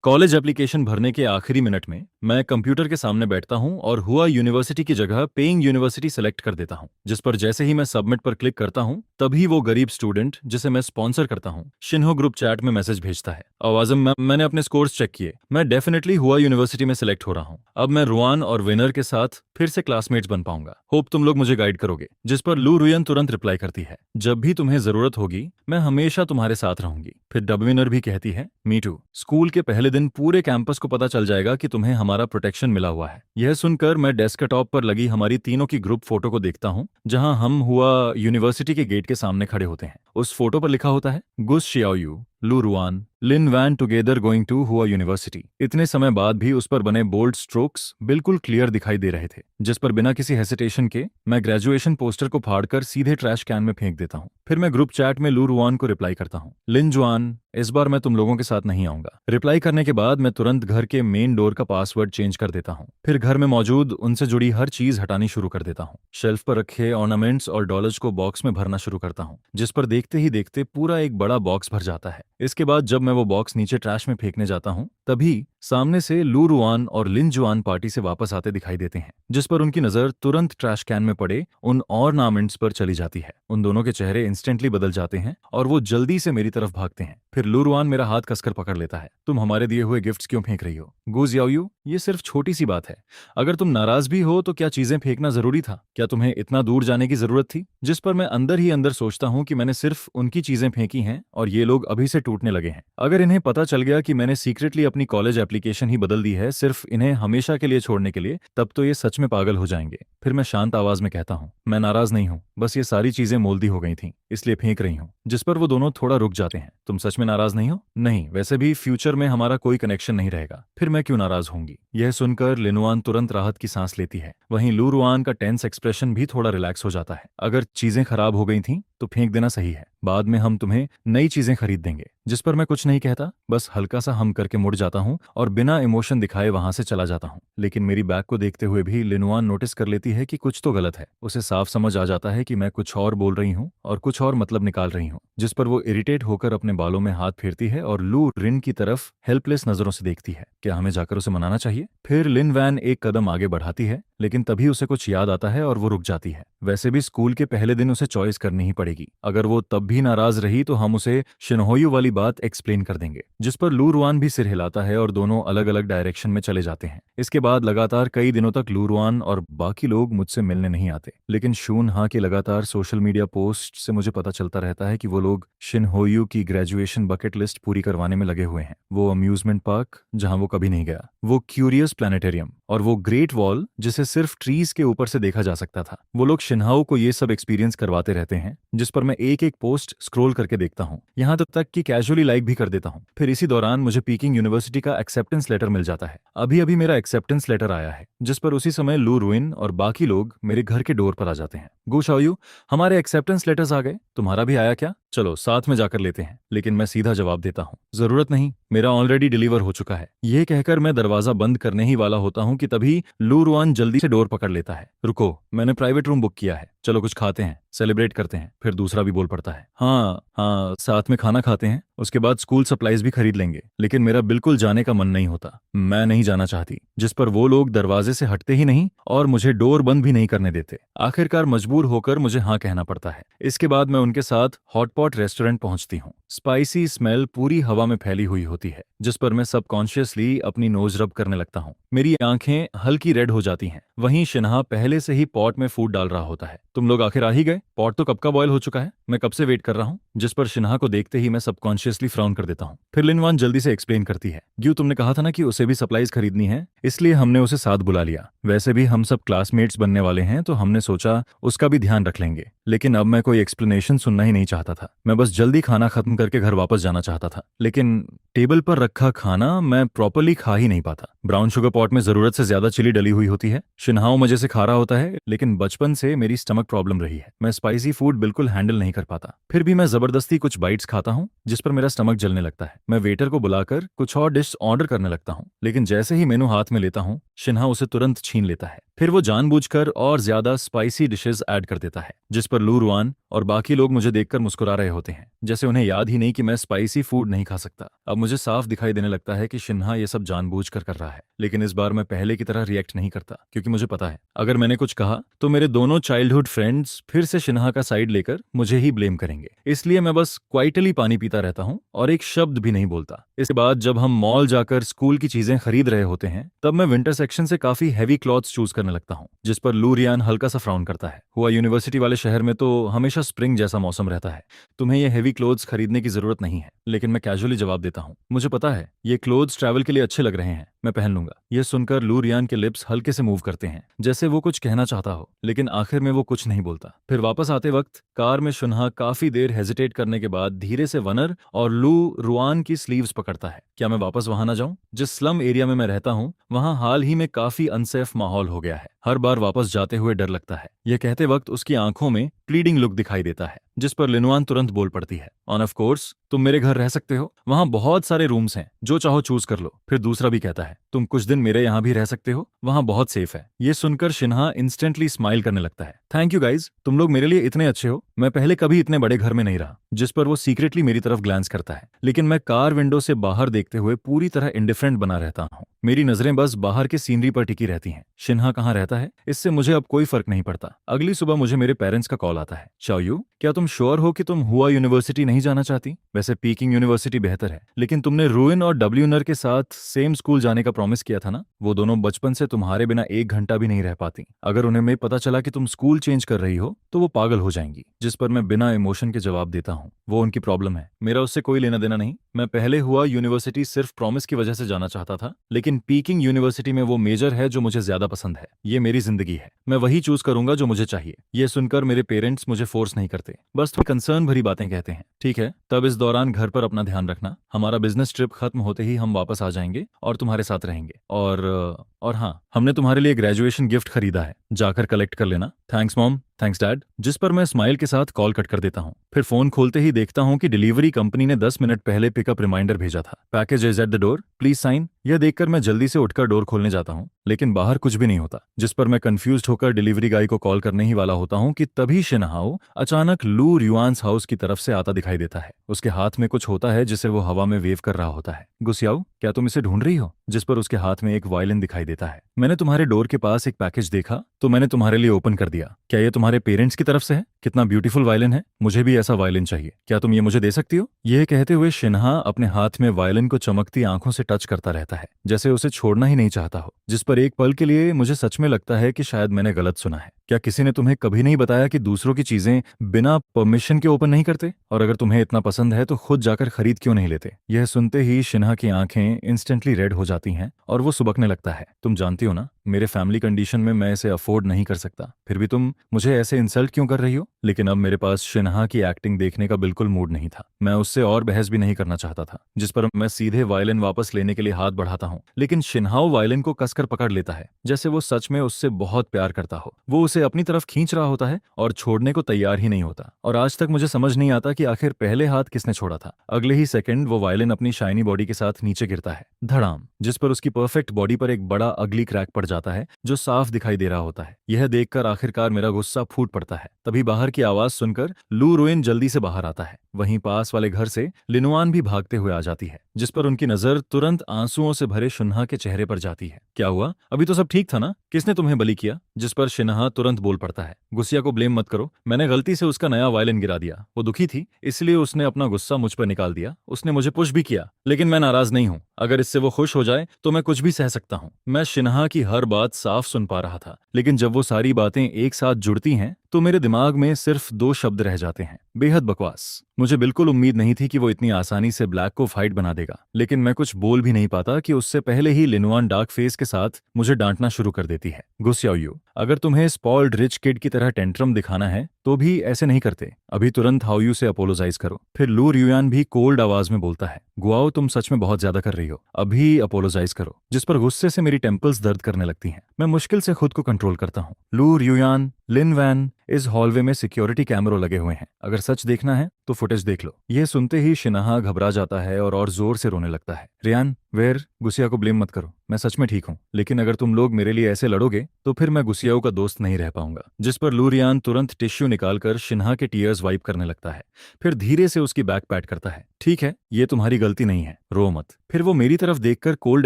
College application भरने के आखिरी मिनट में मैं कंप्यूटर के सामने बैठता हूं और हुआ यूनिवर्सिटी की जगह पेइंग यूनिवर्सिटी सेलेक्ट कर देता हूं, जिस पर जैसे ही मैं सबमिट पर क्लिक करता हूं तभी वो गरीब स्टूडेंट जिसे मैं स्पॉन्सर करता हूं शिन्हो ग्रुप चैट में मैसेज भेजता है। आवाज़म मैंने अपने स्कोर्स चेक किए, मैं डेफिनेटली हुआ यूनिवर्सिटी में सेलेक्ट हो रहा हूं। अब मैं रुआन और विनर के साथ फिर से क्लासमेट्स बन पाऊंगा। होप तुम लोग मुझे गाइड करोगे। जिस पर लू रुयन तुरंत रिप्लाई करती है, जब भी तुम्हें जरूरत होगी मैं हमेशा तुम्हारे साथ रहूंगी। फिर डब विनर भी कहती है, मी टू। स्कूल के पहले दिन पूरे कैंपस को पता चल जाएगा कि तुम्हें हमारा प्रोटेक्शन मिला हुआ है। यह सुनकर मैं डेस्कटॉप पर लगी हमारी तीनों की ग्रुप फोटो को देखता हूँ, जहां हम हुआ यूनिवर्सिटी के गेट के सामने खड़े होते हैं। उस फोटो पर लिखा होता है, गुस Xiaoyu, Lu Ruan, Lin Wan together going to Hua University. इतने समय बाद भी उस पर बने बोल्ड स्ट्रोक्स बिल्कुल क्लियर दिखाई दे रहे थे, जिस पर बिना किसी हेसिटेशन के मैं ग्रेजुएशन पोस्टर को फाड़कर सीधे ट्रैश कैन में फेंक देता हूँ। फिर मैं ग्रुप चैट में लू रुआन को रिप्लाई करता हूँ, लिन जुआन, इस बार मैं तुम लोगों के साथ नहीं आऊंगा। रिप्लाई करने के बाद मैं तुरंत घर के मेन डोर का पासवर्ड चेंज कर देता हूँ। फिर घर में मौजूद उनसे जुड़ी हर चीज हटानी शुरू कर देता हूँ। शेल्फ पर रखे ऑर्नामेंट्स और डॉलर्स को बॉक्स में भरना शुरू करता हूँ, जिस पर देखते ही देखते पूरा एक बड़ा बॉक्स भर जाता है। इसके बाद जब मैं वो बॉक्स नीचे ट्रैश में फेंकने जाता हूँ, तभी सामने से लू रुआन और लिन जुआन पार्टी से वापस आते दिखाई देते हैं, जिस पर उनकी नजर तुरंत ट्रैश कैन में पड़े उन ऑर्नामेंट्स पर चली जाती है। उन दोनों के चेहरे इंस्टेंटली बदल जाते हैं और वो जल्दी से मेरी तरफ भागते हैं। फिर लू रुआन मेरा हाथ कसकर पकड़ लेता है, तुम हमारे दिए हुए गिफ्ट्स क्यों फेंक रही हो? गू जियाओयू, ये सिर्फ छोटी सी बात है। अगर तुम नाराज भी हो तो क्या चीजें फेंकना जरूरी था? क्या तुम्हें इतना दूर जाने की जरूरत थी? जिस पर मैं अंदर ही अंदर सोचता हूँ कि मैंने सिर्फ उनकी चीजें फेंकी हैं और ये लोग अभी से टूटने लगे हैं। अगर इन्हें पता चल गया कि मैंने सीक्रेटली अपनी कॉलेज एप्लीकेशन ही बदल दी है सिर्फ इन्हें हमेशा के लिए छोड़ने के लिए, तब तो ये सच में पागल हो जाएंगे। फिर मैं शांत आवाज में कहता हूँ, मैं नाराज नहीं हूँ, बस ये सारी चीजें मोल्दी हो गई थीं, इसलिए फेंक रही हूँ। जिस पर वो दोनों थोड़ा रुक जाते हैं, तुम सच में नाराज नहीं हो? नहीं, वैसे भी फ्यूचर में हमारा कोई कनेक्शन नहीं रहेगा, फिर मैं क्यों नाराज होंगी? यह सुनकर लिनुआन तुरंत राहत की सांस लेती है। वहीं लू रुआन का टेंस एक्सप्रेशन भी थोड़ा रिलैक्स हो जाता है। अगर चीजें खराब हो गई थीं तो फेंक देना सही है, बाद में हम तुम्हें नई चीजें खरीद देंगे। जिस पर मैं कुछ नहीं कहता, बस हल्का सा हम करके मुड़ जाता हूँ और बिना इमोशन दिखाए वहां से चला जाता हूँ। लेकिन मेरी बैग को देखते हुए भी लिनुआन नोटिस कर लेती है कि कुछ तो गलत है। उसे साफ समझ आ जाता है कि मैं कुछ और बोल रही हूँ और कुछ और मतलब निकाल रही हूँ, जिस पर वो इरिटेट होकर अपने बालों में हाथ फेरती है और लू रिन की तरफ हेल्पलेस नजरों से देखती है। क्या हमें जाकर उसे मनाना चाहिए? फिर लिन वैन एक कदम आगे बढ़ाती है, लेकिन तभी उसे कुछ याद आता है और वो रुक जाती है। वैसे भी स्कूल के पहले दिन उसे चॉइस करनी ही पड़ेगी। अगर वो तब भी नाराज रही तो हम उसे शिनहोयू वाली बात एक्सप्लेन कर देंगे। जिस पर लू रुआन भी सिर हिलाता है और दोनों अलग अलग डायरेक्शन में चले जाते हैं। इसके बाद लगातार कई दिनों तक लू रुआन और बाकी लोग मुझसे मिलने नहीं आते, लेकिन शून हा के लगातार सोशल मीडिया पोस्ट से मुझे पता चलता रहता है कि वो लोग शिनहोयू की ग्रेजुएशन बकेट लिस्ट पूरी करवाने में लगे हुए हैं। वो अम्यूजमेंट पार्क जहां वो कभी नहीं गया, वो क्यूरियस प्लानिटेरियम और वो ग्रेट वॉल जिसे सिर्फ ट्रीज के ऊपर से देखा जा सकता था। वो लोग शिन्हाओ को ये सब एक्सपीरियंस करवाते रहते हैं, जिस पर मैं एक एक पोस्ट स्क्रॉल करके देखता हूँ, यहाँ तक कि कैजुअली लाइक भी कर देता हूँ। फिर इसी दौरान मुझे पीकिंग यूनिवर्सिटी का एक्सेप्टेंस लेटर मिल जाता है। अभी अभी मेरा एक्सेप्टेंस लेटर आया है, जिस पर उसी समय लू रुइन और बाकी लोग मेरे घर के डोर पर आ जाते हैं। गो शाओयू, हमारे एक्सेप्टेंस लेटर्स आ गए, तुम्हारा भी आया क्या? चलो साथ में जाकर लेते हैं। लेकिन मैं सीधा जवाब देता हूँ, जरूरत नहीं, मेरा ऑलरेडी डिलीवर हो चुका है। ये कहकर मैं दरवाजा बंद करने ही वाला होता हूँ कि तभी लू रुआन जल्दी से डोर पकड़ लेता है। रुको, मैंने प्राइवेट रूम बुक किया है, चलो कुछ खाते हैं, सेलिब्रेट करते हैं। फिर दूसरा भी बोल पड़ता है, हाँ हाँ, साथ में खाना खाते हैं, उसके बाद स्कूल सप्लाईज भी खरीद लेंगे। लेकिन मेरा बिल्कुल जाने का मन नहीं होता, मैं नहीं जाना चाहती। जिस पर वो लोग दरवाजे से हटते ही नहीं और मुझे डोर बंद भी नहीं करने देते। आखिरकार मजबूर होकर मुझे हाँ कहना पड़ता है। इसके बाद मैं उनके साथ हॉटपॉट रेस्टोरेंट पहुंचती हूँ। स्पाइसी स्मेल पूरी हवा में फैली हुई होती है, जिस पर मैं सबकॉन्शियसली अपनी नोज रब करने लगता हूँ। मेरी आंखें हल्की रेड हो जाती हैं। वहीं शिन्हा पहले से ही पॉट में फूड डाल रहा होता है। तुम लोग आखिर आ ही गए, पॉट तो कब का बॉयल हो चुका है, मैं कब से वेट कर रहा हूँ। जिस पर शिन्हा को देखते ही मैं सबकॉन्शियसली फ्राउन कर देता हूँ। फिर लिनवान जल्दी से एक्सप्लेन करती है, ग्यू तुमने कहा था ना कि उसे भी सप्लाईज खरीदनी है, इसलिए हमने उसे साथ बुला लिया। वैसे भी हम सब क्लासमेट्स बनने वाले हैं तो हमने सोचा उसका भी ध्यान रख लेंगे। लेकिन अब मैं कोई एक्सप्लेनेशन सुनना ही नहीं चाहता था, मैं बस जल्दी खाना खत्म करके घर वापस जाना चाहता था। लेकिन टेबल पर रखा खाना मैं प्रॉपरली खा ही नहीं पाता। ब्राउन शुगर पॉट में जरूरत से ज्यादा चिली डली हुई होती है। शिन्हाओ मजे से खा रहा होता है, लेकिन बचपन से मेरी स्टमक प्रॉब्लम रही है, मैं स्पाइसी फूड बिल्कुल हैंडल नहीं कर पाता। फिर भी मैं जबरदस्ती कुछ बाइट्स खाता हूँ, जिस पर मेरा स्टमक जलने लगता है। मैं वेटर को बुलाकर कुछ और डिश ऑर्डर करने लगता हूँ, लेकिन जैसे ही मेनू हाथ में लेता हूँ, शिन्हा उसे तुरंत छीन लेता है। फिर वो जानबूझकर और ज्यादा स्पाइसी डिशेस ऐड कर देता है, जिस पर लू रुआन और बाकी लोग मुझे देखकर मुस्कुरा रहे होते हैं, जैसे उन्हें याद ही नहीं कि मैं स्पाइसी फूड नहीं खा सकता। अब मुझे साफ दिखाई देने लगता है कि शिन्हा ये सब जानबूझकर कर रहा है, लेकिन इस बार मैं पहले की तरह रिएक्ट नहीं करता, क्योंकि मुझे पता है अगर मैंने कुछ कहा तो मेरे दोनों चाइल्डहुड फ्रेंड्स फिर से शिन्हा का साइड लेकर मुझे ही ब्लेम करेंगे। इसलिए मैं बस क्वाइटली पानी पीता रहता हूँ और एक शब्द भी नहीं बोलता। इसके बाद जब हम मॉल जाकर स्कूल की चीजें खरीद रहे होते हैं, तब मैं विंटर सेक्शन से काफी हैवी क्लॉथ्स चूज करने लगता हूँ, जिस पर लू रियान हल्का सा फ्राउन करता है। हुआ यूनिवर्सिटी वाले शहर में तो हमेशा स्प्रिंग जैसा मौसम रहता है, तुम्हें ये हेवी क्लोथ्स खरीदने की जरूरत नहीं है। लेकिन मैं कैजुअली जवाब देता हूँ, मुझे पता है ये क्लोथ्स ट्रैवल के लिए अच्छे लग रहे हैं, मैं पहन लूंगा। ये सुनकर लू रियान के लिप्स हल्के से मूव करते हैं, जैसे वो कुछ कहना चाहता हो, लेकिन आखिर में वो कुछ नहीं बोलता। फिर वापस आते वक्त कार में शुन्हा काफी देर हेजिटेट करने के बाद धीरे से वनर और लू रुआन की स्लीव्स पकड़ता है। क्या मैं वापस वहां ना जाऊं? जिस स्लम एरिया में मैं रहता हूं, वहां हाल ही में काफी अनसेफ माहौल हो गया है। हर बार वापस जाते हुए डर लगता है। यह कहते वक्त उसकी आंखों में प्लीडिंग लुक दिखाई देता है, जिस पर लिनुआन तुरंत बोल पड़ती है, ऑन ऑफ कोर्स तुम मेरे घर रह सकते हो, वहां बहुत सारे रूम्स हैं, जो चाहो चूज कर लो। फिर दूसरा भी कहता है, तुम कुछ दिन मेरे यहाँ भी रह सकते हो, वहां बहुत सेफ है। ये सुनकर शिन्हा इंस्टेंटली स्माइल करने लगता है। थैंक यू गाइज, तुम लोग मेरे लिए इतने अच्छे हो, मैं पहले कभी इतने बड़े घर में नहीं रहा। जिस पर वो सीक्रेटली मेरी तरफ ग्लांस करता है, लेकिन मैं कार विंडो से बाहर देखते हुए पूरी तरह इंडिफरेंट बना रहता हूँ। मेरी नजरें बस बाहर के सीनरी पर टिकी रहती हैं। शिन्हा कहाँ रहता है, इससे मुझे अब कोई फर्क नहीं पड़ता। अगली सुबह मुझे मेरे पेरेंट्स का कॉल आता है, चाओयू क्या तुम श्योर हो कि तुम हुआ यूनिवर्सिटी नहीं जाना चाहती? वैसे पीकिंग यूनिवर्सिटी बेहतर है, लेकिन तुमने रुइन और डब्ल्यूनर के साथ सेम स्कूल जाने का प्रॉमिस किया था ना। वो दोनों बचपन से तुम्हारे बिना एक घंटा भी नहीं रह पाती। अगर उन्हें में पता चला कि तुम स्कूल चेंज कर रही हो तो वो पागल हो जाएंगी। जिस पर मैं बिना इमोशन के जवाब देता हूँ, वो उनकी प्रॉब्लम है, मेरा उससे कोई लेना देना नहीं। मैं पहले हुआ यूनिवर्सिटी सिर्फ प्रॉमिस की वजह से जाना चाहता था, लेकिन पीकिंग यूनिवर्सिटी में वो मेजर है जो मुझे ज्यादा पसंद है। ये मेरी जिंदगी है, मैं वही चूज करूंगा जो मुझे चाहिए। ये सुनकर मेरे पेरेंट्स मुझे फोर्स नहीं करते, बस थोड़ी कंसर्न भरी बातें कहते हैं। ठीक है, तब इस दौरान घर पर अपना ध्यान रखना। हमारा बिजनेस ट्रिप खत्म होते ही हम वापस आ जाएंगे और तुम्हारे साथ रहेंगे। और हाँ, हमने तुम्हारे लिए ग्रेजुएशन गिफ्ट खरीदा है, जाकर कलेक्ट कर लेना। Thanks mom, thanks dad. जिस पर मैं स्माइल के साथ कॉल कट कर देता हूँ। फिर फोन खोलते ही देखता हूँ कि डिलीवरी कंपनी ने 10 मिनट पहले पिकअप रिमाइंडर भेजा था, package is at the door, please sign. यह देखकर मैं जल्दी से उठकर डोर खोलने जाता हूँ, लेकिन बाहर कुछ भी नहीं होता। जिस पर मैं कंफ्यूज्ड होकर डिलीवरी गाय को कॉल करने ही वाला होता हूँ कि तभी शिन्हाओ अचानक लू रियुआन्स हाउस की तरफ से आता दिखाई देता है। उसके हाथ में कुछ होता है जिसे वो हवा में वेव कर रहा होता है। गुसियाओ, क्या तुम इसे ढूंढ रही हो? जिस पर उसके हाथ में एक वायलिन दिखाई देता है। मैंने तुम्हारे डोर के पास एक पैकेज देखा तो मैंने तुम्हारे लिए ओपन कर दिया। क्या ये तुम्हारे पेरेंट्स की तरफ से है? कितना ब्यूटीफुल वायलिन है, मुझे भी ऐसा वायलिन चाहिए, क्या तुम ये मुझे दे सकती हो? यह कहते हुए शिन्हा अपने हाथ में वायलिन को चमकती आंखों से टच करता रहता है, जैसे उसे छोड़ना ही नहीं चाहता हो। जिस पर एक पल के लिए मुझे सच में लगता है कि शायद मैंने गलत सुना है। क्या किसी ने तुम्हें कभी नहीं बताया कि दूसरों की चीजें बिना परमिशन के ओपन नहीं करते? और अगर तुम्हें इतना पसंद है तो खुद जाकर खरीद क्यों नहीं लेते? यह सुनते ही शिन्हा की आंखें इंस्टेंटली रेड हो जाती हैं और वो सुबकने लगता है। तुम जानती हो ना, मेरे फैमिली कंडीशन में मैं इसे अफोर्ड नहीं कर सकता, फिर भी तुम मुझे ऐसे इंसल्ट क्यों कर रही हो? लेकिन अब मेरे पास शिन्हा की एक्टिंग देखने का बिल्कुल मूड नहीं था। मैं उससे और बहस भी नहीं करना चाहता था। जिस पर मैं सीधे वायलिन वापस लेने के लिए हाथ बढ़ाता हूँ, लेकिन शिन्हाओ वायलिन को कसकर पकड़ लेता है, जैसे वो सच में उससे बहुत प्यार करता हो। वो उसे अपनी तरफ खींच रहा होता है और छोड़ने को तैयार ही नहीं होता। और आज तक मुझे समझ नहीं आता कि आखिर पहले हाथ किसने छोड़ा था। अगले ही सेकंड वो वायलिन अपनी शाइनी बॉडी के साथ नीचे गिरता है, धड़ाम, जिस पर उसकी परफेक्ट बॉडी पर एक बड़ा अगली क्रैक पड़ जाता है जो साफ दिखाई दे रहा होता है। यह देखकर आखिरकार मेरा गुस्सा फूट पड़ता है। तभी बाहर की आवाज सुनकर लू रुइन जल्दी से बाहर आता है। वहीं पास वाले घर से लिनुआन भी भागते हुए आ जाती है, जिस पर उनकी नजर तुरंत आंसुओं से भरे शिन्हा के चेहरे पर जाती है। क्या हुआ? अभी तो सब ठीक था ना, किसने तुम्हें बली किया? जिस पर शिन्हा तुरंत बोल पड़ता है, गुस्सिया को ब्लेम मत करो, मैंने गलती से उसका नया वायलिन गिरा दिया। वो दुखी थी, इसलिए उसने अपना गुस्सा मुझ पर निकाल दिया। उसने मुझे पुश भी किया, लेकिन मैं नाराज नहीं हूँ। अगर इससे वो खुश हो जाए तो मैं कुछ भी सह सकता हूँ। मैं शिन्हा की हर बात साफ सुन पा रहा था, लेकिन जब वो सारी बातें एक साथ जुड़ती हैं तो मेरे दिमाग में सिर्फ 2 शब्द रह जाते हैं, बेहद बकवास। मुझे बिल्कुल उम्मीद नहीं थी कि वो इतनी आसानी से ब्लैक को फाइट बना देगा, लेकिन मैं कुछ बोल भी नहीं पाता कि उससे पहले ही लिनुआन डार्क फेस के साथ मुझे डांटना शुरू कर देती है। गुस्याओयू, अगर तुम्हें स्पॉइल्ड रिच किड की तरह टेंट्रम दिखाना है तो भी ऐसे नहीं करते, अभी तुरंत हाओयू से अपोलोजाइज करो। फिर लू रियुआन भी कोल्ड आवाज में बोलता है, गुआओ तुम सच में बहुत ज्यादा कर रही हो, अभी अपोलोजाइज करो। जिस पर गुस्से से मेरी टेम्पल्स दर्द करने लगती हैं। मैं मुश्किल से खुद को कंट्रोल करता हूँ। लू रियुआन, लिन वैन, इस हॉलवे में सिक्योरिटी कैमरों लगे हुए हैं, अगर सच देखना है तो फुटेज देख लो। यह सुनते ही शिन्हा घबरा जाता है और जोर से रोने लगता है। रियान, वेर, गुसिया को ब्लेम मत करो, मैं सच में ठीक हूँ, लेकिन अगर तुम लोग मेरे लिए ऐसे लड़ोगे तो फिर मैं गुसियाओ का दोस्त नहीं रह पाऊंगा। जिस पर लूरियान तुरंत टिश्यू निकालकर शिन्हा के टीयर्स वाइप करने लगता है, फिर धीरे से उसकी बैक पैट करता है। ठीक है, ये तुम्हारी गलती नहीं है, रो मत। फिर वो मेरी तरफ देखकर कोल्ड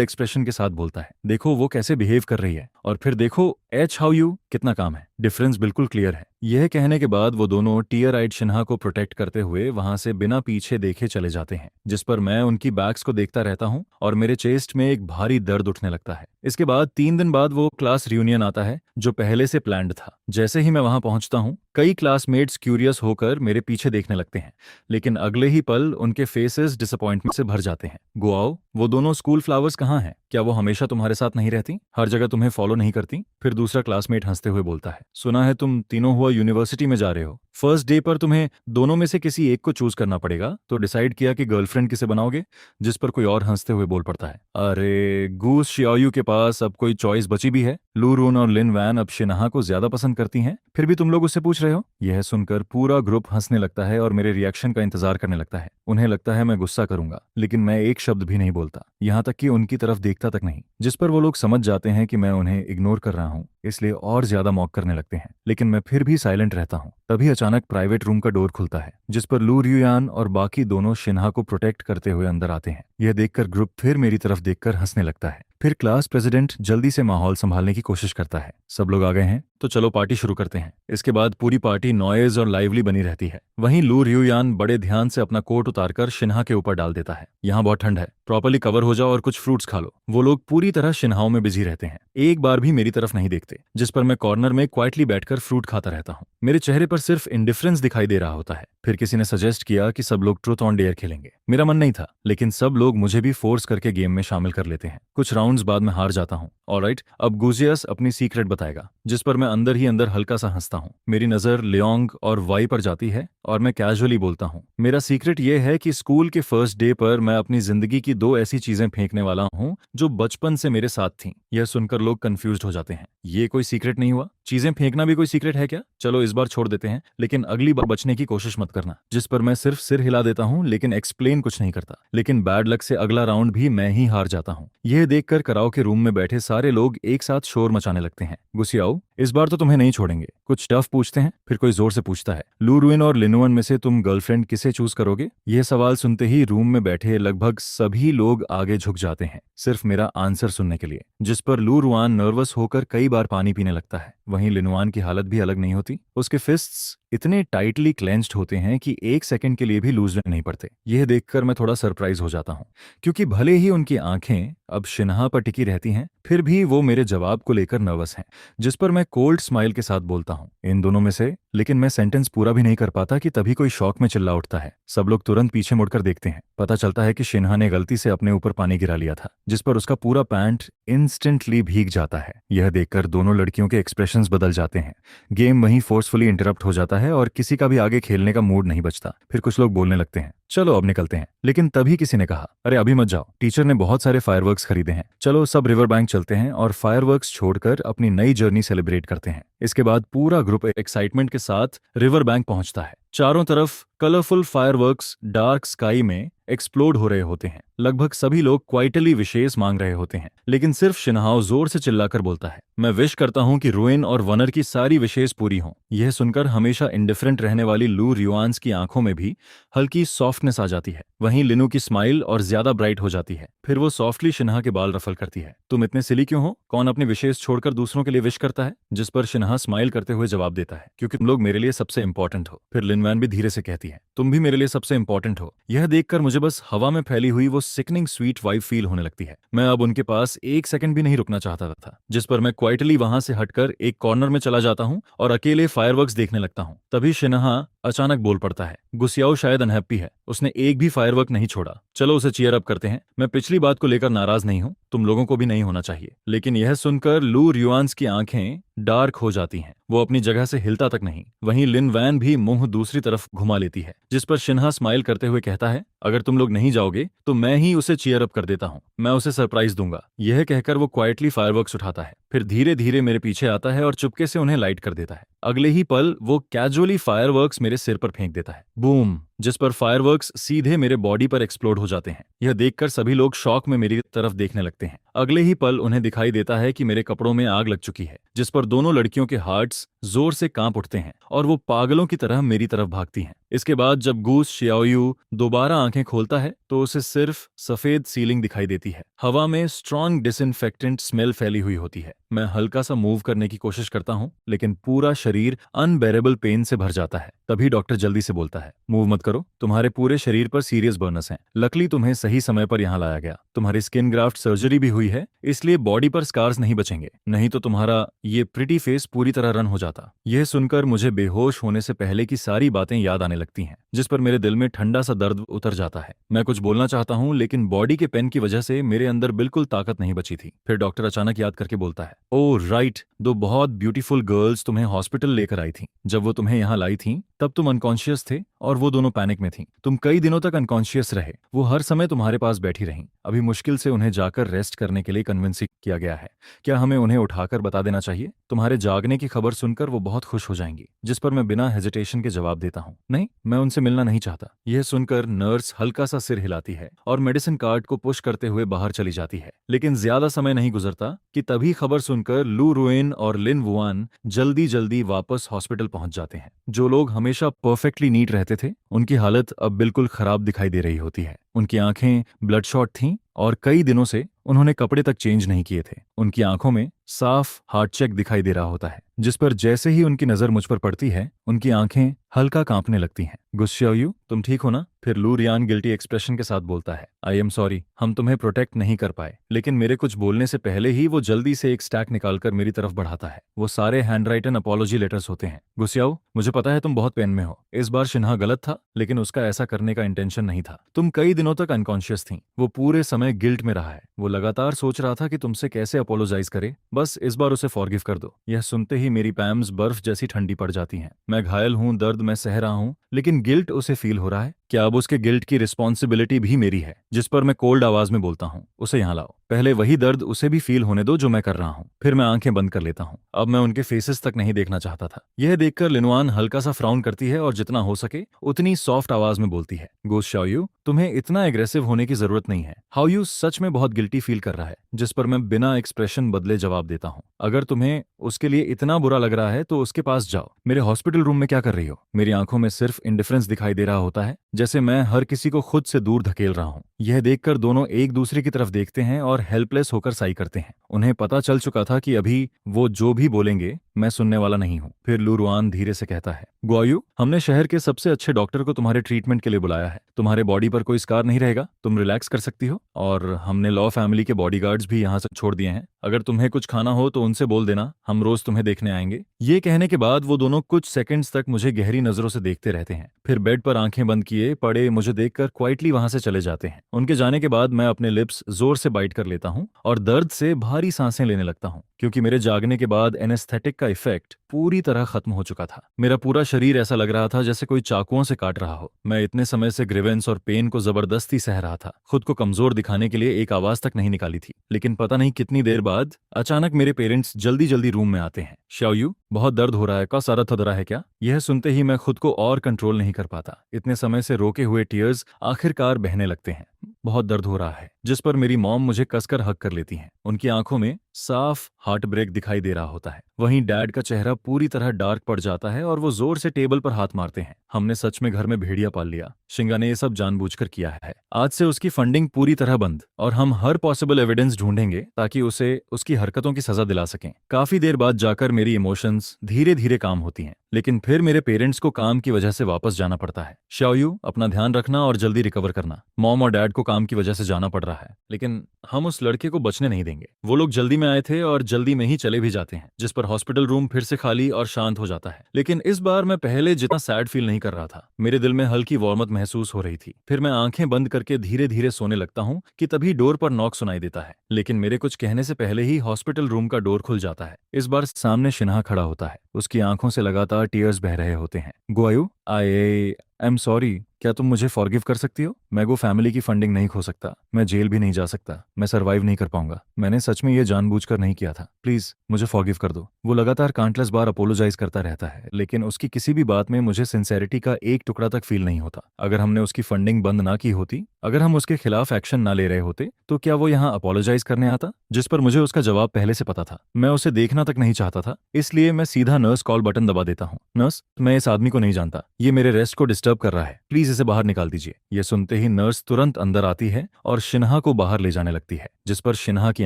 एक्सप्रेशन के साथ बोलता है, देखो वो कैसे बिहेव कर रही है, और फिर देखो एच हाउ यू, कितना काम है, डिफरेंस बिल्कुल क्लियर है। यह कहने के बाद वो दोनों टीयर आइड शिन्हा को प्रोटेक्ट करते हुए वहां से बिना पीछे देखे चले जाते हैं, जिस पर मैं उनकी बैग्स को देखता रहता हूँ और मेरे चेस्ट में एक भारी दर्द उठने लगता है। इसके बाद 3 दिन बाद वो क्लास रियूनियन आता है जो पहले से प्लान्ड था। जैसे ही मैं वहां पहुंचता हूँ, कई क्लासमेट्स क्यूरियस होकर मेरे पीछे देखने लगते हैं, लेकिन अगले ही पल उनके फेसेस डिसअपॉइंटमेंट से भर जाते हैं। गुआओ, वो दोनों स्कूल फ्लावर्स कहाँ हैं? क्या वो हमेशा तुम्हारे साथ नहीं रहती, हर जगह तुम्हें फॉलो नहीं करती? फिर दूसरा क्लासमेट हंसते हुए बोलता है, सुना है तुम तीनों हुआ यूनिवर्सिटी में जा रहे हो, फर्स्ट डे पर तुम्हें दोनों में से किसी एक को चूज करना पड़ेगा, तो डिसाइड किया कि गर्लफ्रेंड किसे बनाओगे? जिस पर कोई और हंसते हुए बोल पड़ता है, अरे गूस शियाओयू के पास अब कोई चॉइस बची भी है, लू रून और लिन वैन अब शिन्हा को ज्यादा पसंद करती हैं, फिर भी तुम लोग उससे पूछ रहे हो। यह सुनकर पूरा ग्रुप हंसने लगता है और मेरे रिएक्शन का इंतजार करने लगता है। उन्हें लगता है मैं गुस्सा करूंगा, लेकिन मैं एक शब्द भी नहीं बोलता, यहाँ तक कि उनकी तरफ देखता तक नहीं। जिस पर वो लोग समझ जाते हैं कि मैं उन्हें इग्नोर कर रहा हूँ, इसलिए और ज्यादा मॉक करने लगते हैं, लेकिन मैं फिर भी साइलेंट रहता हूँ। तभी अचानक प्राइवेट रूम का डोर खुलता है, जिस पर लू रियुयान और बाकी दोनों शिन्हा को प्रोटेक्ट करते हुए अंदर आते हैं। यह देखकर ग्रुप फिर मेरी तरफ देखकर हंसने लगता है। फिर क्लास प्रेसिडेंट जल्दी से माहौल संभालने की कोशिश करता है, सब लोग आ गए हैं तो चलो पार्टी शुरू करते हैं। इसके बाद पूरी पार्टी नॉइज और लाइवली बनी रहती है। वहीं लू रियुयान बड़े ध्यान से अपना कोट उतारकर शिन्हा के ऊपर डाल देता है, यहाँ बहुत ठंड है, प्रॉपर्ली कवर हो जाओ और कुछ फ्रूट्स खा लो। वो लोग पूरी तरह शिन्हाओं में बिजी रहते हैं, एक बार भी मेरी तरफ नहीं देखते, जिस पर मैं कॉर्नर में क्वाइटली बैठकर फ्रूट खाता रहता हूँ। मेरे चेहरे पर सिर्फ इंडिफरेंस दिखाई दे रहा होता है। फिर किसी ने सजेस्ट किया कि सब लोग ट्रूथ ऑन डेयर खेलेंगे। मेरा मन नहीं था, लेकिन सब लोग मुझे भी फोर्स करके गेम में शामिल कर लेते हैं। कुछ राउंड्स बाद में हार जाता हूँ। ऑलराइट, अब गुजियस अपनी सीक्रेट बताएगा, जिस पर मैं अंदर ही अंदर हल्का सा हंसता हूँ। मेरी नजर लियोंग और वाई पर जाती है और मैं कैजुअली बोलता हूँ, मेरा सीक्रेट ये है कि स्कूल के फर्स्ट डे पर मैं अपनी जिंदगी की 2 ऐसी चीजें फेंकने वाला हूँ जो बचपन से मेरे साथ थीं। यह सुनकर लोग कंफ्यूज्ड हो जाते हैं, ये कोई सीक्रेट नहीं हुआ, चीजें फेंकना भी कोई सीक्रेट है क्या? चलो इस बार छोड़ देते हैं, लेकिन अगली बार बचने की कोशिश मत करना। जिस पर मैं सिर्फ सिर हिला देता हूँ, लेकिन एक्सप्लेन कुछ नहीं करता। लेकिन बैड लक से अगला राउंड भी मैं ही हार जाता हूँ। यह देखकर कराओ के रूम में बैठे सारे लोग एक साथ शोर मचाने लगते हैं, गुसियाओ इस बार तो तुम्हें नहीं छोड़ेंगे। कुछ टफ पूछते हैं। फिर कोई जोर से पूछता है, लू रुइन और लिनुअन में से तुम गर्लफ्रेंड किसे चूज करोगे? यह सवाल सुनते ही रूम में बैठे लगभग सभी लोग आगे झुक जाते हैं, सिर्फ मेरा आंसर सुनने के लिए। जिस पर लू रुआन नर्वस होकर कई बार पानी पीने लगता है। वहीं लिनुआन की हालत भी अलग नहीं होती, उसके फिस्ट्स इतने टाइटली क्लेंच्ड होते हैं कि एक सेकंड के लिए भी लूज नहीं पड़ते। यह देखकर मैं थोड़ा सरप्राइज हो जाता हूँ, क्योंकि भले ही उनकी आंखें अब शिन्हा पर टिकी रहती हैं, फिर भी वो मेरे जवाब को लेकर नर्वस हैं। जिस पर मैं कोल्ड स्माइल के साथ बोलता हूँ, इन दोनों में से, लेकिन मैं सेंटेंस पूरा भी नहीं कर पाता कि तभी कोई शॉक में चिल्ला उठता है। सब लोग तुरंत पीछे मुड़कर देखते हैं। पता चलता है कि शिन्हा ने गलती से अपने ऊपर पानी गिरा लिया था, जिस पर उसका पूरा पैंट इंस्टेंटली भीग जाता है। यह देखकर दोनों लड़कियों के एक्सप्रेशंस बदल जाते हैं। गेम वहीं फोर्सफुली इंटरप्ट हो जाता है और किसी का भी आगे खेलने का मूड नहीं बचता। फिर कुछ लोग बोलने लगते हैं, चलो अब निकलते हैं। लेकिन तभी किसी ने कहा, अरे अभी मत जाओ, टीचर ने बहुत सारे फायरवर्क्स खरीदे हैं, चलो सब रिवर बैंक चलते हैं और फायरवर्क्स छोड़कर अपनी नई जर्नी सेलिब्रेट करते हैं। इसके बाद पूरा ग्रुप एक्साइटमेंट के साथ रिवर बैंक पहुंचता है। चारों तरफ कलरफुल फायरवर्क्स डार्क स्काई में एक्सप्लोड हो रहे होते हैं। लगभग सभी लोग क्वाइटली विशेष मांग रहे होते हैं, लेकिन सिर्फ शिन्हाओ जोर से चिल्लाकर बोलता है, मैं विश करता हूं कि रुइन और वनर की सारी विशेष पूरी हों। यह सुनकर हमेशा इंडिफरेंट रहने वाली लू रियुआन्स की आंखों में भी हल्की सॉफ्टनेस आ जाती है। वहीं लिनु की स्माइल और ज्यादा ब्राइट हो जाती है। फिर वो सॉफ्टली शिन्हा के बाल रफल करती है, तुम इतने सिली क्यों हो? कौन अपनी विशेष छोड़कर दूसरों के लिए विश करता है? जिस पर शिन्हा स्माइल करते हुए जवाब देता है, क्योंकि तुम लोग मेरे लिए सबसे इंपॉर्टेंट हो। फिर लिनवैन भी धीरे से कहती है, तुम भी मेरे लिए सबसे इंपॉर्टेंट हो। यह देखकर मुझे बस हवा में फैली हुई वो सिकनिंग स्वीट वाइब फील होने लगती है। मैं अब उनके पास एक सेकंड भी नहीं रुकना चाहता था। जिस पर मैं क्वाइटली वहां से हटकर एक कॉर्नर में चला जाता हूं और अकेले फायरवर्क्स देखने लगता हूं। तभी शिन्हा अचानक बोल पड़ता है, गुसियाओ शायद अनहैप्पी है, उसने एक भी फायरवर्क नहीं छोड़ा, चलो उसे चीयर अप करते हैं। मैं पिछली बात को लेकर नाराज नहीं हूं, तुम लोगों को भी नहीं होना चाहिए। लेकिन यह सुनकर लू रियुआन्स की आंखें डार्क हो जाती हैं, वो अपनी जगह से हिलता तक नहीं। वहीं लिन वैन भी मुंह दूसरी तरफ घुमा लेती है, जिस पर शिन्हा स्माइल करते हुए कहता है, अगर तुम लोग नहीं जाओगे तो मैं ही उसे चीयर अप कर देता हूं, मैं उसे सरप्राइज दूंगा। यह कहकर वो क्वाइटली फायरवर्क्स उठाता है, फिर धीरे धीरे मेरे पीछे आता है और चुपके से उन्हें लाइट कर देता है। अगले ही पल वो कैजुअली फायरवर्क्स मेरे सिर पर फेंक देता है। बूम! जिस पर फायरवर्क्स सीधे मेरे बॉडी पर एक्सप्लोड हो जाते हैं। यह देखकर सभी लोग शॉक में मेरी तरफ देखने लगते हैं। अगले ही पल उन्हें दिखाई देता है कि मेरे कपड़ों में आग लग चुकी है, जिस पर दोनों लड़कियों के हार्ट्स जोर से कांप उठते हैं और वो पागलों की तरह मेरी तरफ भागती हैं। इसके बाद जब गूस शियाओयू दोबारा आंखें खोलता है तो उसे सिर्फ सफेद सीलिंग दिखाई देती है। हवा में स्ट्रॉन्ग डिसइंफेक्टेंट स्मेल फैली हुई होती है। मैं हल्का सा मूव करने की कोशिश करता हूँ, लेकिन पूरा शरीर अनबेरेबल पेन से भर जाता है। तभी डॉक्टर जल्दी से बोलता है, मूव मत करो, तुम्हारे पूरे शरीर पर सीरियस बर्नस हैं। लकली तुम्हें सही समय पर यहाँ लाया गया। तुम्हारी स्किन ग्राफ्ट सर्जरी भी हुई है, इसलिए बॉडी पर स्कार्स नहीं बचेंगे, नहीं तो तुम्हारा ये प्रिटी फेस पूरी तरह रन हो जाता। यह सुनकर मुझे बेहोश होने से पहले की सारी बातें याद आने लगती हैं, जिस पर मेरे दिल में ठंडा सा दर्द उतर जाता है। मैं कुछ बोलना चाहता हूँ, लेकिन बॉडी के पेन की वजह से मेरे अंदर बिल्कुल ताकत नहीं बची थी। फिर डॉक्टर अचानक याद करके बोलता है, ओह राइट, दो बहुत ब्यूटीफुल गर्ल्स तुम्हें हॉस्पिटल लेकर आई थीं। जब वो तुम्हें यहाँ लाई थीं तब तुम अनकॉन्शियस थे और वो दोनों पैनिक में थीं। तुम कई दिनों तक अनकॉन्शियस रहे। वो हर समय तुम्हारे पास बैठी रहीं। अभी मुश्किल से उन्हें जाकर रेस्ट करने के लिए कन्विंस किया गया है। क्या हमें उन्हें उठाकर बता देना चाहिए? तुम्हारे जागने की खबर सुनकर वो बहुत खुश हो जाएंगी। जिस पर मैं बिना हेजिटेशन के जवाब देता हूँ, नहीं, मैं उनसे मिलना नहीं चाहता। यह सुनकर नर्स हल्का सा सिर हिलाती है और मेडिसिन कार्ड को पुश करते हुए बाहर चली जाती है। लेकिन ज्यादा समय नहीं गुजरता कि तभी खबर सुनकर लू रुइन और लिन वुआन जल्दी जल्दी वापस हॉस्पिटल पहुंच जाते हैं। जो लोग हमेशा परफेक्टली नीट रहते थे, उनकी हालत अब बिल्कुल खराब दिखाई दे रही होती है। उनकी आंखें ब्लडशॉट थीं और कई दिनों से उन्होंने कपड़े तक चेंज नहीं किए थे। उनकी आंखों में साफ हार्ट चेक दिखाई दे रहा होता है, जिस पर जैसे ही उनकी नजर मुझ पर पड़ती है, उनकी आंखें हल्का कांपने लगती हैं। गुस्सियाओयू, तुम ठीक हो ना? फिर लू रियान गिल्टी एक्सप्रेशन के साथ बोलता है, आई एम सॉरी, हम तुम्हें प्रोटेक्ट नहीं कर पाए। लेकिन मेरे कुछ बोलने से पहले ही वो जल्दी से एक स्टैक निकालकर मेरी तरफ बढ़ाता है। वो सारे हैंड राइटन अपॉलॉजी लेटर्स होते हैं। गुस्सियाओ, मुझे पता है तुम बहुत पेन में हो। इस बार शिन्हा गलत था, लेकिन उसका ऐसा करने का इंटेंशन नहीं था। तुम कई दिनों तक अनकॉन्शियस थीं। वो पूरे समय गिल्ट में रहा है। वो लगातार सोच रहा था कि तुमसे कैसे अपोलोजाइज करे। बस इस बार उसे फॉरगिव कर दो। यह सुनते ही मेरी पैम्स बर्फ जैसी ठंडी पड़ जाती हैं। मैं घायल हूं, दर्द मैं सह रहा हूं, लेकिन गिल्ट उसे फील हो रहा है। क्या अब उसके गिल्ट की रिस्पॉन्सिबिलिटी भी मेरी है? जिस पर मैं कोल्ड आवाज में बोलता हूँ, उसे यहाँ लाओ। पहले वही दर्द उसे भी फील होने दो जो मैं कर रहा हूँ। फिर मैं आंखें बंद कर लेता हूँ। अब मैं उनके फेसेस तक नहीं देखना चाहता था। यह देखकर लिनवान हल्का सा फ्राउन करती है और जितना हो सके उतनी सॉफ्ट आवाज में बोलती है, गोस्ट शाओयू, तुम्हें इतना एग्रेसिव होने की जरूरत नहीं है। हाओयू सच में बहुत गिल्टी फील कर रहा है। जिस पर मैं बिना एक्सप्रेशन बदले जवाब देता हूँ, अगर तुम्हें उसके लिए इतना बुरा लग रहा है तो उसके पास जाओ। मेरे हॉस्पिटल रूम में क्या कर रही हो? मेरी आंखों में सिर्फ इंडिफरेंस दिखाई दे रहा होता है, जैसे मैं हर किसी को खुद से दूर धकेल रहा हूँ। यह देखकर दोनों एक दूसरे की तरफ देखते हैं और हेल्पलेस होकर साई करते हैं। उन्हें पता चल चुका था कि अभी वो जो भी बोलेंगे मैं सुनने वाला नहीं हूँ। फिर लू रुआन धीरे से कहता है, गुआयू, हमने शहर के सबसे अच्छे डॉक्टर को तुम्हारे ट्रीटमेंट के लिए बुलाया है। तुम्हारे बॉडी पर कोई स्कार नहीं रहेगा, तुम रिलैक्स कर सकती हो। और हमने लॉ फैमिली के बॉडीगार्ड्स भी यहाँ से छोड़ दिए हैं। अगर तुम्हें कुछ खाना हो तो उनसे बोल देना, हम रोज तुम्हें देखने आएंगे। ये कहने के बाद वो दोनों कुछ सेकंड्स तक मुझे गहरी नजरों से देखते रहते हैं। फिर बेड पर आंखें बंद किए पड़े मुझे देखकर क्वाइटली वहां से चले जाते हैं। उनके जाने के बाद मैं अपने लिप्स जोर से बाइट कर लेता हूँ और दर्द से भारी सांसें लेने लगता हूँ, क्योंकि मेरे जागने के बाद एनेस्थेटिक का इफेक्ट पूरी तरह खत्म हो चुका था। मेरा पूरा शरीर ऐसा लग रहा था जैसे कोई चाकुओं से काट रहा हो। मैं इतने समय से ग्रीवेंस और पेन को जबरदस्ती सह रहा था। खुद को कमजोर दिखाने के लिए एक आवाज तक नहीं निकाली थी। लेकिन पता नहीं कितनी देर बाद अचानक मेरे पेरेंट्स जल्दी जल्दी रूम में आते हैं। शाओयू, बहुत दर्द हो रहा है, का सारा थदरा है क्या? यह सुनते ही मैं खुद को और कंट्रोल नहीं कर पाता। इतने समय से रोके हुए टीयर्स आखिरकार बहने लगते हैं। बहुत दर्द हो रहा है। जिस पर मेरी मॉम मुझे कसकर हक कर लेती हैं। उनकी आंखों में साफ हार्ट ब्रेक दिखाई दे रहा होता है। वहीं डैड का चेहरा पूरी तरह डार्क पड़ जाता है और वो जोर से टेबल पर हाथ मारते हैं। हमने सच में घर में भेड़िया पाल लिया। शिंगा ने ये सब जानबूझकर किया है। आज से उसकी फंडिंग पूरी तरह बंद और हम हर पॉसिबल एविडेंस ढूंढेंगे ताकि उसे उसकी हरकतों की सजा दिला सकें। काफी देर बाद जाकर मेरी इमोशंस धीरे धीरे काम होती हैं, लेकिन फिर मेरे पेरेंट्स को काम की वजह से वापस जाना पड़ता है। शाओयू, अपना ध्यान रखना और जल्दी रिकवर करना। मॉम और डैड को काम की वजह से जाना पड़ रहा है, लेकिन हम उस लड़के को बचने नहीं देंगे। वो लोग जल्दी में आए थे और जल्दी में ही चले भी जाते हैं, जिस पर हॉस्पिटल रूम फिर से खाली और शांत हो जाता है। लेकिन इस बार मैं पहले जितना सैड फील नहीं कर रहा था। मेरे दिल में हल्की वार्मथ महसूस हो रही थी। फिर मैं आंखें बंद करके धीरे धीरे सोने लगता हूँ कि तभी डोर पर नॉक सुनाई देता है। लेकिन मेरे कुछ कहने से पहले ही हॉस्पिटल रूम का डोर खुल जाता है। इस बार सामने शिन्हा खड़ा होता है। उसकी आंखों से लगातार टीयर्स बह रहे होते हैं। गुआयू, आई एम सॉरी, क्या तुम मुझे फॉरगिव कर सकती हो? मैं वो फैमिली की फंडिंग नहीं खो सकता, मैं जेल भी नहीं जा सकता, मैं सर्वाइव नहीं कर पाऊंगा। मैंने सच में ये जानबूझकर नहीं किया था, प्लीज मुझे फॉरगिव कर दो। वो लगातार काउंटलेस बार अपोलोजाइज करता रहता है, लेकिन उसकी किसी भी बात में मुझे सिंसेरिटी का एक टुकड़ा तक फील नहीं होता। अगर हमने उसकी फंडिंग बंद ना की होती, अगर हम उसके खिलाफ एक्शन ना ले रहे होते, तो क्या वो यहाँ अपोलोजाइज करने आता? जिस पर मुझे उसका जवाब पहले से पता था। मैं उसे देखना तक नहीं चाहता था, इसलिए मैं सीधा नर्स कॉल बटन दबा देता हूँ। नर्स, मैं इस आदमी को नहीं जानता, ये मेरे रेस्ट को डिस्टर्ब कर रहा है, प्लीज इसे बाहर निकाल दीजिए। ये सुनते ही नर्स तुरंत अंदर आती है और शिन्हा को बाहर ले जाने लगती है, जिस पर शिन्हा की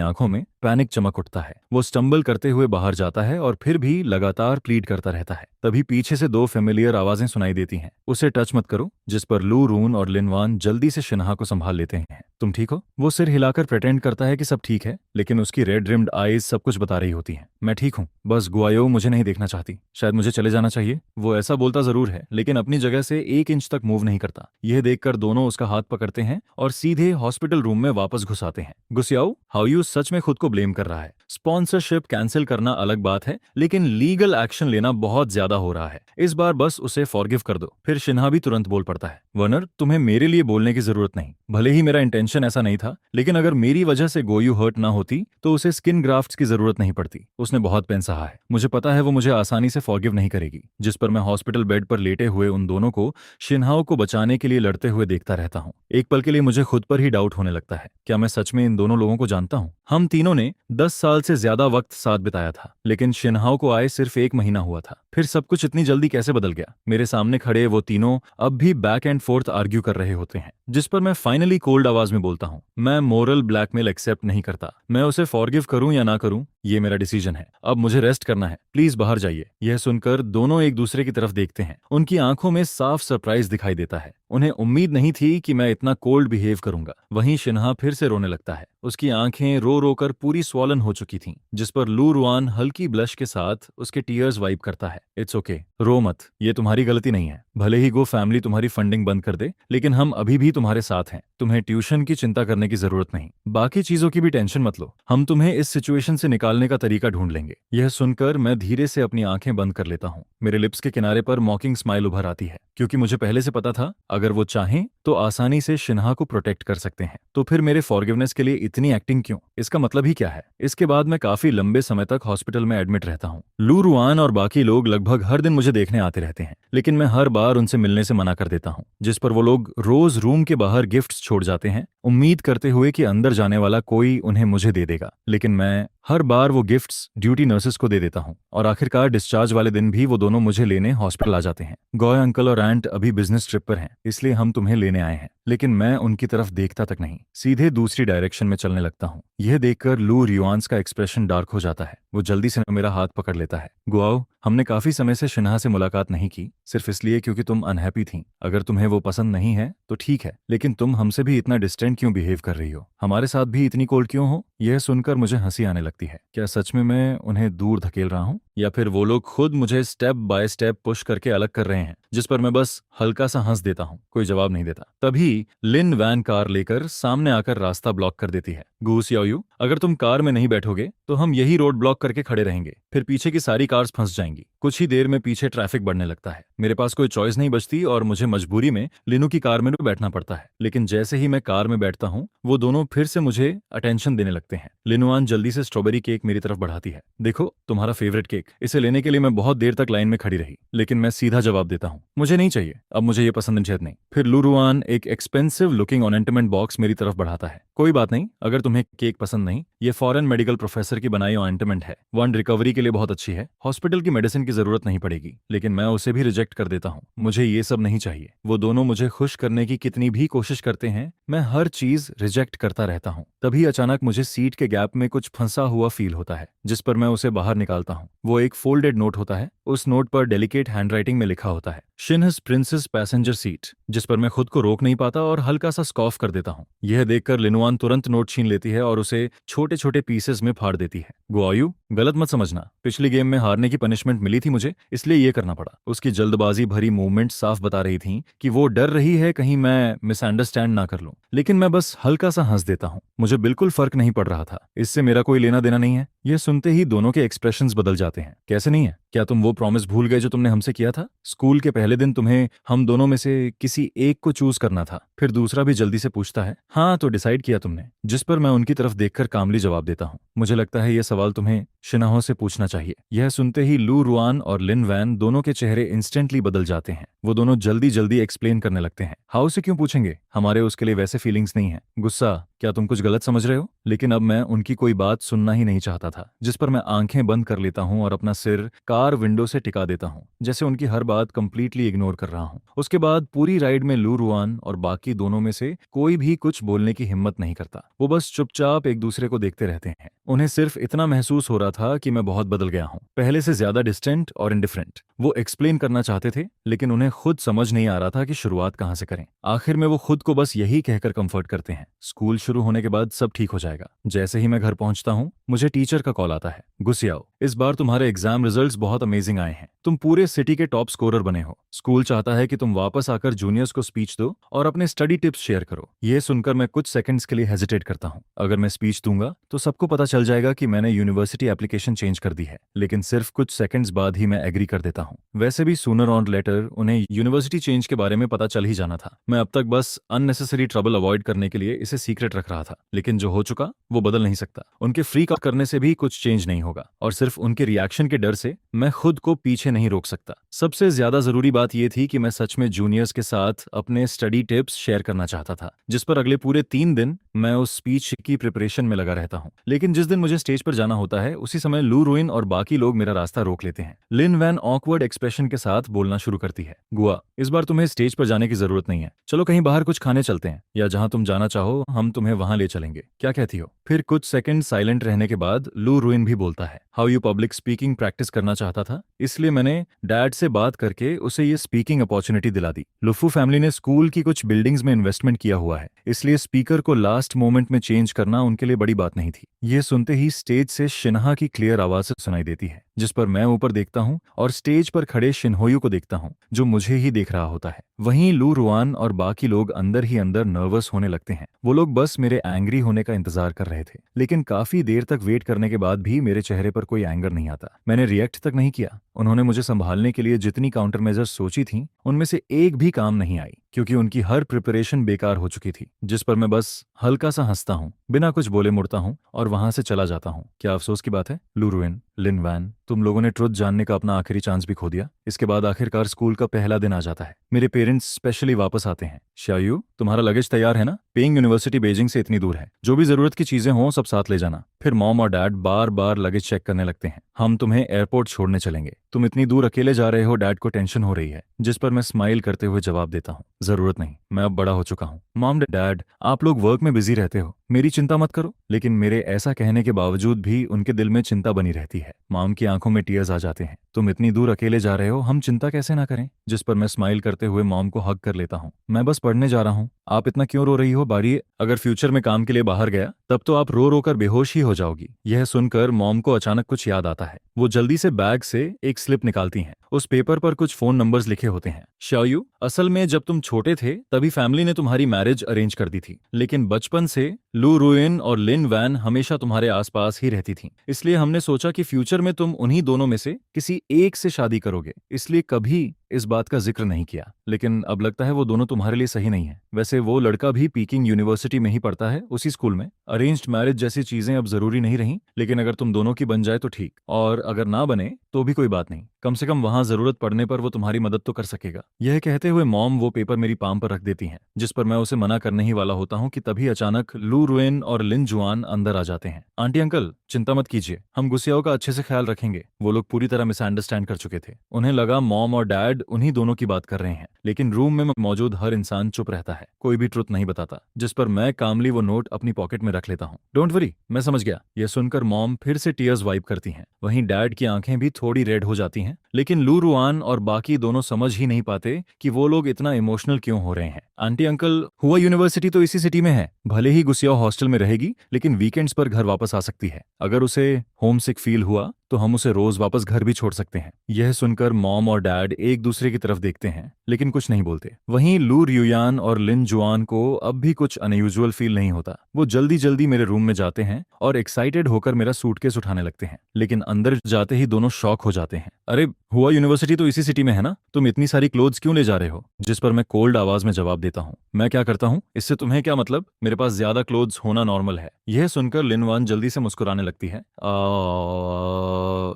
आंखों में पैनिक चमक उठता है। वो स्टंबल करते हुए बाहर जाता है और फिर भी लगातार प्लीड करता रहता है। तभी पीछे से दो फेमिलियर आवाजें सुनाई देती हैं, उसे टच मत करो, जिस पर लू रून और लिनवान जल्दी से शिन्हा को संभाल लेते हैं। तुम ठीक हो? वो सिर हिलाकर प्रेटेंड करता है कि सब ठीक है, लेकिन उसकी रेड रिम्ड आईज सब कुछ बता रही होती हैं। मैं ठीक हूँ, बस गुआयो मुझे नहीं देखना चाहती, शायद मुझे चले जाना चाहिए। वो ऐसा बोलता जरूर है, लेकिन अपनी जगह से 1 इंच तक मूव नहीं करता। यह देखकर दोनों उसका हाथ पकड़ते हैं और सीधे हॉस्पिटल रूम में वापस घुसाते हैं। गुसियाओ, हाउ यू सच में खुद को ब्लेम कर रहा है। स्पॉन्सरशिप कैंसिल करना अलग बात है, लेकिन लीगल एक्शन लेना बहुत ज्यादा हो रहा है। इस बार बस उसे फॉरगिव कर दो। फिर शिन्हा भी तुरंत बोल पड़ता है, वर्नर, तुम्हें मेरे लिए बोलने की जरूरत नहीं। भले ही मेरा इंटेंशन ऐसा नहीं था, लेकिन अगर मेरी वजह से गोयू हर्ट ना होती तो उसे स्किन ग्राफ्ट्स की जरूरत नहीं पड़ती। उसने बहुत पेन सहा है, मुझे पता है वो मुझे आसानी से फॉरगिव नहीं करेगी। जिस पर मैं हॉस्पिटल बेड पर लेटे हुए उन दोनों को शिन्हाओ को बचाने के लिए लड़ते हुए देखता रहता हूँ। एक पल के लिए मुझे खुद पर ही डाउट होने लगता है, क्या मैं सच में इन दोनों लोगों को जानता हूँ? हम तीनों ने 10 साल से ज्यादा वक्त साथ बिताया था, लेकिन शिन्हाओ को आए सिर्फ 1 महीना हुआ था। फिर सब कुछ इतनी जल्दी कैसे बदल गया? मेरे सामने खड़े वो तीनों अब भी बैक एंड फोर्थ आर्ग्यू कर रहे होते हैं, जिस पर मैं फाइनली कोल्ड आवाज में बोलता हूँ, मैं मोरल ब्लैकमेल एक्सेप्ट नहीं करता। मैं उसे फॉरगिव करूं या ना करूं, ये मेरा डिसीजन है। अब मुझे रेस्ट करना है, प्लीज बाहर जाइए। यह सुनकर दोनों एक दूसरे की तरफ देखते हैं। उनकी आंखों में साफ सरप्राइज दिखाई देता है। उन्हें उम्मीद नहीं थी कि मैं इतना कोल्ड बिहेव करूंगा। वहीं शिन्हा फिर से रोने लगता है। उसकी आंखें रो रो कर पूरी स्वॉलन हो चुकी थीं, जिस पर लू रुआन हल्की ब्लश के साथ उसके टीयर्स वाइप करता है। इट्स ओके, रो मत, ये तुम्हारी गलती नहीं है। भले ही गो फैमिली तुम्हारी फंडिंग बंद कर दे, लेकिन हम अभी भी तुम्हारे साथ हैं। तुम्हें ट्यूशन की चिंता करने की जरूरत नहीं, बाकी चीजों की भी टेंशन मत लो। हम तुम्हें इस सिचुएशन से निकालने का तरीका ढूंढ लेंगे। यह सुनकर मैं धीरे से अपनी आंखें बंद कर लेता हूँ। मेरे लिप्स के किनारे पर मॉकिंग स्माइल उभर आती है, क्योंकि मुझे पहले से पता था अगर वो चाहें तो आसानी से शिन्हा को प्रोटेक्ट कर सकते हैं। तो फिर मेरे फॉरगिवनेस के लिए इतनी एक्टिंग क्यों? इसका मतलब ही क्या है? इसके बाद मैं काफी लंबे समय तक हॉस्पिटल में एडमिट रहता हूँ। लू रुआन और बाकी लोग लगभग हर दिन मुझे देखने आते रहते हैं, लेकिन मैं हर बार उनसे मिलने से मना कर देता हूँ, जिस पर वो लोग रोज रूम के बाहर गिफ्ट्स छोड़ जाते हैं, उम्मीद करते हुए कि अंदर जाने वाला कोई उन्हें मुझे दे देगा। लेकिन मैं हर बार वो गिफ्ट्स ड्यूटी नर्सेस को दे देता हूँ, और आखिरकार डिस्चार्ज वाले दिन भी वो दोनों मुझे लेने हॉस्पिटल आ जाते हैं। गॉय अंकल और आंट अभी बिजनेस ट्रिप पर हैं, इसलिए हम तुम्हें लेने आए हैं। लेकिन मैं उनकी तरफ देखता तक नहीं, सीधे दूसरी डायरेक्शन में चलने लगता हूँ। यह देखकर लू रियोन्स का एक्सप्रेशन डार्क हो जाता है। वो जल्दी से मेरा हाथ पकड़ लेता है। गुआओ, हमने काफी समय से शिन्हा से मुलाकात नहीं की, सिर्फ इसलिए क्योंकि तुम अनहैप्पी थी। अगर तुम्हें वो पसंद नहीं है तो ठीक है, लेकिन तुम हमसे भी इतना डिस्टेंट क्यों बिहेव कर रही हो? हमारे साथ भी इतनी कोल्ड क्यों हो? यह सुनकर मुझे हंसी आने लगती है। क्या सच में मैं उन्हें दूर धकेल रहा हूँ, या फिर वो लोग खुद मुझे स्टेप बाय स्टेप पुश करके अलग कर रहे हैं? जिस पर मैं बस हल्का सा हंस देता हूँ, कोई जवाब नहीं देता। तभी लिन वैन कार लेकर सामने आकर रास्ता ब्लॉक कर देती है। गूस याओयू, अगर तुम कार में नहीं बैठोगे तो हम यही रोड ब्लॉक करके खड़े रहेंगे, फिर पीछे की सारी कार्स फंस जाएंगी। कुछ ही देर में पीछे ट्रैफिक बढ़ने लगता है। मेरे पास कोई चॉइस नहीं बचती और मुझे मजबूरी में लिनू की कार में बैठना पड़ता है। लेकिन जैसे ही मैं कार में बैठता हूँ, वो दोनों फिर से मुझे अटेंशन देने लगते हैं। लिनुआन जल्दी से स्ट्रॉबेरी केक मेरी तरफ बढ़ाती है। देखो, तुम्हारा फेवरेट केक। इसे लेने के लिए मैं बहुत देर तक लाइन में खड़ी रही, लेकिन मैं सीधा जवाब देता हूँ, मुझे नहीं चाहिए, अब मुझे ये पसंद नहीं। फिर लुरुआन एक एक्सपेंसिव लुकिंग ऑर्नामेंट बॉक्स मेरी तरफ बढ़ाता है। कोई बात नहीं, अगर तुम्हें केक पसंद नहीं, ये फॉरेन मेडिकल प्रोफेसर की बनाई ऑर्नामेंट है, वन रिकवरी के लिए बहुत अच्छी है, हॉस्पिटल की मेडिसिन की जरूरत नहीं पड़ेगी। लेकिन मैं उसे भी रिजेक्ट कर देता हूँ, मुझे ये सब नहीं चाहिए। वो दोनों मुझे खुश करने की कितनी भी कोशिश करते हैं, मैं हर चीज रिजेक्ट करता रहता हूँ। तभी अचानक मुझे सीट के गैप में कुछ फंसा हुआ फील होता है, जिस पर मैं उसे बाहर निकालता हूँ। वो एक फोल्डेड नोट होता है। उस नोट पर डेलिकेट हैंडराइटिंग में लिखा होता है, शिन्हस प्रिंसेस पैसेंजर सीट, जिस पर मैं खुद को रोक नहीं पाता और हल्का सा स्कॉफ कर देता हूँ। यह देखकर लिनुआन तुरंत नोट छीन लेती है और उसे छोटे छोटे पीसेस में फाड़ देती है। गुआयू, गलत मत समझना, पिछली गेम में हारने की पनिशमेंट मिली थी मुझे, इसलिए ये करना पड़ा। उसकी जल्दबाजी भरी मूवमेंट साफ बता रही थी कि वो डर रही है कहीं मैं मिसअंडरस्टैंड ना कर लूं। लेकिन मैं बस हल्का सा हंस देता हूँ, मुझे बिल्कुल फर्क नहीं पड़ रहा था, इससे मेरा कोई लेना देना नहीं है। यह सुनते ही दोनों के एक्सप्रेशंस बदल जाते हैं। कैसे नहीं है? क्या तुम वो वो प्रॉमिस भूल गए जो तुमने हमसे किया था? स्कूल के पहले दिन तुम्हें हम दोनों में से किसी एक को चूज करना था, फिर दूसरा भी जल्दी से पूछता है हाँ तो डिसाइड किया तुमने? जिस पर मैं उनकी तरफ देखकर कामली जवाब देता हूँ, मुझे लगता है यह सवाल तुम्हें शिनाहो से पूछना चाहिए। यह सुनते ही लू रुआन और लिन वैन दोनों के चेहरे इंस्टेंटली बदल जाते हैं। वो दोनों जल्दी जल्दी एक्सप्लेन करने लगते हैं। हाउ से क्यों पूछेंगे, हमारे उसके लिए वैसे फीलिंग्स नहीं है। गुस्सा, क्या तुम कुछ गलत समझ रहे हो? लेकिन अब मैं उनकी कोई बात सुनना ही नहीं चाहता था, जिस पर मैं आंखें बंद कर लेता हूँ और अपना सिर कार विंडो से टिका देता हूँ, जैसे उनकी हर बात कंप्लीटली इग्नोर कर रहा हूँ। उसके बाद पूरी राइड में लू रुआन और बाकी दोनों में से कोई भी कुछ बोलने की हिम्मत नहीं करता। वो बस चुपचाप एक दूसरे को देखते रहते हैं। उन्हें सिर्फ इतना महसूस हो रहा था कि मैं बहुत बदल गया हूँ, पहले से ज्यादा डिस्टेंट और इंडिफरेंट। वो एक्सप्लेन करना चाहते थे, लेकिन उन्हें खुद समझ नहीं आ रहा था कि शुरुआत कहाँ से करें। आखिर में वो खुद को बस यही कहकर कंफर्ट करते हैं, स्कूल शुरू होने के बाद सब ठीक हो जाएगा। जैसे ही मैं घर पहुंचता हूँ, मुझे टीचर का कॉल आता है। गुसियाओ, इस बार तुम्हारे एग्जाम रिजल्ट्स बहुत अमेजिंग आए हैं। तुम पूरे सिटी के टॉप स्कोरर बने हो। स्कूल चाहता है कि तुम वापस आकर जूनियर्स को स्पीच दो और अपने स्टडी टिप्स शेयर करो। यह सुनकर मैं कुछ सेकंड्स के लिए हेजिटेट करता हूँ। अगर मैं स्पीच दूंगा तो सबको पता चल जाएगा कि मैंने यूनिवर्सिटी एप्लीकेशन चेंज कर दी है। लेकिन सिर्फ कुछ सेकंड्स बाद ही मैं एग्री कर देता हूँ। वैसे भी सूनर और लेटर उन्हें यूनिवर्सिटी चेंज के बारे में पता चल ही जाना था। मैं अब तक बस अननेसेसरी ट्रबल अवॉइड करने के लिए इसे सीक्रेट रख रहा था, लेकिन जो हो चुका वो बदल नहीं सकता। उनके फ्रीक आउट करने से भी कुछ चेंज नहीं होगा, और सिर्फ उनके रिएक्शन के डर से मैं खुद को पीछे नहीं रोक सकता। सबसे ज्यादा जरूरी बात यह थी कि मैं सच में जूनियर्स के साथ अपने स्टडी टिप्स शेयर करना चाहता था, जिस पर अगले पूरे 3 दिन मैं उस स्पीच की प्रिपरेशन में लगा रहता हूँ। लेकिन जिस दिन मुझे स्टेज पर जाना होता है, उसी समय लू रुइन और बाकी लोग मेरा रास्ता रोक लेते हैं। लिन वैन ऑकवर्ड एक्सप्रेशन के साथ बोलना शुरू करती है, गुआ, इस बार तुम्हें स्टेज पर जाने की जरूरत नहीं है। चलो कहीं बाहर कुछ खाने चलते हैं, या जहां तुम जाना चाहो हम तुम्हें वहां ले चलेंगे। क्या कहती हो? फिर कुछ सेकंड साइलेंट रहने के बाद लू रुइन भी बोलता है, how you public speaking practice करना चाहता था, इसलिए मैंने डैड से बात करके उसे ये स्पीकिंग अपॉर्चुनिटी दिला दी। लुफू फैमिली ने स्कूल की कुछ बिल्डिंग्स में इन्वेस्टमेंट किया हुआ है, इसलिए स्पीकर को लास्ट मोमेंट में चेंज करना उनके लिए बड़ी बात नहीं थी। ये सुनते ही स्टेज से शिन्हा की क्लियर आवाज सुनाई देती है, जिस पर मैं ऊपर देखता हूँ और स्टेज पर खड़े शिनहोयू को देखता हूँ, जो मुझे ही देख रहा होता है। वहीं लू रुआन और बाकी लोग अंदर ही अंदर नर्वस होने लगते हैं। वो लोग बस मेरे एंग्री होने का इंतजार कर रहे थे, लेकिन काफी देर तक वेट करने के बाद भी मेरे चेहरे पर कोई एंगर नहीं आता। मैंने रिएक्ट तक नहीं किया। उन्होंने मुझे संभालने के लिए जितनी काउंटर मेजर्स सोची थी, उनमें से एक भी काम नहीं आई, क्योंकि उनकी हर प्रिपरेशन बेकार हो चुकी थी। जिस पर मैं बस हल्का सा हंसता हूँ, बिना कुछ बोले मुड़ता हूँ और वहां से चला जाता हूँ। क्या अफसोस की बात है लू रुइन, लिन वैन, तुम लोगों ने ट्रुथ जानने का अपना आखिरी चांस भी खो दिया। इसके बाद आखिरकार स्कूल का पहला दिन आ जाता है। मेरे पेरेंट्स स्पेशली वापस आते हैं। शायू, तुम्हारा लगेज तैयार है ना? पेइंग यूनिवर्सिटी बीजिंग से इतनी दूर है, जो भी जरूरत की चीजें हों सब साथ ले जाना। फिर मॉम और डैड बार बार लगेज चेक करने लगते हैं। हम तुम्हें एयरपोर्ट छोड़ने चलेंगे, तुम इतनी दूर अकेले जा रहे हो, डैड को टेंशन हो रही है। जिस पर मैं स्माइल करते हुए जवाब देता हूँ, जरूरत नहीं, मैं अब बड़ा हो चुका हूँ। मॉम, डैड, आप लोग वर्क में बिजी रहते हो, मेरी चिंता मत करो। लेकिन मेरे ऐसा कहने के बावजूद भी उनके दिल में चिंता बनी रहती है। मॉम की आंखों में टीयर्स आ जाते हैं। तुम इतनी दूर अकेले जा रहे हो, हम चिंता कैसे ना करें? जिस पर मैं स्माइल करते हुए मॉम को हग कर लेता हूँ। मैं बस पढ़ने जा रहा हूँ, आप इतना क्यों रो रही हो बारी? अगर फ्यूचर में काम के लिए बाहर गया तब तो आप रो रो कर बेहोश ही हो जाओगी। यह सुनकर मॉम को अचानक कुछ याद आता है। वो जल्दी से बैग से एक स्लिप निकालती हैं। उस पेपर पर कुछ फोन नंबर्स लिखे होते हैं। शायू, असल में जब तुम छोटे थे तभी फैमिली ने तुम्हारी मैरिज अरेंज कर दी थी, लेकिन बचपन से लू रुइन और लिन वैन हमेशा तुम्हारे आसपास ही रहती थीं। इसलिए हमने सोचा कि फ्यूचर में तुम उन्हीं दोनों में से किसी एक से शादी करोगे, इसलिए कभी इस बात का जिक्र नहीं किया। लेकिन अब लगता है वो दोनों तुम्हारे लिए सही नहीं है। वैसे वो लड़का भी पीकिंग यूनिवर्सिटी में ही पढ़ता है, उसी स्कूल में। अरेंज्ड मैरिज जैसी चीजें अब जरूरी नहीं रही, लेकिन अगर तुम दोनों की बन जाए तो ठीक, और अगर ना बने तो भी कोई बात नहीं। कम से कम वहां जरूरत पड़ने पर वो तुम्हारी मदद तो कर सकेगा। यह कहते हुए मॉम वो पेपर मेरी पाम पर रख देती हैं, जिस पर मैं उसे मना करने ही वाला होता हूँ कि तभी अचानक लू रुइन और लिन जुआन अंदर आ जाते हैं। आंटी अंकल, चिंता मत कीजिए, हम गुस्सियाओं का अच्छे से ख्याल रखेंगे। वो लोग पूरी तरह मिसअंडरस्टैंड कर चुके थे। उन्हें लगा मॉम और डैड उन्हीं दोनों की बात कर रहे हैं, लेकिन रूम में मौजूद हर इंसान चुप रहता है, कोई भी ट्रुथ नहीं बताता। जिस पर मैं कामली वो नोट अपनी पॉकेट में रख लेता हूँ। डोंट वरी, मैं समझ गया। यह सुनकर मॉम फिर से टीयर्स वाइप करती हैं। वहीं डैड की आंखें भी थोड़ी रेड हो जाती हैं, लेकिन लू रुआन और बाकी दोनों समझ ही नहीं पाते कि वो लोग इतना इमोशनल क्यों हो रहे हैं। आंटी अंकल, हुआ यूनिवर्सिटी तो इसी सिटी में है। भले ही गुस्सियाओ हॉस्टल में रहेगी, लेकिन वीकेंड्स पर घर वापस आ सकती है। अगर उसे होम सिक फील हुआ तो हम उसे रोज वापस घर भी छोड़ सकते हैं। यह सुनकर मॉम और डैड एक दूसरे की तरफ देखते हैं लेकिन कुछ नहीं बोलते। वहीं लू रियुयान और लिन जुआन को अब भी कुछ अनयूजुअल फील नहीं होता। वो जल्दी जल्दी मेरे रूम में जाते हैं और एक्साइटेड होकर मेरा सूटकेस उठाने लगते हैं, लेकिन अंदर जाते ही दोनों शॉक हो जाते हैं। अरे, हुआ यूनिवर्सिटी तो इसी सिटी में है ना, तुम इतनी सारी क्लोथ्स क्यों ले जा रहे हो? जिस पर मैं कोल्ड आवाज में जवाब देता हूँ, मैं क्या करता हूँ, इससे तुम्हें क्या मतलब, मेरे पास ज्यादा क्लोथ्स होना नॉर्मल है। यह सुनकर लिनवान जल्दी से मुस्कुराने लगती है।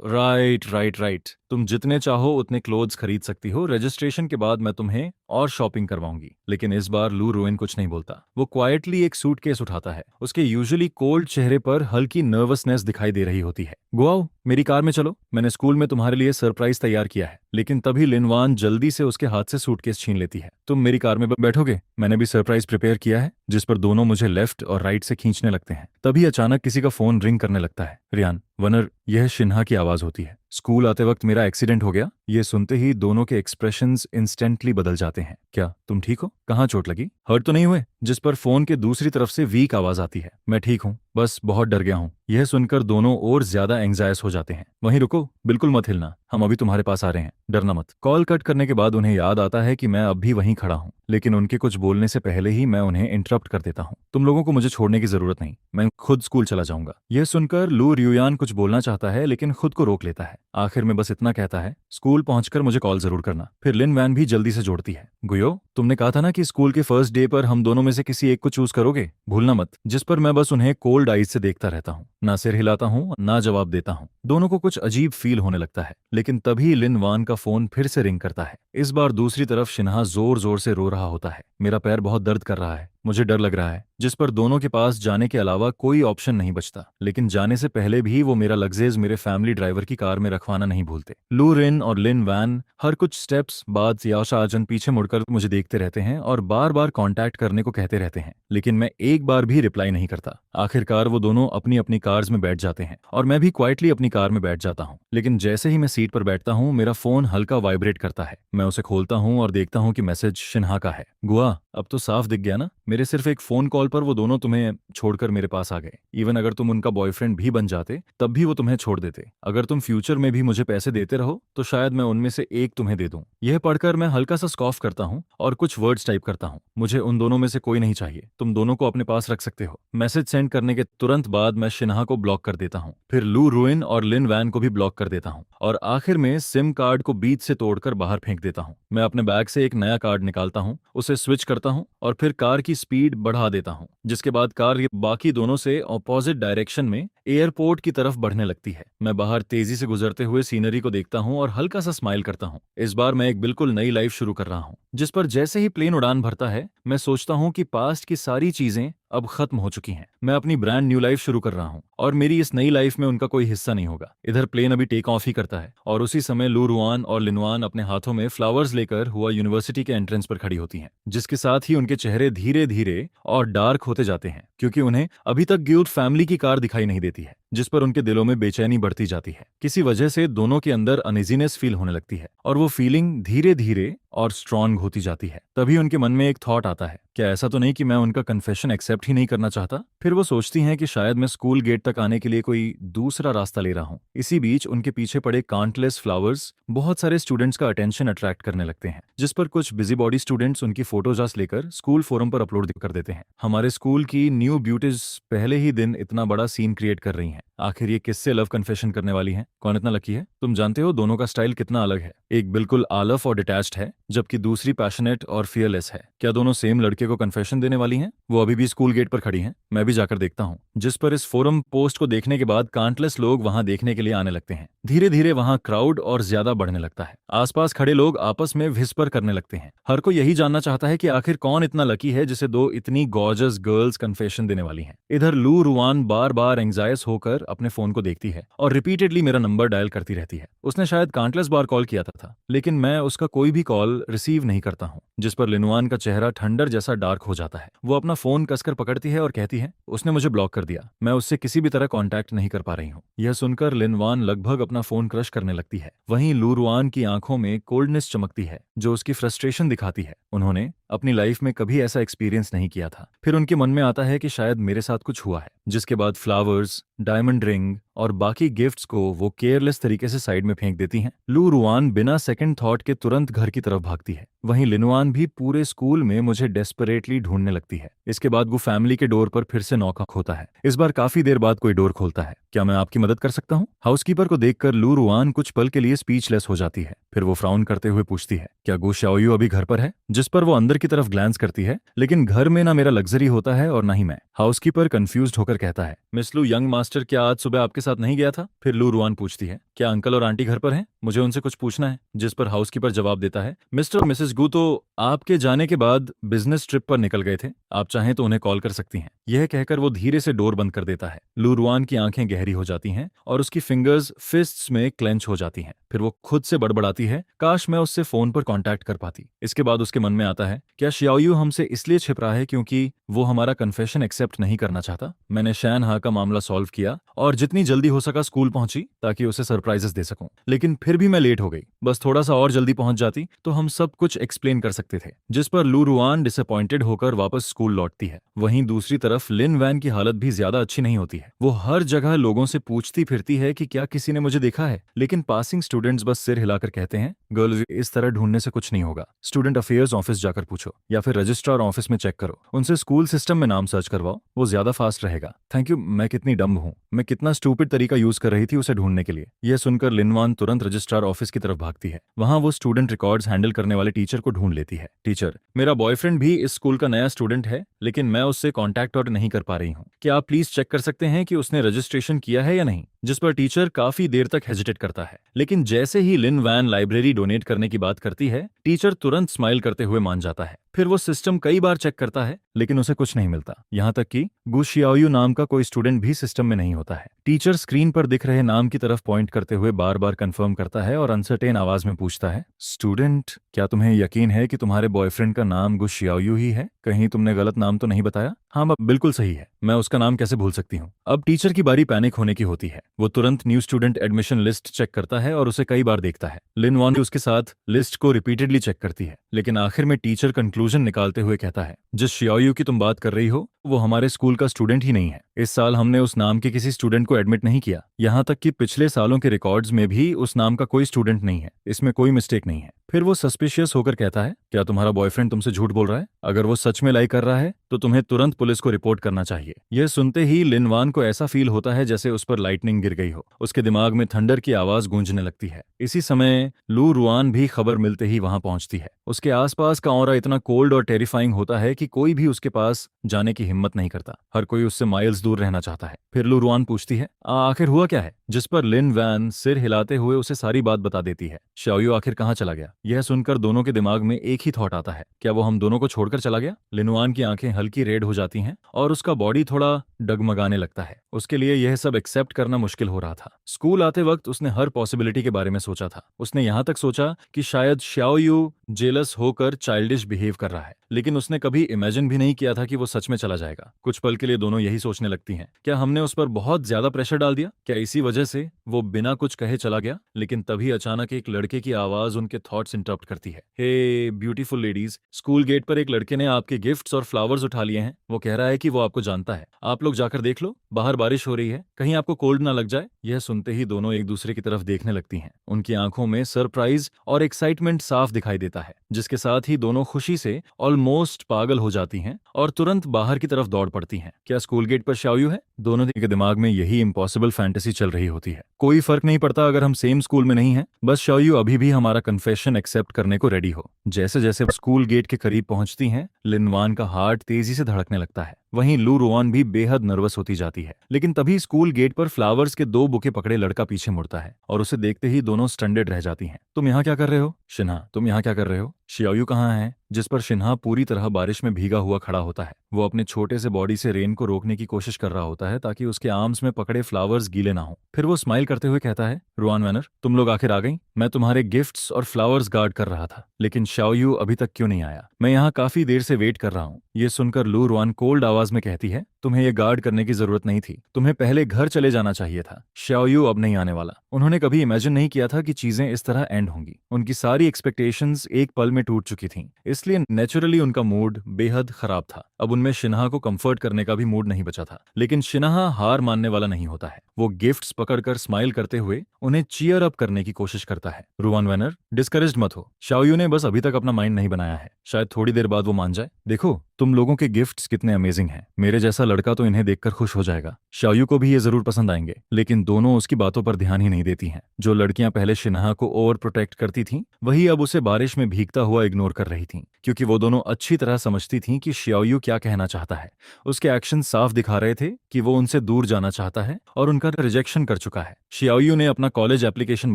राइट राइट राइट, तुम जितने चाहो उतने क्लोथ्स खरीद सकती हो, रजिस्ट्रेशन के बाद मैं तुम्हें और शॉपिंग करवाऊंगी। लेकिन इस बार लू रुइन कुछ नहीं बोलता। वो क्वाइटली एक सूटकेस उठाता है। उसके यूजुअली कोल्ड चेहरे पर हल्की नर्वसनेस दिखाई दे रही होती है। गुआओ, मेरी कार में चलो, मैंने स्कूल में तुम्हारे लिए सरप्राइज तैयार किया है। लेकिन तभी लिनवान जल्दी से उसके हाथ से सूटकेस छीन लेती है। तुम मेरी कार में बैठोगे? मैंने भी सरप्राइज प्रिपेयर किया है। जिस पर दोनों मुझे लेफ्ट और राइट से खींचने लगते हैं। तभी अचानक किसी का फोन रिंग करने लगता है। रियान, वनर, यह शिन्हा की आवाज होती है। स्कूल आते वक्त मेरा एक्सीडेंट हो गया। ये सुनते ही दोनों के एक्सप्रेशंस इंस्टेंटली बदल जाते हैं। क्या तुम ठीक हो? कहाँ चोट लगी? हर्ट तो नहीं हुए? जिस पर फोन के दूसरी तरफ से वीक आवाज आती है। मैं ठीक हूँ, बस बहुत डर गया हूँ। यह सुनकर दोनों और ज्यादा एंग्जायस हो जाते हैं। वहीं रुको, बिल्कुल मत हिलना, हम अभी तुम्हारे पास आ रहे हैं, डरना मत। कॉल कट करने के बाद उन्हें याद आता है कि मैं अब भी वहीं खड़ा हूँ, लेकिन उनके कुछ बोलने से पहले ही मैं उन्हें इंटरप्ट कर देता हूँ। तुम लोगों को मुझे छोड़ने की जरूरत नहीं, मैं खुद स्कूल चला जाऊंगा। यह सुनकर लू रियुयान कुछ बोलना चाहता है लेकिन खुद को रोक लेता है। आखिर में बस इतना कहता है, स्कूल पहुंचकर मुझे कॉल जरूर करना। फिर लिन वैन भी जल्दी से जोड़ती है, गुयो, तुमने कहा था ना कि स्कूल के फर्स्ट डे पर हम दोनों में से किसी एक को चूज करोगे, भूलना मत। जिस पर मैं बस उन्हें कोल्ड आइज से देखता रहता हूँ, ना सिर हिलाता हूँ ना जवाब देता हूँ। दोनों को कुछ अजीब फील होने लगता है। लेकिन तभी लिन वान का फोन फिर से रिंग करता है। इस बार दूसरी तरफ शिन्हा जोर जोर से रो रहा होता है। मेरा पैर बहुत दर्द कर रहा है, मुझे डर लग रहा है। जिस पर दोनों के पास जाने के अलावा कोई ऑप्शन नहीं बचता। लेकिन जाने से पहले भी वो मेरा लगेज मेरे फैमिली ड्राइवर की कार में रखवाना नहीं भूलते। लू रिन और लिन वैन हर कुछ स्टेप्स बाद याशा आजन पीछे मुड़कर मुझे देखते रहते हैं और बार बार कांटेक्ट करने को कहते रहते हैं, लेकिन मैं एक बार भी रिप्लाई नहीं करता। आखिरकार वो दोनों अपनी अपनी कार्स में बैठ जाते हैं और मैं भी क्वाइटली अपनी कार में बैठ जाता हूँ। लेकिन जैसे ही मैं सीट पर बैठता हूँ, मेरा फोन हल्का वाइब्रेट करता है। मैं उसे खोलता हूँ और देखता हूँ कि मैसेज शिन्हा का है। गुआ, अब तो साफ दिख गया ना, मेरे सिर्फ एक फोन कॉल पर वो दोनों तुम्हें छोड़कर मेरे पास आ गए। इवन अगर तुम उनका बॉयफ्रेंड भी बन जाते तब भी वो तुम्हें छोड़ देते। अगर तुम फ्यूचर में भी मुझे पैसे देते रहो तो शायद मैं उनमें से एक तुम्हें दे दूं। यह पढ़कर मैं हल्का सा स्कॉफ करता हूँ और कुछ वर्ड्स टाइप करता हूँ। मुझे उन दोनों में से कोई नहीं चाहिए, तुम दोनों को अपने पास रख सकते हो। मैसेज सेंड करने के तुरंत बाद मैं शिन्हा को ब्लॉक कर देता हूँ। फिर लू रुइन और लिन वैन को भी ब्लॉक कर देता हूँ और आखिर में सिम कार्ड को बीच से तोड़कर बाहर फेंक देता हूँ। मैं अपने बैग से एक नया कार्ड निकालता हूँ, उसे स्विच करता हूँ और फिर कार की स्पीड बढ़ा देता हूँ, जिसके बाद कार बाकी दोनों से ऑपोजिट डायरेक्शन में एयरपोर्ट की तरफ बढ़ने लगती है। मैं बाहर तेजी से गुजरते हुए सीनरी को देखता हूँ और हल्का सा स्माइल करता हूँ। इस बार मैं एक बिल्कुल नई लाइफ शुरू कर रहा हूँ। जिस पर जैसे ही प्लेन उड़ान भरता है, मैं सोचता हूँ कि पास्ट की सारी चीजें अब खत्म हो चुकी हैं। मैं अपनी ब्रांड न्यू लाइफ शुरू कर रहा हूँ और मेरी इस नई लाइफ में उनका कोई हिस्सा नहीं होगा। इधर प्लेन अभी टेक ऑफ ही करता है और उसी समय लू रुआन और लिनवान अपने हाथों में फ्लावर्स लेकर हुआ यूनिवर्सिटी के एंट्रेंस पर खड़ी होती हैं, जिसके साथ ही उनके चेहरे धीरे धीरे और डार्क होते जाते हैं, क्योंकि उन्हें अभी तक गिल्ड फैमिली की कार दिखाई नहीं देती है, जिस पर उनके दिलों में बेचैनी बढ़ती जाती है। किसी वजह से दोनों के अंदर अनइजीनेस फील होने लगती है और वो फीलिंग धीरे धीरे और स्ट्रांग होती जाती है। तभी उनके मन में एक थॉट आता है, क्या ऐसा तो नहीं कि मैं उनका कन्फेशन एक्सेप्ट ही नहीं करना चाहता? फिर वो सोचती हैं कि शायद मैं स्कूल गेट तक आने के लिए कोई दूसरा रास्ता ले रहा हूँ। इसी बीच उनके पीछे पड़े काउंटलेस फ्लावर्स बहुत सारे स्टूडेंट्स का अटेंशन अट्रैक्ट करने लगते हैं, जिस पर कुछ बिजी बॉडी स्टूडेंट्स उनकी फोटोज लेकर स्कूल फोरम पर अपलोड कर देते हैं। हमारे स्कूल की न्यू ब्यूटीज पहले ही दिन इतना बड़ा सीन क्रिएट कर रही हैं। आखिर ये किससे लव कन्फेशन करने वाली हैं? कौन इतना लकी है? तुम जानते हो दोनों का स्टाइल कितना अलग है। एक बिल्कुल आलफ और डिटैच्ड है, जबकि दूसरी पैशनेट और फियरलेस है। क्या दोनों सेम लड़के को कन्फेशन देने वाली हैं? वो अभी भी स्कूल गेट पर खड़ी हैं, मैं भी जाकर देखता हूँ। जिस पर इस फोरम पोस्ट को देखने के बाद काउंटलेस लोग वहां देखने के लिए आने लगते हैं। धीरे धीरे वहां क्राउड और ज्यादा बढ़ने लगता है। आसपास खड़े लोग आपस में विस्पर करने लगते हैं। हर कोई यही जानना चाहता है कि आखिर कौन इतना लकी है जिसे दो इतनी गॉर्जियस गर्ल्स कन्फेशन देने वाली हैं। इधर लू रुआन बार बार एंग्जायस होकर अपने फोन को देखती है और रिपीटेडली मेरा नंबर डायल करती रहती है। उसने शायद काउंटलेस बार कॉल किया था, लेकिन मैं उसका कोई भी कॉल रिसीव नहीं करता हूँ। जिस पर लिनवान का चेहरा ठंडर जैसा डार्क हो जाता है। वो अपना फोन कसकर पकड़ती है और कहती है, उसने मुझे ब्लॉक कर दिया, मैं उससे किसी भी तरह कांटेक्ट नहीं कर पा रही हूँ। यह सुनकर लिनवान लगभग अपना फोन क्रश करने लगती है। वहीं लू रुआन की आंखों में कोल्डनेस चमकती है, जो उसकी फ्रस्ट्रेशन दिखाती है। उन्होंने अपनी लाइफ में कभी ऐसा एक्सपीरियंस नहीं किया था। फिर उनके मन में आता है कि शायद मेरे साथ कुछ हुआ है, जिसके बाद फ्लावर्स, डायमंड रिंग और बाकी गिफ्ट्स को वो केयरलेस तरीके से साइड में फेंक देती हैं। लू रुआन बिना सेकंड थॉट के तुरंत घर की तरफ भागती है। वहीं लिनुआन भी पूरे स्कूल में मुझे डेस्परेटली ढूंढने लगती है। इसके बाद वो फैमिली के डोर पर फिर से नॉक होता है। इस बार काफी देर बाद कोई डोर खोलता है। क्या मैं आपकी मदद कर सकता हूँ? हाउसकीपर को देखकर लू रुआन कुछ पल के लिए स्पीचलेस हो जाती है। फिर वो फ्राउन करते हुए पूछती है, क्या गु शाओयू अभी घर पर है? जिस पर वो अंदर की तरफ ग्लांस करती है, लेकिन घर में ना मेरा लग्जरी होता है और ना ही मैं। हाउसकीपर कंफ्यूज्ड होकर कहता है, मिस लू, यंग मास्टर क्या आज सुबह आपके साथ नहीं गया था? फिर लू रुआन पूछती है, क्या अंकल और आंटी घर पर हैं? मुझे उनसे कुछ पूछना है। जिस पर हाउसकीपर जवाब देता है, मिस्टर और मिसेस गु तो आपके जाने के बाद बिजनेस ट्रिप पर निकल गए थे। आप चाहें तो उन्हें कॉल कर सकती हैं। यह कहकर वो धीरे से डोर बंद कर देता है। लू रुआन की आंखें गहरी हो जाती हैं और उसकी फिंगर्स फिस्ट्स में क्लेंच हो जाती हैं। फिर वो खुद से बड़बड़ाती है, काश मैं उससे फोन पर कांटेक्ट कर पाती। इसके बाद उसके मन में आता है, क्या शियाओयू हमसे इसलिए छिप रहा है क्योंकि वो हमारा कन्फेशन एक्सेप्ट नहीं करना चाहता? मैंने शैन हा का मामला सॉल्व किया और जितनी जल्दी हो सका स्कूल पहुंची ताकि उसे सरप्राइजेस दे सकूं। लेकिन फिर भी मैं लेट हो गई। बस थोड़ा सा और जल्दी पहुंच जाती तो हम सब कुछ एक्सप्लेन कर सकते थे। जिस पर लू रुआन डिसअपॉइंटेड होकर वापस स्कूल लौटती है। वहीं दूसरी तरफ लिन वैन की हालत भी ज्यादा अच्छी नहीं होती है। वो हर जगह लोगों से पूछती फिरती है कि क्या किसी ने मुझे देखा है, लेकिन पासिंग स्टूडेंट्स बस सिर हिलाकर कहते हैं, गर्ल्स, इस तरह ढूंढने से कुछ नहीं होगा। स्टूडेंट अफेयर्स ऑफिस जाकर पूछो या फिर रजिस्ट्रार ऑफिस में चेक करो। उनसे स्कूल सिस्टम में नाम सर्च करवाओ, वो ज्यादा फास्ट रहेगा। Thank you. मैं कितनी डम्ब हूँ, मैं कितना स्टूपिड तरीका यूज कर रही थी उसे ढूंढने के लिए। यह सुनकर लिनवान तुरंत रजिस्ट्रार ऑफिस की तरफ भागती है। वहां वो स्टूडेंट रिकॉर्ड्स हैंडल करने वाले टीचर को ढूंढ लेती है। टीचर, मेरा बॉयफ्रेंड भी इस स्कूल का नया स्टूडेंट है, लेकिन मैं उससे कॉन्टैक्ट और नहीं कर पा रही हूँ। क्या आप प्लीज चेक कर सकते हैं कि उसने रजिस्ट्रेशन किया है या नहीं? जिस पर टीचर काफी देर तक हेजिटेट करता है, लेकिन जैसे ही लिन वैन लाइब्रेरी डोनेट करने की बात करती है, टीचर तुरंत स्माइल करते हुए मान जाता है। फिर वो सिस्टम कई बार चेक करता है, लेकिन उसे कुछ नहीं मिलता। यहाँ तक कि गु शियाओयू नाम का कोई स्टूडेंट भी सिस्टम में नहीं होता है। टीचर स्क्रीन पर दिख रहे नाम की तरफ पॉइंट करते हुए बार बार कंफर्म करता है और अनसर्टेन आवाज में पूछता है, स्टूडेंट, क्या तुम्हें यकीन है कि तुम्हारे बॉयफ्रेंड का नाम गु शियाओयू ही है? कहीं तुमने गलत नाम तो नहीं बताया? हाँ, बिल्कुल सही है। मैं उसका नाम कैसे भूल सकती हूँ? अब टीचर की बारी पैनिक होने की होती है। वो तुरंत new student admission list check करता है और उसे कई बार देखता है। लिन वॉन उसके साथ लिस्ट को रिपीटेडली चेक करती है, लेकिन आखिर में टीचर कंक्लूजन निकालते हुए कहता है, जिस शियाओयू की तुम बात कर रही हो वो हमारे स्कूल का स्टूडेंट ही नहीं है। इस साल हमने उस नाम के किसी स्टूडेंट को एडमिट नहीं किया। यहाँ तक कि पिछले सालों के रिकॉर्ड्स में भी उस नाम का कोई स्टूडेंट नहीं है। इसमें कोई मिस्टेक नहीं है। फिर वो सस्पिशियस होकर कहता है, क्या तुम्हारा बॉयफ्रेंड तुमसे झूठ बोल रहा है? अगर वो सच में लाई कर रहा है तो तुम्हें तुरंत पुलिस को रिपोर्ट करना चाहिए। यह सुनते ही लिनवान को ऐसा फील होता है जैसे उस पर लाइटनिंग गिर गई हो। उसके दिमाग में थंडर की आवाज गूंजने लगती है। इसी समय लू रुआन भी खबर मिलते ही वहां पहुंचती है। उसके आसपास का ऑरा इतना कोल्ड और टेरिफाइंग होता है कि कोई भी उसके पास जाने की हिम्मत नहीं करता। हर कोई उससे माइल्स दूर रहना चाहता है। फिर लू रुआन पूछती है, आखिर हुआ क्या है? जिस पर लिन वैन सिर हिलाते हुए उसे सारी बात बता देती है। शाओयू आखिर कहाँ चला गया? यह सुनकर दोनों के दिमाग में एक ही थॉट आता है, क्या वो हम दोनों को छोड़कर चला गया? लिनुआन की आंखें हल्की रेड हो जाती हैं और उसका बॉडी थोड़ा डगमगाने लगता है। उसके लिए यह सब एक्सेप्ट करना मुश्किल हो रहा था। स्कूल आते वक्त उसने हर पॉसिबिलिटी के बारे में सोचा था। उसने यहाँ तक सोचा कि शायद शाओयू जेलस होकर चाइल्डिश बिहेव कर रहा है, लेकिन उसने कभी इमेजिन भी नहीं किया था कि वो सच में चला जाएगा। कुछ पल के लिए दोनों यही सोचने लगती हैं, क्या हमने उस पर बहुत ज्यादा प्रेशर डाल दिया? क्या इसी वजह से वो बिना कुछ कहे चला गया? लेकिन तभी अचानक एक लड़के की आवाज उनके थॉट्स इंटरप्ट करती है। Hey beautiful ladies, school gate पर एक लड़के ने आपके गिफ्ट्स और फ्लावर्स उठा लिए हैं। वो कह रहा है कि वो आपको जानता है। आप लोग जाकर देख लो, बाहर बारिश हो रही है, कहीं आपको कोल्ड ना लग जाए। यह सुनते ही दोनों एक दूसरे की तरफ देखने लगती हैं। उनकी आंखों में सरप्राइज और एक्साइटमेंट साफ दिखाई देता है, जिसके साथ ही दोनों खुशी से ऑलमोस्ट पागल हो जाती हैं और तुरंत बाहर की तरफ दौड़ पड़ती हैं। क्या स्कूल गेट पर शाओयू है? दोनों के दिमाग में यही इम्पॉसिबल फैंटेसी चल रही होती है। कोई फर्क नहीं पड़ता अगर हम सेम स्कूल में नहीं हैं, बस शाओयू अभी भी हमारा कन्फेशन एक्सेप्ट करने को रेडी हो। जैसे जैसे स्कूल गेट के करीब पहुंचती हैं, लिनवान का हार्ट तेजी से धड़कने लगता है। वहीं लू रुआन भी बेहद नर्वस होती जाती है। लेकिन तभी स्कूल गेट पर फ्लावर्स के 2 बुके पकड़े लड़का पीछे मुड़ता है और उसे देखते ही दोनों स्टंडेड रह जाती हैं। तुम यहाँ क्या कर रहे हो? शिन्हा, तुम यहाँ क्या कर रहे हो? शियाओयू कहाँ है? जिस पर शिन्हा पूरी तरह बारिश में भीगा हुआ खड़ा होता है। वो अपने छोटे से बॉडी से रेन को रोकने की कोशिश कर रहा होता है ताकि उसके आर्म्स में पकड़े फ्लावर्स गीले ना हो। फिर वो स्माइल करते हुए कहता है, रुआन वैनर, तुम लोग आखिर आ गई। मैं तुम्हारे गिफ्ट्स और फ्लावर्स गार्ड कर रहा था, लेकिन शाओयू अभी तक क्यों नहीं आया? मैं यहाँ काफी देर से से वेट कर रहा हूँ। ये सुनकर लू रुआन कोल्ड आवाज में कहती है, तुम्हें ये गार्ड करने की जरूरत नहीं थी, तुम्हें पहले घर चले जाना चाहिए था। शाओयू अब नहीं आने वाला। उन्होंने कभी इमेजिन नहीं किया था कि चीजें इस तरह एंड होंगी। उनकी सारी एक्सपेक्टेशंस एक पल में टूट चुकी थीं, इसलिए नेचुरली उनका मूड बेहद खराब था। अब उनमें शिन्हा को कंफर्ट करने का भी मूड नहीं बचा था। लेकिन शिन्हा हार मानने वाला नहीं होता है। वो गिफ्ट्स पकड़कर स्माइल करते हुए उन्हें चीयर अप करने की कोशिश करता है। रुआन वेनर, डिस्करेज्ड मत हो। शाओयू ने बस अभी तक अपना माइंड नहीं बनाया है, शायद थोड़ी देर बाद वो मान जाए। देखो, तुम लोगों के गिफ्ट्स कितने अमेजिंग हैं। मेरे जैसा लड़का तो इन्हें देखकर खुश हो जाएगा। शाओयू को भी ये जरूर पसंद आएंगे। लेकिन दोनों उसकी बातों पर ध्यान ही नहीं देती हैं। जो लड़कियां पहले शिन्हा को ओवर प्रोटेक्ट करती थीं, वही अब उसे बारिश में भीगता हुआ इग्नोर कर रही थीं, क्योंकि वो दोनों अच्छी तरह समझती थीं कि शाओयू क्या कहना चाहता है। उसके एक्शन साफ दिखा रहे थे कि वो उनसे दूर जाना चाहता है और उनका रिजेक्शन कर चुका है। शाओयू ने अपना कॉलेज एप्लीकेशन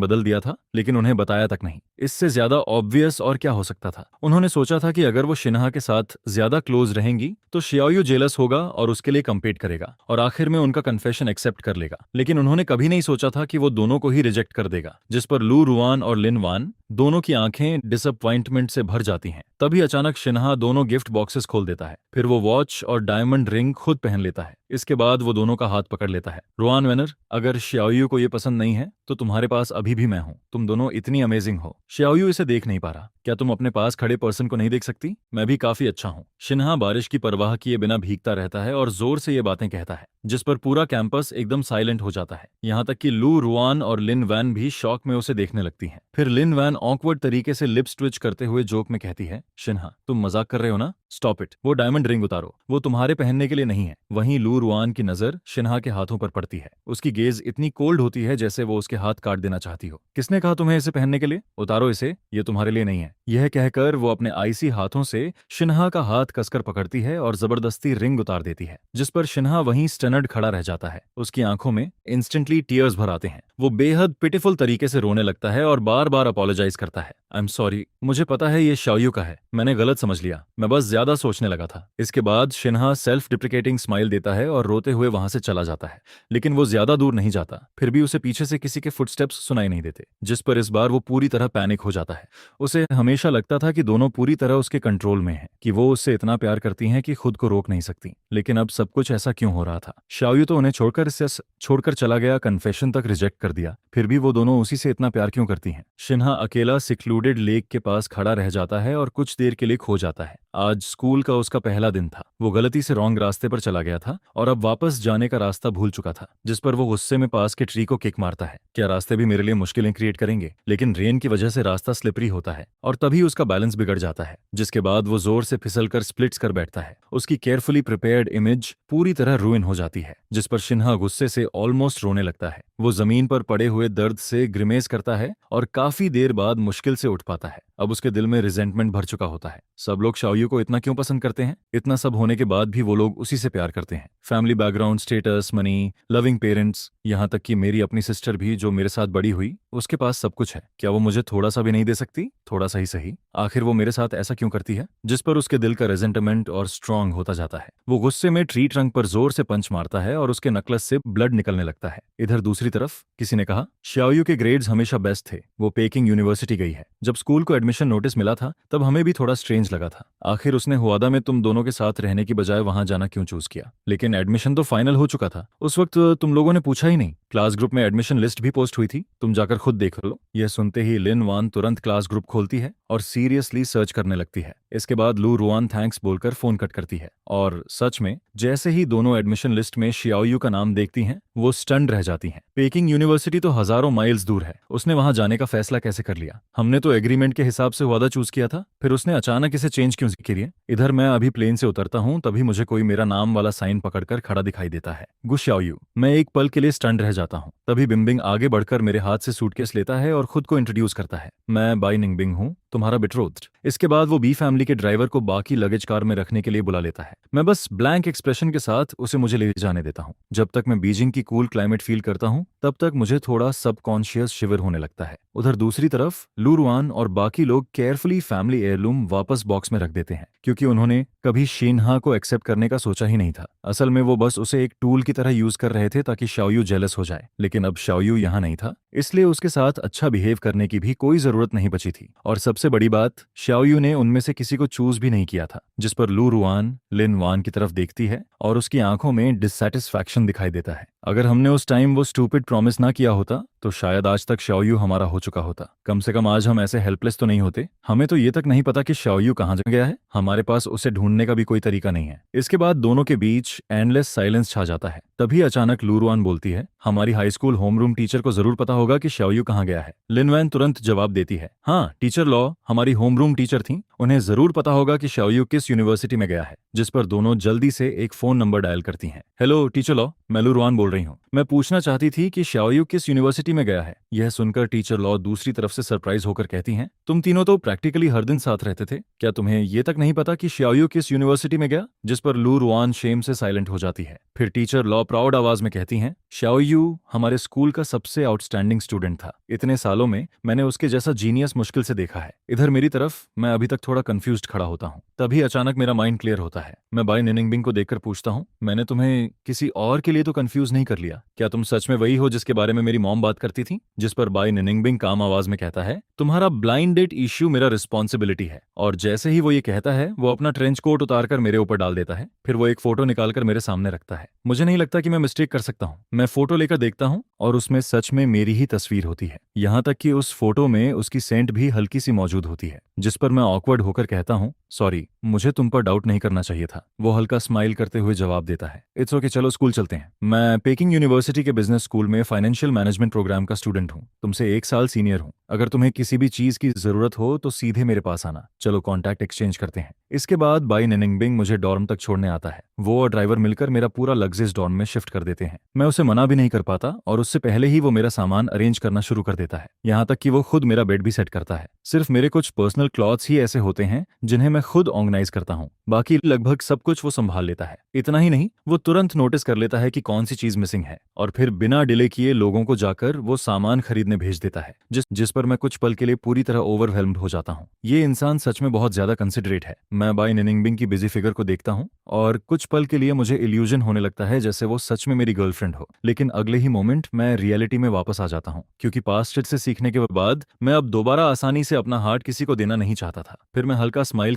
बदल दिया था, लेकिन उन्हें बताया तक नहीं। इससे ज्यादा ऑब्वियस और क्या हो सकता था। उन्होंने सोचा था कि अगर वो शिन्हा के साथ ज्यादा क्लोज रहेंगी तो शाओयू जेलस होगा और उसके लिए कम्पीट करेगा और आखिर में उनका कन्फेशन एक्सेप्ट कर लेगा। लेकिन उन्होंने कभी नहीं सोचा था कि वो दोनों को ही रिजेक्ट कर देगा, जिस पर लू रुआन और लिन वान दोनों की आंखें डिसअपॉइंटमेंट से भर जाती हैं। तभी अचानक शिन्हा दोनों गिफ्ट बॉक्सेस खोल देता है। फिर वो वॉच और डायमंड रिंग खुद पहन लेता है। इसके बाद वो दोनों का हाथ पकड़ लेता है। रुआन वेनर, अगर शाओयू को ये पसंद नहीं है तो तुम्हारे पास अभी भी मैं हूं। तुम दोनों इतनी अमेजिंग हो। शाओयू इसे देख नहीं पा रहा। क्या तुम अपने पास खड़े पर्सन को नहीं देख सकती? मैं भी काफी अच्छा हूं। शिन्हा बारिश की परवाह किए बिना भीगता रहता है और जोर से ये बातें कहता है, जिस पर पूरा कैंपस एकदम साइलेंट हो जाता है। यहाँ तक कि लू रुआन और लिन वैन भी शॉक में उसे देखने लगती हैं। फिर लिन वैन ऑकवर्ड तरीके से लिप्स ट्विच करते हुए जोक में कहती है, शिन्हा, तुम मजाक कर रहे हो ना? Stop it. वो डायमंड रिंग उतारो, वो तुम्हारे पहनने के लिए नहीं है। वहीं लू रुआन की नजर शिन्हा के हाथों पर पड़ती है। उसकी गेज इतनी कोल्ड होती है जैसे वो उसके हाथ काट देना चाहती हो। किसने कहा तुम्हें इसे पहनने के लिए? उतारो इसे, ये तुम्हारे लिए नहीं है। यह कहकर वो अपने आईसी हाथों से शिन्हा का हाथ कसकर पकड़ती है और जबरदस्ती रिंग उतार देती है, जिस पर शिन्हा वहीं स्टनर्ड खड़ा रह जाता है। उसकी आंखों में इंस्टेंटली टीयर्स भर आते हैं। वो बेहद पिटिफुल तरीके से रोने लगता है और बार बार अपोलोजाइज करता है। आई एम सॉरी, मुझे पता है ये शाओयू का है, मैंने गलत समझ लिया, मैं बस ज्यादा सोचने लगा था। इसके बाद शिन्हा सेल्फ डिप्रिकेटिंग स्माइल देता है और रोते हुए वहां से चला जाता है। लेकिन वो ज्यादा दूर नहीं जाता। फिर भी उसे पीछे से किसी के फुटस्टेप्स सुनाई नहीं देते, जिस पर इस बार वो पूरी तरह पैनिक हो जाता है। उसे हमेशा लगता था कि दोनों पूरी तरह उसके कंट्रोल में हैं, कि वो उससे इतना प्यार करती हैं कि खुद को रोक नहीं सकती। लेकिन अब सब कुछ ऐसा क्यों हो रहा था? शाओयू तो उन्हें छोड़कर चला गया, कन्फेशन तक रिजेक्ट कर दिया, फिर भी वो दोनों उसी से इतना प्यार क्यों करती हैं? शिन्हा अकेला सिक्लूडेड लेक के पास खड़ा रह जाता है और कुछ देर के लिए खो जाता है। आज स्कूल का उसका पहला दिन था। वो गलती से रॉन्ग रास्ते पर चला गया था और अब वापस जाने का रास्ता भूल चुका था, जिस पर वो गुस्से में पास के ट्री को किक मारता है। क्या रास्ते भी मेरे लिए मुश्किलें क्रिएट करेंगे? लेकिन रेन की वजह से रास्ता स्लिपरी होता है और तभी उसका बैलेंस बिगड़ जाता है, जिसके बाद वो जोर से फिसलकर स्प्लिट्स कर बैठता है। उसकी केयरफुली प्रिपेयर्ड इमेज पूरी तरह रूइन हो जाती है, जिस पर शिन्हा गुस्से से ऑलमोस्ट रोने लगता है। वो जमीन पर पड़े हुए दर्द से ग्रिमेस करता है और काफी देर बाद मुश्किल से उठ पाता है। अब उसके दिल में रिजेंटमेंट भर चुका होता है। सब लोग शाओयू को इतना क्यों पसंद करते हैं? इतना सब होने के बाद भी वो लोग उसी से प्यार करते हैं। Family background, status, money, loving parents, यहाँ तक कि मेरी अपनी सिस्टर भी जो मेरे साथ बड़ी हुई, उसके पास सब कुछ है। क्या वो मुझे थोड़ा सा भी नहीं दे सकती? थोड़ा सा ही सही। आखिर वो मेरे साथ ऐसा क्यों करती है? जिस पर उसके दिल का रेजेंटमेंट और स्ट्रांग होता जाता है। वो गुस्से में ट्री ट्रंक पर जोर से पंच मारता है और उसके नकलस से ब्लड निकलने लगता है। इधर दूसरी तरफ किसी ने कहा, शाओयू के ग्रेड्स हमेशा बेस्ट थे, वो पेकिंग यूनिवर्सिटी गई है। जब स्कूल को एडमिशन नोटिस मिला था तब हमें भी थोड़ा स्ट्रेंज लगा था। आखिर उसने हुआदा में तुम दोनों के साथ रहने की बजाय वहां जाना क्यों चूज किया? लेकिन एडमिशन तो फाइनल हो चुका था। उस वक्त तुम लोगों ने पूछा ही नहीं। क्लास ग्रुप में एडमिशन लिस्ट भी पोस्ट हुई थी, तुम जाकर खुद देख लो। यह सुनते ही लिन वान तुरंत क्लास ग्रुप खोलती है और सीरियसली सर्च करने लगती है। इसके बाद लू रुआन थैंक्स बोलकर फोन कट करती है और सच में जैसे ही दोनों एडमिशन लिस्ट में शाओयू का नाम देखती हैं, वो स्टन्ड रह जाती हैं। पेकिंग यूनिवर्सिटी तो हजारों माइल्स दूर है, उसने वहां जाने का फैसला कैसे कर लिया? हमने तो एग्रीमेंट के हिसाब से वादा चूज किया था, फिर उसने अचानक इसे चेंज क्यों किया? इधर मैं अभी प्लेन से उतरता हूँ, तभी मुझे कोई मेरा नाम वाला साइन पकड़कर खड़ा दिखाई देता है, गु शाओयू। मैं एक पल के लिए स्टन्ड रह जाता हूँ। तभी बिंबिंग आगे बढ़कर मेरे हाथ से सूटकेस लेता है और खुद को इंट्रोड्यूस करता है। मैं बाई निंगबिंग हूँ, तुम्हारा बिट्रोथ्ड। इसके बाद वो बी फैमिली के ड्राइवर को बाकी लगेज कार में रखने के लिए बुला लेता है। मैं बस ब्लैंक एक्सप्रेशन के साथ उसे मुझे ले जाने देता हूँ। जब तक मैं बीजिंग की कूल क्लाइमेट फील करता हूँ, तब तक मुझे थोड़ा सबकॉन्शियस शिविर होने लगता है। उधर दूसरी तरफ लू रुआन और बाकी लोग केयरफुली फैमिली एयरलूम वापस बॉक्स में रख देते हैं, क्योंकि उन्होंने कभी शिन्हा को एक्सेप्ट करने का सोचा ही नहीं था। असल में वो बस उसे एक टूल की तरह यूज कर रहे थे ताकि शाओयू जेलस हो जाए। लेकिन अब शाओयू यहाँ नहीं था, इसलिए उसके साथ अच्छा बिहेव करने की भी कोई जरूरत नहीं बची थी। और सबसे बड़ी बात, शाओयू ने उनमें से किसी को चूज भी नहीं किया था। जिस पर लू रुआन लिन वान की तरफ देखती है और उसकी आंखों में डिससैटिस्फैक्शन दिखाई देता है। अगर हमने उस टाइम वो स्टूपिड प्रॉमिस ना किया होता तो शायद आज तक शाओयू हमारा हो चुका होता। कम से कम आज हम ऐसे हेल्पलेस तो नहीं होते। हमें तो ये तक नहीं पता कि शाओयू कहाँ गया है। हमारे पास उसे ढूंढने का भी कोई तरीका नहीं है। इसके बाद दोनों के बीच एंडलेस साइलेंस छा जाता है। तभी अचानक लूरुआन बोलती है, हमारी हाई स्कूल होमरूम टीचर को जरूर पता होगा कि शाओयू कहाँ गया है। लिनवैन तुरंत जवाब देती है, हाँ टीचर लॉ हमारी होमरूम टीचर थी, उन्हें जरूर पता होगा कि शाओयू किस यूनिवर्सिटी में गया है। जिस पर दोनों जल्दी से एक फोन नंबर डायल करती हैं। हेलो टीचर लॉ, मैं लूरुआन बोल रही हूँ। मैं पूछना चाहती थी कि शाओयू किस यूनिवर्सिटी में गया है। यह सुनकर टीचर लॉ दूसरी तरफ से सरप्राइज होकर कहती हैं, तुम तीनों तो प्रैक्टिकली हर दिन साथ रहते थे, क्या तुम्हें ये तक नहीं पता कि शाओयू किस यूनिवर्सिटी में गया। जिस पर लू रुआन शेम से साइलेंट हो जाती है। फिर टीचर लॉ प्राउड आवाज में कहती हैं, शाओयू हमारे स्कूल का सबसे आउटस्टैंडिंग स्टूडेंट था। इतने सालों में मैंने उसके जैसा जीनियस मुश्किल से देखा है। इधर मेरी तरफ मैं अभी तक थोड़ा कंफ्यूज्ड खड़ा होता हूँ। तभी अचानक मेरा माइंड क्लियर होता है। मैं बाय निनिंगबिंग को देखकर पूछता हूँ, मैंने तुम्हें किसी और के लिए तो कंफ्यूज नहीं कर लिया? क्या तुम सच में वही हो जिसके बारे में मेरी मॉम बात करती थी? जिस पर बाय निनिंगबिंग काम आवाज में कहता है, तुम्हारा ब्लाइंड डेट इश्यू मेरा रिस्पॉन्सिबिलिटी है। और जैसे ही वो ये कहता है, वो अपना ट्रेंच कोट उतारकर मेरे ऊपर डाल देता है। फिर वो एक फोटो निकालकर मेरे सामने रखता है। मुझे नहीं लगता कि मैं मिस्टेक कर सकता हूँ। मैं फोटो लेकर देखता हूँ और उसमें सच में मेरी ही तस्वीर होती है। यहाँ तक कि उस फोटो में उसकी सेंट भी हल्की सी मौजूद होती है। जिस पर मैं ऑकवर्ड होकर कहता हूँ, सॉरी, मुझे तुम पर डाउट नहीं करना चाहिए था। वो हल्का स्माइल करते हुए जवाब देता है, इट्स ओके, चलो स्कूल चलते हैं। मैं पेकिंग यूनिवर्सिटी के बिजनेस स्कूल में फाइनेंशियल मैनेजमेंट प्रोग्राम का स्टूडेंट हूँ। तुमसे 1 साल सीनियर हूँ। अगर तुम्हें किसी भी चीज की जरूरत हो तो सीधे मेरे पास आना। चलो कॉन्टैक्ट एक्सचेंज करते हैं। इसके बाद बाई निनिंगबिंग मुझे डॉर्म तक छोड़ने आता है। वो और ड्राइवर मिलकर मेरा पूरा लगेज डॉर्म में शिफ्ट कर देते हैं। मैं उसे मना भी नहीं कर पाता और उससे पहले ही वो मेरा सामान अरेंज करना शुरू कर देता है। यहाँ तक कि वो खुद मेरा बेड भी सेट करता है। सिर्फ मेरे कुछ पर्सनल क्लॉथ्स ही ऐसे होते हैं जिन्हें मैं खुद ऑर्गेनाइज करता हूँ। बाकी लगभग सब कुछ वो संभाल लेता है। इतना ही नहीं, वो तुरंत नोटिस कर लेता है कि कौन सी चीज मिसिंग है और फिर बिना डिले किए लोगों को जाकर वो सामान खरीदने भेज देता है। जिस पर मैं कुछ पल के लिए पूरी तरह ओवरवेल्म्ड हो जाता हूँ। ये इंसान सच में बहुत ज्यादा कंसिडरेट है। मैं बाय निनिंगबिंग की बिजी फिगर को देखता हूँ और कुछ पल के लिए मुझे इल्यूजन होने लगता है जैसे वो सच में मेरी गर्लफ्रेंड हो। लेकिन अगले ही मोमेंट मैं रियलिटी में वापस आ जाता हूँ, क्योंकि पास्ट से सीखने के बाद मैं अब दोबारा आसानी से अपना हार्ट किसी को देना नहीं चाहता था। फिर मैं हल्का स्माइल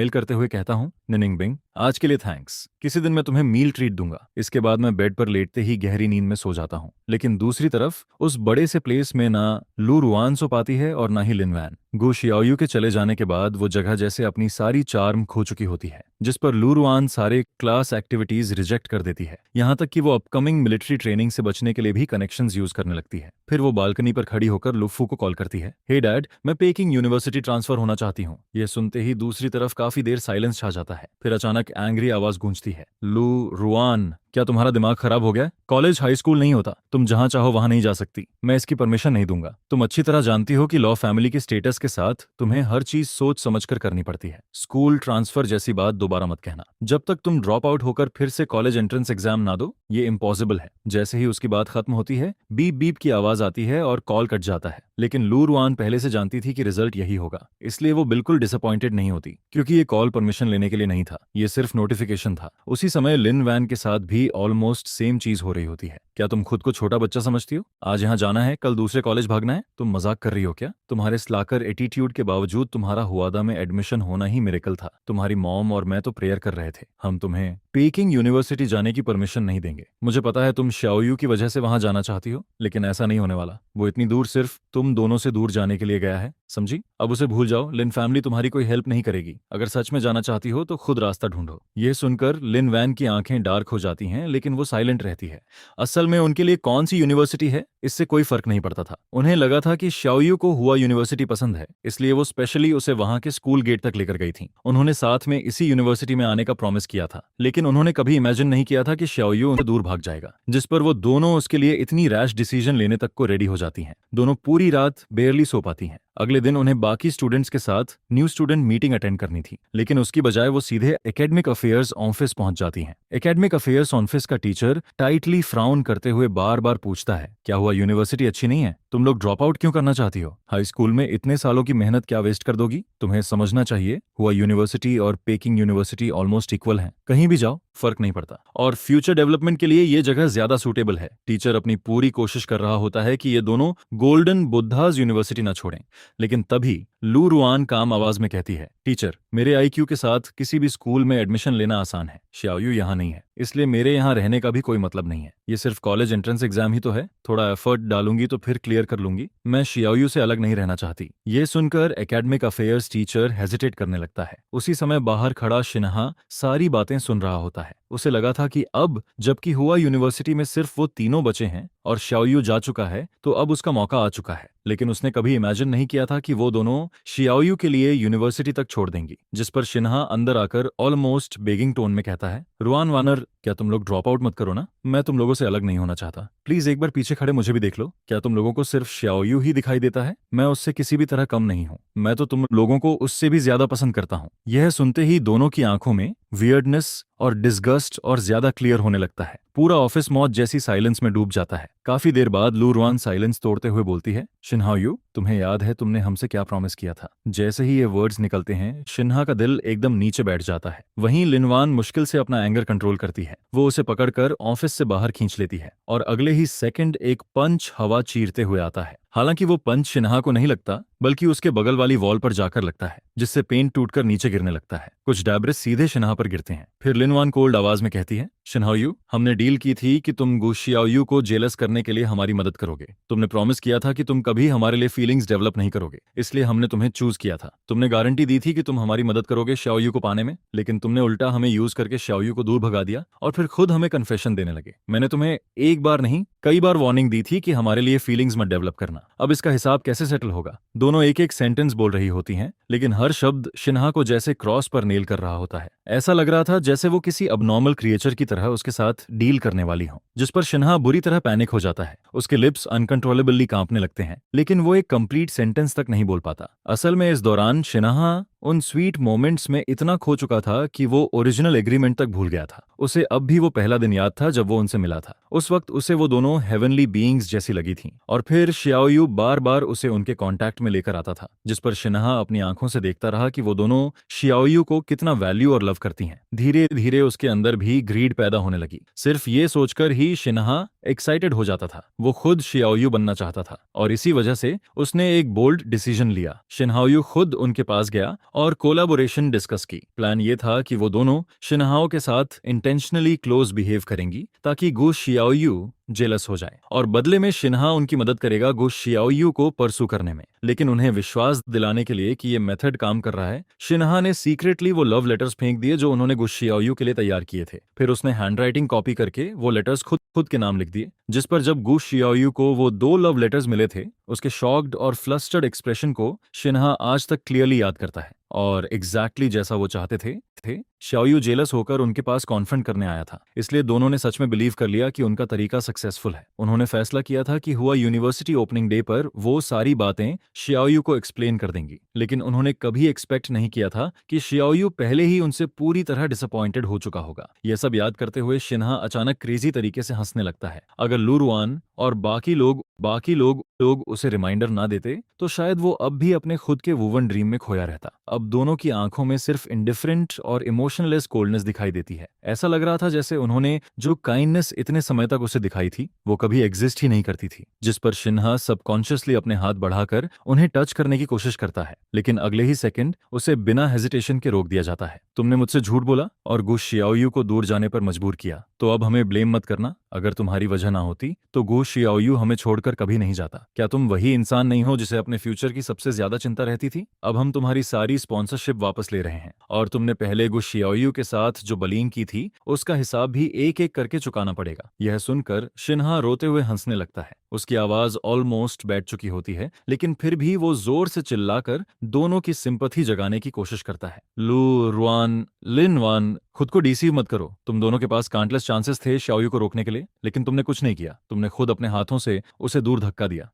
करते हुए कहता हूँ, निनिंगबिंग, आज के लिए थैंक्स, किसी दिन मैं तुम्हें मील ट्रीट दूंगा। इसके बाद मैं बेड पर लेटते ही गहरी नींद में सो जाता हूँ। लेकिन दूसरी तरफ उस बड़े से प्लेस में ना लू रुआन सो पाती है और ना ही लिनवैन। गु शियाओयू के चले जाने के बाद वो जगह जैसे अपनी सारी चार्म खो चुकी होती है। जिस पर लू रुआन सारे क्लास एक्टिविटीज रिजेक्ट कर देती है। यहाँ तक कि वो अपकमिंग मिलिट्री ट्रेनिंग से बचने के लिए भी कनेक्शंस यूज करने लगती है। फिर वो बालकनी पर खड़ी होकर लुफ्फू को कॉल करती है, हे डैड, मैं पेकिंग यूनिवर्सिटी ट्रांसफर होना चाहती हूँ। ये सुनते ही दूसरी तरफ काफी देर साइलेंस छा जाता है। फिर अचानक एंग्री आवाज गूंजती है, लू रुआन, क्या तुम्हारा दिमाग खराब हो गया? कॉलेज हाई स्कूल नहीं होता, तुम जहां चाहो वहां नहीं जा सकती। मैं इसकी परमिशन नहीं दूंगा। तुम अच्छी तरह जानती हो कि लॉ फैमिली के स्टेटस के साथ तुम्हें हर चीज सोच समझकर करनी पड़ती है। स्कूल ट्रांसफर जैसी बात दोबारा मत कहना। जब तक तुम ड्रॉप आउट होकर फिर से कॉलेज एंट्रेंस एग्जाम ना दो, ये इम्पॉसिबल है। जैसे ही उसकी बात खत्म होती है, बीप बीप की आवाज आती है और कॉल कट जाता है। लेकिन लू रुआन पहले से जानती थी कि रिजल्ट यही होगा, इसलिए वो बिल्कुल डिसअपॉइंटेड नहीं होती, क्योंकि ये कॉल परमिशन लेने के लिए नहीं था, ये सिर्फ नोटिफिकेशन था। उसी समय लिन वैन के साथ भी ऑलमोस्ट सेम चीज हो रही होती है। क्या तुम खुद को छोटा बच्चा समझती हो? आज यहाँ जाना है, कल दूसरे कॉलेज भागना है। तुम मजाक कर रही हो क्या? तुम्हारे स्लाकर एटीट्यूड के बावजूद तुम्हारा हुआदा में एडमिशन होना ही मिरेकल था। तुम्हारी मॉम और मैं तो प्रेयर कर रहे थे, हम तुम्हें पेकिंग यूनिवर्सिटी जाने की परमिशन नहीं देंगे। मुझे पता है तुम शाओयू की वजह से वहां जाना चाहती हो, लेकिन ऐसा नहीं होने वाला। वो इतनी दूर सिर्फ तुम दोनों से दूर जाने के लिए गया है, समझी? अब उसे भूल जाओ। लिन फैमिली तुम्हारी कोई हेल्प नहीं करेगी। अगर सच में जाना चाहती हो तो खुद रास्ता ढूंढो। यह सुनकर लिन वैन की आंखें डार्क हो जाती हैं, लेकिन वो साइलेंट रहती है। असल में उनके लिए कौन सी यूनिवर्सिटी है इससे कोई फर्क नहीं पड़ता था। उन्हें लगा था कि शाओयू को हुआ यूनिवर्सिटी पसंद है, इसलिए वो स्पेशली उसे वहां के स्कूल गेट तक लेकर गई थी। उन्होंने साथ में इसी यूनिवर्सिटी में आने का प्रॉमिस किया था, लेकिन उन्होंने कभी इमेजिन नहीं किया था कि शाओयू उनसे दूर भाग जाएगा। जिस पर वो दोनों उसके लिए इतनी रैश डिसीजन लेने तक को रेडी हो जाती हैं। दोनों पूरी रात बेयरली सो पाती हैं। अगले दिन उन्हें बाकी स्टूडेंट्स के साथ न्यू स्टूडेंट मीटिंग अटेंड करनी थी, लेकिन उसकी बजाय वो सीधे एकेडमिक अफेयर्स ऑफिस पहुंच जाती हैं। एकेडमिक अफेयर्स ऑफिस का टीचर टाइटली फ्राउन करते हुए बार बार पूछता है, क्या हुआ, यूनिवर्सिटी अच्छी नहीं है? तुम लोग ड्रॉप आउट क्यों करना चाहती हो? हाई स्कूल में इतने सालों की मेहनत क्या वेस्ट कर दोगी? तुम्हें समझना चाहिए, हुआ यूनिवर्सिटी और पेकिंग यूनिवर्सिटी ऑलमोस्ट इक्वल हैं। कहीं भी जाओ फर्क नहीं पड़ता, और फ्यूचर डेवलपमेंट के लिए ये जगह ज्यादा सूटेबल है। टीचर अपनी पूरी कोशिश कर रहा होता है कि ये दोनों गोल्डन बुद्धाज यूनिवर्सिटी ना छोड़ें, लेकिन तभी लू रुआन काम आवाज में कहती है, टीचर, मेरे आईक्यू के साथ किसी भी स्कूल में एडमिशन लेना आसान है। श्याओयू यहाँ नहीं है, इसलिए मेरे यहाँ रहने का भी कोई मतलब नहीं है। ये सिर्फ कॉलेज एंट्रेंस एग्जाम ही तो है, थोड़ा एफर्ट डालूंगी तो फिर क्लियर कर लूंगी। मैं शियाओयू से अलग नहीं रहना चाहती। ये सुनकर एकेडमिक अफेयर्स टीचर हेजिटेट करने लगता है। उसी समय बाहर खड़ा शिन्हा सारी बातें सुन रहा होता है। उसे लगा था कि अब जबकि हुआ यूनिवर्सिटी में सिर्फ वो तीनों बचे हैं और श्याओयू जा चुका है, तो अब उसका मौका आ चुका है। लेकिन उसने कभी इमेजिन नहीं किया था कि वो दोनों शियाओयू के लिए यूनिवर्सिटी तक छोड़ देंगी। जिस पर शिन्हा अंदर आकर ऑलमोस्ट बेगिंग टोन में कहता है, रुआन वानर, क्या तुम लोग ड्रॉप आउट मत करो ना? मैं तुम लोगों से अलग नहीं होना चाहता। प्लीज एक बार पीछे खड़े मुझे भी देख लो। क्या तुम लोगों को सिर्फ श्याओयू ही दिखाई देता है? मैं उससे किसी भी तरह कम नहीं हूँ। मैं तो तुम लोगों को उससे भी ज्यादा पसंद करता हूँ। यह सुनते ही दोनों की आंखों में वियर्डनेस और डिस्गस्ट और ज्यादा क्लियर होने लगता है। पूरा ऑफिस मौत जैसी साइलेंस में डूब जाता है। काफी देर बाद लू रुआन साइलेंस तोड़ते हुए बोलती है, शिन्हायू, तुम्हें याद है तुमने हमसे क्या प्रॉमिस किया था? जैसे ही ये वर्ड्स निकलते हैं, शिन्हा का दिल एकदम नीचे बैठ जाता है। वहीं लिनवान मुश्किल से अपना एंगर कंट्रोल करती है। वो उसे पकड़कर ऑफिस से बाहर खींच लेती है और अगले ही सेकंड एक पंच हवा चीरते हुए आता है। हालांकि वो पंच शिन्हा को नहीं लगता, बल्कि उसके बगल वाली वॉल पर जाकर लगता है, जिससे पेंट टूटकर नीचे गिरने लगता है। कुछ डैब्रिस सीधे शिन्हा पर गिरते हैं। फिर लिनवान कोल्ड आवाज में कहती है, शिन्हायू, हमने डील की थी कि तुम गुशियाओयू को जेलस करने के लिए हमारी मदद करोगे। तुमने प्रॉमिस किया था कि तुम कभी हमारे लिए फीलिंग्स डेवलप नहीं करोगे, इसलिए हमने तुम्हें चूज किया था। तुमने गारंटी दी थी कि तुम हमारी मदद करोगे श्याओयू को पाने में, लेकिन तुमने उल्टा हमें यूज करके श्याओयू को दूर भगा दिया और फिर खुद हमें कन्फेशन देने लगे। मैंने तुम्हें एक बार नहीं कई बार वार्निंग दी थी कि हमारे लिए फीलिंग्स मत डेवलप करना। अब इसका हिसाब कैसे सेटल होगा? दोनों एक एक सेंटेंस बोल रही होती हैं, लेकिन हर शब्द शिन्हा को जैसे क्रॉस पर नेल कर रहा होता है। ऐसा लग रहा था जैसे वो किसी अबनॉर्मल क्रिएचर की तरह उसके साथ डील करने वाली हो, जिस पर शिन्हा बुरी तरह पैनिक हो जाता है। उसके लिप्स अनकंट्रोलेबली कांपने लगते हैं, लेकिन वो एक कंप्लीट सेंटेंस तक नहीं बोल पाता। असल में इस दौरान शिन्हा उन स्वीट मोमेंट्स में इतना खो चुका था कि वो ओरिजिनल एग्रीमेंट तक भूल गया था। उसे अब भी वो पहला दिन याद था जब वो उनसे मिला था। उस वक्त उसे वो दोनों हेवनली बीइंग्स जैसी लगी थीं। और फिर श्याओयू बार बार उसे उनके कांटेक्ट में लेकर आता था, जिस पर शिन्हा अपनी आंखों से देखता रहा कि वो दोनों श्याओयू को कितना वैल्यू और लव करती हैं। धीरे धीरे उसके अंदर भी ग्रीड पैदा होने लगी। सिर्फ ये सोचकर ही शिन्हा एक्साइटेड हो जाता था। वो खुद श्याओयू बनना चाहता था और इसी वजह से उसने एक बोल्ड डिसीजन लिया। शिन्हाओयू खुद उनके पास गया और कोलैबोरेशन डिस्कस की। प्लान ये था कि वो दोनों शिन्हाओ के साथ इंटेंशनली क्लोज बिहेव करेंगी ताकि गु शियाओयू जेलस हो जाए, और बदले में शिन्हा उनकी मदद करेगा गु शियाओयू को परसू करने में। लेकिन उन्हें विश्वास दिलाने के लिए कि ये मेथड काम कर रहा है, शिन्हा ने सीक्रेटली वो लव लेटर्स फेंक दिए जो उन्होंने गु शियाओयू के लिए तैयार किए थे। फिर उसने हैंडराइटिंग कॉपी करके वो लेटर्स खुद खुद के नाम लिख दिए, जिस पर जब गु शियाओयू को वो 2 लव लेटर्स मिले थे, उसके शॉक्ड और फ्लस्टर्ड एक्सप्रेशन को शिन्हा आज तक क्लियरली याद करता है। और एग्जैक्टली जैसा वो चाहते थे श्याओयू जेलस होकर उनके पास कॉन्फ्रंट करने आया था। इसलिए दोनों ने सच में बिलीव कर लिया कि उनका तरीका सक्सेसफुल है। उन्होंने फैसला किया था कि हुआ यूनिवर्सिटी ओपनिंग डे पर वो सारी बातें श्याओयू को एक्सप्लेन कर देंगी। लेकिन उन्होंने कभी एक्सपेक्ट नहीं किया था कि श्याओयू पहले ही उनसे पूरी तरह डिसअपॉइंटेड हो चुका होगा। यह सब याद करते हुए शिन्हा अचानक क्रेजी तरीके से हंसने लगता है। अगर लू रुआन और बाकी लोग उसे रिमाइंडर ना देते तो शायद वो अब भी अपने खुद के वुवन ड्रीम में खोया रहता। अब दोनों की आंखों में सिर्फ इंडिफरेंट और इमोशनलेस कोल्डनेस दिखाई देती है। ऐसा लग रहा था जैसे उन्होंने जो काइंडनेस इतने समय तक उसे दिखाई थी वो कभी एग्जिस्ट ही नहीं करती थी। जिस पर शिन्हा सबकॉन्शियसली अपने हाथ बढ़ाकर उन्हें टच करने की कोशिश करता है, लेकिन अगले ही सेकंड उसे बिना हेजिटेशन के रोक दिया जाता है। तुमने मुझसे झूठ बोला और गु शियाओयू को दूर जाने पर मजबूर किया, तो अब हमें ब्लेम मत करना। अगर तुम्हारी वजह ना होती तो गु शियाओयू हमें छोड़कर कभी नहीं जाता। क्या तुम वही इंसान नहीं हो जिसे अपने फ्यूचर की सबसे ज्यादा चिंता रहती थी? अब हम तुम्हारी सारी स्पॉन्सरशिप वापस ले रहे हैं और तुमने पहले गु शियाओयू के साथ जो बलिंग की थी उसका हिसाब भी एक एक करके चुकाना पड़ेगा। यह सुनकर शिन्हा रोते हुए हंसने लगता है। उसकी आवाज ऑलमोस्ट बैठ चुकी होती है, लेकिन फिर भी वो जोर से चिल्लाकर दोनों की सिंपैथी जगाने की कोशिश करता है। लू रुआन, लिन वान, खुद को डीसीव मत करो। तुम दोनों के पास काउंटलेस चांसेस थे श्याओयू को रोकने के लिए, लेकिन तुमने कुछ नहीं किया। तुमने खुद अपने हाथों से उसे दूर धक्का दिया।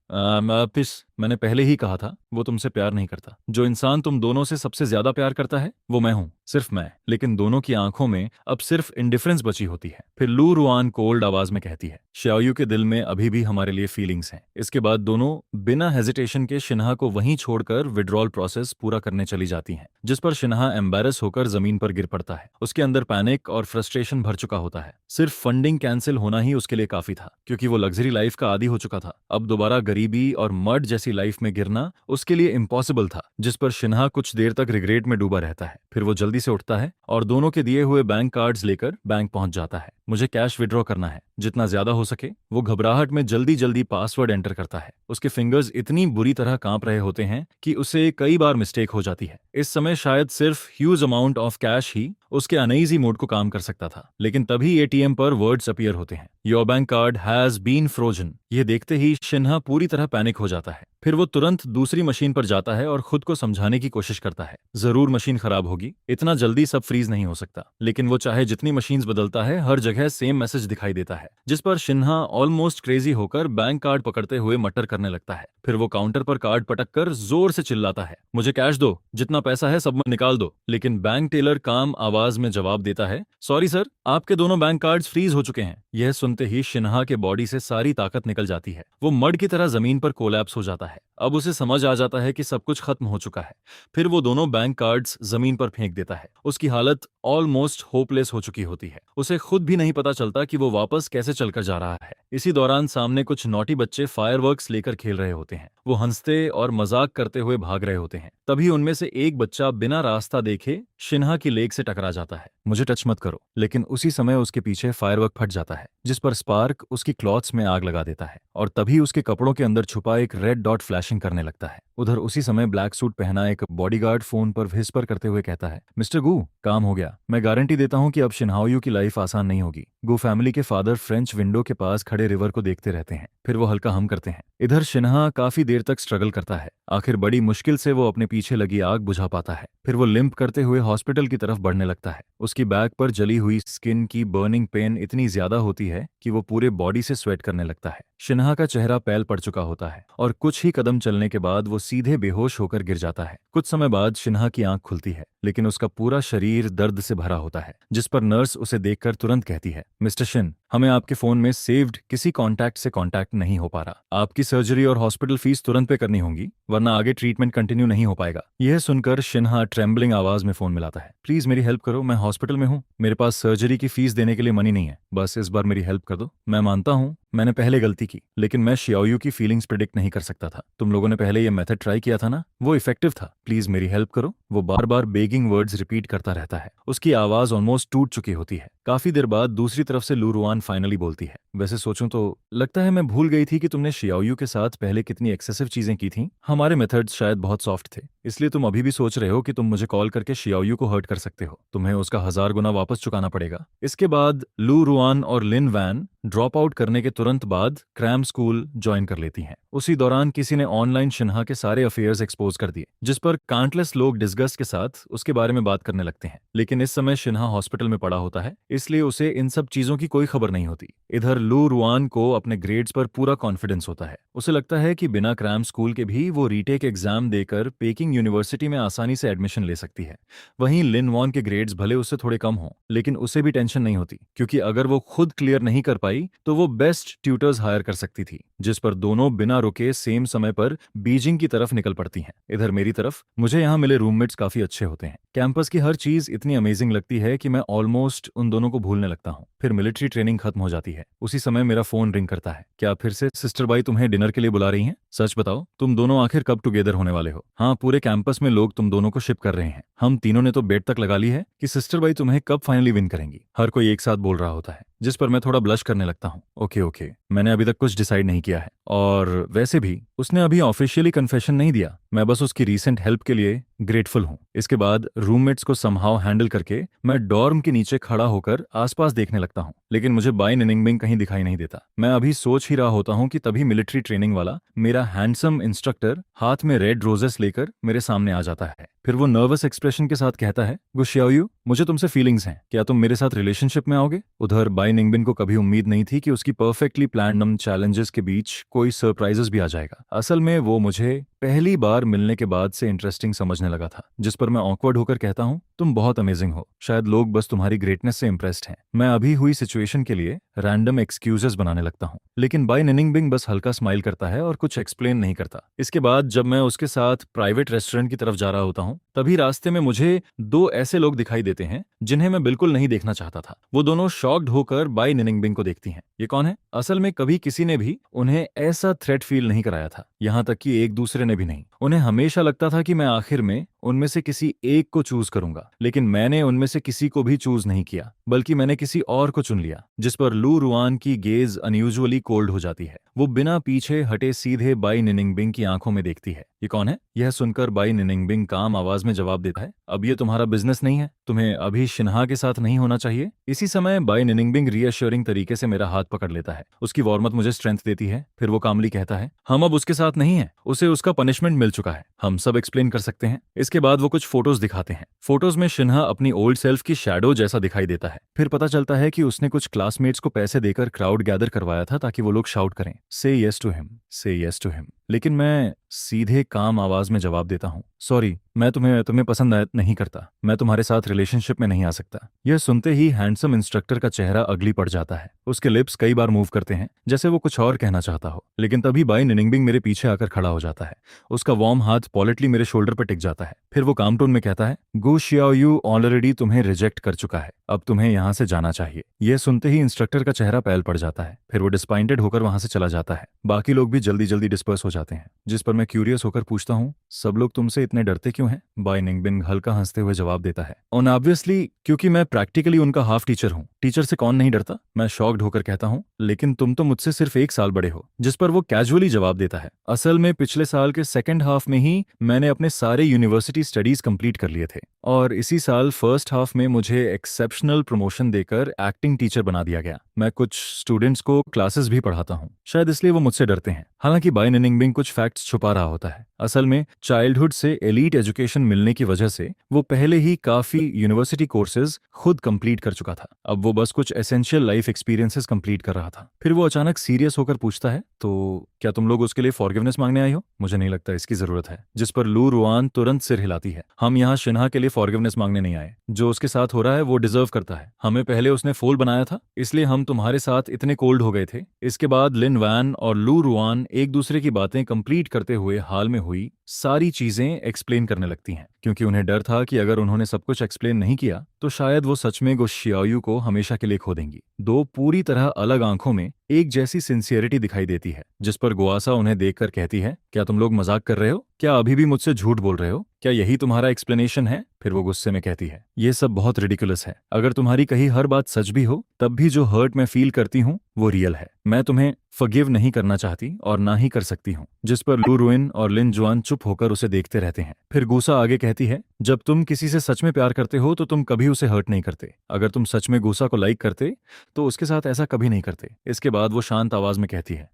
मैंने पहले ही कहा था वो तुमसे प्यार नहीं करता। जो इंसान तुम दोनों से सबसे ज्यादा प्यार करता है वो मैं हूँ। सिर्फ मैं, लेकिन दोनों की आंखों में अब सिर्फ इंडिफरेंस बची होती है। फिर लू रुआन कोल्ड आवाज में कहती है, श्याओयू के दिल में अभी भी हमारे लिए फीलिंग्स हैं। इसके बाद दोनों बिना हेजिटेशन के शिन्हा को वहीं छोड़कर विड्रॉल प्रोसेस पूरा करने चली जाती हैं, जिस पर शिन्हा एम्बेरस होकर जमीन पर गिर पड़ता है। उसके अंदर पैनिक और फ्रस्ट्रेशन भर चुका होता है। सिर्फ फंडिंग कैंसिल होना ही उसके लिए काफी था, क्योंकि वो लग्जरी लाइफ का आदी हो चुका था। अब दोबारा गरीबी और मर्ड जैसी लाइफ में गिरना उसके लिए इम्पॉसिबल था, जिस पर शिन्हा कुछ देर तक रिग्रेट में डूबा रहता है। फिर वो जल्दी से उठता है और दोनों के दिए हुए बैंक कार्ड्स लेकर बैंक पहुंच जाता है। मुझे कैश विड्रॉ करना है, जितना ज्यादा हो सके। वो घबराहट में जल्दी जल्दी पासवर्ड एंटर करता है। उसके फिंगर्स इतनी बुरी तरह कांप रहे होते हैं कि उसे कई बार मिस्टेक हो जाती है। इस समय शायद सिर्फ ह्यूज अमाउंट ऑफ कैश ही उसके अनईजी मूड को काम कर सकता था, लेकिन तभी एटीएम पर वर्ड्स अपीयर होते हैं, your bank card has been frozen. ये देखते ही शिन्हा पूरी तरह पैनिक हो जाता है। फिर वो तुरंत दूसरी मशीन पर जाता है और खुद को समझाने की कोशिश करता है, जरूर मशीन खराब होगी, इतना जल्दी सब फ्रीज नहीं हो सकता। लेकिन वो चाहे जितनी मशीन्स बदलता है, हर जगह सेम मैसेज दिखाई देता है, जिस पर शिन्हा ऑलमोस्ट क्रेजी होकर बैंक कार्ड पकड़ते हुए मटर करने लगता है। फिर वो काउंटर पर कार्ड पटक कर जोर से चिल्लाता है, मुझे कैश दो, जितना पैसा है सब में निकाल दो। लेकिन बैंक टेलर काम आवाज में जवाब देता है, सॉरी सर, आपके दोनों बैंक कार्ड्स फ्रीज हो चुके हैं। यह सुनते ही शिन्हा के बॉडी से सारी ताकत निकल जाती है। वो मड की तरह जमीन पर कोलैप्स हो जाता है। अब उसे समझ आ जाता है कि सब कुछ खत्म हो चुका है। फिर वो दोनों बैंक कार्ड्स जमीन पर फेंक देता है। उसकी हालत ऑलमोस्ट होपलेस हो चुकी होती है। उसे खुद भी नहीं पता चलता कि वो वापस कैसे चलकर जा रहा है। इसी दौरान सामने कुछ नॉटी बच्चे फायरवर्क्स लेकर खेल रहे होते हैं। वो हंसते और मजाक करते हुए भाग रहे होते हैं। तभी उनमें से एक बच्चा बिना रास्ता देखे शिन्हा की लेग से टकरा जाता है। मुझे टच मत करो। लेकिन उसी समय उसके पीछे फायरवर्क फट जाता है, जिस पर स्पार्क उसकी क्लॉथ्स में आग लगा देता है और तभी उसके कपड़ों के अंदर छुपा एक रेड डॉट फ्लैशिंग करने लगता है। उधर उसी समय ब्लैक सूट पहना एक बॉडीगार्ड फोन पर व्हिस्पर करते हुए कहता है, मिस्टर गू, काम हो गया। मैं गारंटी देता हूं कि अब शिन्हाओयू की लाइफ आसान नहीं होगी। गू फैमिली के फादर फ्रेंच विंडो के पास खड़े रिवर को देखते रहते हैं। फिर वो हल्का हम करते हैं। इधर शिन्हा काफी देर तक स्ट्रगल करता है। आखिर बड़ी मुश्किल से वो अपने पीछे लगी आग बुझा पाता है। फिर वो लिम्प करते हुए हॉस्पिटल की तरफ बढ़ने लगता है। उसकी बैक पर जली हुई स्किन की बर्निंग पेन इतनी ज्यादा होती है कि वो पूरे बॉडी से स्वेट करने लगता है। शिन्हा का चेहरा पैल पड़ चुका होता है और कुछ ही कदम चलने के बाद वो सीधे बेहोश होकर गिर जाता है। कुछ समय बाद शिन्हा की आंख खुलती है, लेकिन उसका पूरा शरीर दर्द से भरा होता है, जिस पर नर्स उसे देखकर तुरंत कहती है, मिस्टर शिन, हमें आपके फोन में सेव्ड किसी कॉन्टैक्ट से कॉन्टैक्ट नहीं हो पा रहा। आपकी सर्जरी और हॉस्पिटल फीस तुरंत पे करनी होगी, वरना आगे ट्रीटमेंट कंटिन्यू नहीं हो पाएगा। यह सुनकर शिन्हा ट्रेम्बलिंग आवाज में फोन मिलाता है, प्लीज मेरी हेल्प करो, मैं हॉस्पिटल में हूँ, मेरे पास सर्जरी की फीस देने के लिए मनी नहीं है, बस इस बार मेरी हेल्प कर दो। मैं मानता हूँ मैंने पहले गलती की, लेकिन मैं शियाओयू की फीलिंग्स प्रिडिक्ट नहीं कर सकता था। तुम लोगों ने पहले ये मेथड ट्राई किया था ना, वो इफेक्टिव था, प्लीज मेरी हेल्प करो। वो बार बार बेगिंग वर्ड्स रिपीट करता रहता है। उसकी आवाज ऑलमोस्ट टूट चुकी होती है। काफी देर बाद दूसरी तरफ से लू रुआन फाइनली बोलती है, वैसे सोचूं तो लगता है मैं भूल गई थी कि तुमने शियाओयू के साथ पहले कितनी एक्सेसिव चीजें की थीं। हमारे मेथड्स शायद बहुत सॉफ्ट थे, इसलिए तुम अभी भी सोच रहे हो कि तुम मुझे कॉल करके शियाओयू को हर्ट कर सकते हो। तुम्हें उसका 1000 गुना वापस चुकाना पड़ेगा। इसके बाद लू रुआन और लिन वैन ड्रॉप आउट करने के तुरंत बाद क्रैम स्कूल ज्वाइन कर लेती हैं। उसी दौरान किसी ने ऑनलाइन शिन्हा के सारे अफेयर्स एक्सपोज कर दिए, जिस पर काउंटलेस लोग डिस्गस्ट के साथ उसके बारे में बात करने लगते हैं। लेकिन इस समय शिन्हा हॉस्पिटल में पड़ा होता है, इसलिए उसे इन सब चीजों की कोई खबर नहीं होती। इधर लू रुआन को अपने ग्रेड्स पर पूरा कॉन्फिडेंस होता है। उसे लगता है कि बिना क्रैम स्कूल के भी वो रीटेक एग्जाम देकर पेकिंग यूनिवर्सिटी में आसानी से एडमिशन ले सकती है। वहीं लिन वॉन के ग्रेड्स भले उससे थोड़े कम हों, लेकिन उसे भी टेंशन नहीं होती, क्योंकि अगर वो खुद क्लियर नहीं कर पाई तो वो बेस्ट ट्यूटर्स हायर कर सकती थी, जिस पर दोनों बिना रुके सेम समय पर बीजिंग की तरफ निकल पड़ती हैं। इधर मेरी तरफ मुझे यहाँ मिले रूममेट्स काफी अच्छे होते हैं। कैंपस की हर चीज इतनी अमेजिंग लगती है कि मैं ऑलमोस्ट उन दोनों को भूलने लगता हूँ। फिर मिलिट्री ट्रेनिंग खत्म हो जाती है। उसी समय मेरा फोन रिंग करता है। क्या फिर से सिस्टर बाई तुम्हें डिनर के लिए बुला रही हैं? सच बताओ, तुम दोनों आखिर कब टुगेदर होने वाले हो? हाँ, पूरे कैंपस में लोग तुम दोनों को शिप कर रहे हैं। हम तीनों ने तो बेट तक लगा ली है कि सिस्टर बाई तुम्हें कब फाइनली विन करेंगी। हर कोई एक साथ बोल रहा होता है, जिस पर मैं थोड़ा ब्लश करने लगता हूँ। ओके, मैंने अभी तक कुछ डिसाइड नहीं किया है, और वैसे भी उसने अभी ऑफिशियली कन्फेशन नहीं दिया। मैं बस उसकी रीसेंट हेल्प के लिए ग्रेटफुल हूँ। इसके बाद रूममेट्स को समहाउ हैंडल करके मैं डॉर्म के नीचे खड़ा होकर आसपास देखने लगता हूँ, लेकिन मुझे बाई निनिंगबिंग कहीं दिखाई नहीं देता। मैं अभी सोच ही रहा होता हूँ कि तभी मिलिट्री ट्रेनिंग वाला मेरा हैंडसम इंस्ट्रक्टर हाथ में रेड रोजेस लेकर मेरे सामने आ जाता है। फिर वो नर्वस एक्सप्रेशन के साथ कहता है, गु शियाओयू, मुझे तुमसे फीलिंग्स हैं, क्या तुम मेरे साथ रिलेशनशिप में आओगे? उधर बाई बाई निंगबिन को कभी उम्मीद नहीं थी कि उसकी परफेक्टली प्लान्ड चैलेंजेस के बीच कोई सरप्राइजेस भी आ जाएगा। असल में वो मुझे पहली बार मिलने के बाद से इंटरेस्टिंग समझने लगा था, जिस पर मैं ऑकवर्ड होकर कहता हूँ, तुम बहुत अमेजिंग हो, शायद लोग बस तुम्हारी ग्रेटनेस से इम्प्रेस्ड हैं। मैं अभी हुई सिचुएशन के लिए रैंडम एक्सक्यूजेस बनाने लगता हूँ, लेकिन बाई निनिंगबिंग बस हल्का स्माइल करता है और कुछ एक्सप्लेन नहीं करता। इसके बाद जब मैं उसके साथ प्राइवेट रेस्टोरेंट की तरफ जा रहा होता हूँ, तभी रास्ते में मुझे दो ऐसे लोग दिखाई देते हैं जिन्हें मैं बिल्कुल नहीं देखना चाहता था। वो दोनों शॉक्ड होकर बाई निनिंगबिंग को देखती हैं। ये कौन है? असल में कभी किसी ने भी उन्हें ऐसा थ्रेट फील नहीं कराया था, यहाँ तक कि एक दूसरे ने भी नहीं। उन्हें हमेशा लगता था कि मैं आखिर में उनमें से किसी एक को चूज करूंगा, लेकिन मैंने उनमें से किसी को भी चूज नहीं किया, बल्कि मैंने किसी और को चुन लिया, जिस पर लू रुआन की गेज अनयूजुअली कोल्ड हो जाती है। वो बिना पीछे हटे सीधे बाई निनिंगबिंग की आंखों में देखती है। ये कौन है? यह सुनकर बाई निनिंगबिंग काम आवाज में जवाब देता है, अब ये तुम्हारा बिजनेस नहीं है, तुम्हें अभी शिन्हा के साथ नहीं होना चाहिए। इसी समय बाई निनिंगबिंग रीअश्योरिंग तरीके से मेरा हाथ पकड़ लेता है। उसकी वार्मअप मुझे स्ट्रेंथ देती है। फिर वो कामली कहता है, हम अब उसके साथ नहीं है, उसे उसका पनिशमेंट मिल चुका है, हम सब एक्सप्लेन कर सकते हैं। इसके बाद वो कुछ फोटोज दिखाते हैं। फोटोज में शिन्हा अपनी ओल्ड सेल्फ की शैडो जैसा दिखाई देता है। फिर पता चलता है कि उसने कुछ क्लासमेट्स को पैसे देकर क्राउड गैदर करवाया था ताकि वो लोग शाउट करें, से येस टू हिम, से येस टू हिम। लेकिन मैं सीधे काम आवाज में जवाब देता हूँ, सॉरी, मैं तुम्हें पसंद नहीं करता, मैं तुम्हारे साथ रिलेशनशिप में नहीं आ सकता। यह सुनते ही हैंडसम इंस्ट्रक्टर का चेहरा अगली पड़ जाता है। उसके लिप्स कई बार मूव करते हैं जैसे वो कुछ और कहना चाहता हो, लेकिन तभी बाई निनिंगबिंग मेरे पीछे आकर खड़ा हो जाता है। उसका वार्म हाथ पॉलिटली मेरे शोल्डर पर टिक जाता है। फिर वो काम टोन में कहता है, गो शियाओयू ऑलरेडी तुम्हें रिजेक्ट कर चुका है, अब तुम्हें यहाँ से जाना चाहिए। यह सुनते ही इंस्ट्रक्टर का चेहरा पैल पड़ जाता है। फिर वो डिसपॉइंटेड होकर वहां से चला जाता है। बाकी लोग भी जल्दी जल्दी डिस्पर्स हो जाते हैं, जिस पर मैं क्यूरियस होकर पूछता हूँ, सब लोग तुमसे इतने डरते क्यों हैं? बाई निंगबिंग हल्का हंसते हुए जवाब देता है, और ऑब्वियसली क्योंकि मैं प्रैक्टिकली उनका हाफ टीचर हूँ। टीचर से कौन नहीं डरता? मैं शॉक्ड होकर कहता हूँ, लेकिन तुम तो मुझसे सिर्फ 1 साल बड़े हो। जिस पर वो कैजुअली जवाब देता है, असल में पिछले साल के सेकेंड हाफ में ही मैंने अपने सारे यूनिवर्सिटी स्टडीज कंप्लीट कर लिए थे, और इसी साल फर्स्ट हाफ में मुझे एक्सेप्शनल प्रमोशन देकर एक्टिंग टीचर बना दिया गया। मैं कुछ स्टूडेंट्स को क्लासेस भी पढ़ाता हूँ, शायद इसलिए वो मुझसे डरते हैं। हालांकि बाई निनिंगबिंग कुछ फैक्ट्स छुपा रहा होता है। असल में चाइल्डहुड से एलीट एजुकेशन मिलने की वजह से वो पहले ही काफी यूनिवर्सिटी कोर्सेज खुद कंप्लीट कर चुका था। अब वो बस कुछ एसेंशियल लाइफ एक्सपीरियंसेस कंप्लीट कर रहा था। फिर वो अचानक सीरियस होकर पूछता है, तो क्या तुम लोग उसके लिए फॉरगिवनेस मांगने आई हो? मुझे नहीं लगता इसकी जरूरत है। जिस पर लू रुआन तुरंत सिर हिलाती है, हम यहाँ शिन्हा के लिए फॉरगिवनेस मांगने नहीं आए। जो उसके साथ हो रहा है वो डिजर्व करता है। हमें पहले उसने फोल बनाया था, इसलिए हम तुम्हारे साथ इतने कोल्ड हो गए थे। इसके बाद लिन वैन और लू रुआन एक दूसरे की बातें कंप्लीट करते हुए हाल में हुई सारी चीजें एक्सप्लेन करने लगती हैं, क्योंकि उन्हें डर था कि अगर उन्होंने सब कुछ एक्सप्लेन नहीं किया तो शायद वो सच में गो शियाओयू को हमेशा के लिए खो देंगी। दो पूरी तरह अलग आंखों में एक जैसी सिंसियरिटी दिखाई देती है, जिस पर गुआसा उन्हें देखकर कहती है, क्या तुम लोग मजाक कर रहे हो? क्या अभी भी मुझसे झूठ बोल रहे हो? क्या यही तुम्हारा एक्सप्लेनेशन है? फिर वो गुस्से में कहती है, ये सब बहुत रिडिकुलस है। अगर तुम्हारी कही हर बात सच भी हो, तब भी जो हर्ट मैं फील करती हूँ वो रियल है। मैं तुम्हें फॉरगिव नहीं करना चाहती और ना ही कर सकती हूँ। जिस पर लू रुइन और लिन जुआन चुप होकर उसे देखते रहते हैं। फिर गुस्सा आगे कहती है, जब तुम किसी से सच में प्यार करते हो तो तुम कभी उसे हर्ट नहीं करते। अगर तुम सच में गुस्सा को लाइक करते तो उसके साथ ऐसा कभी नहीं करते। इसके बाद वो शांत आवाज में कहती है,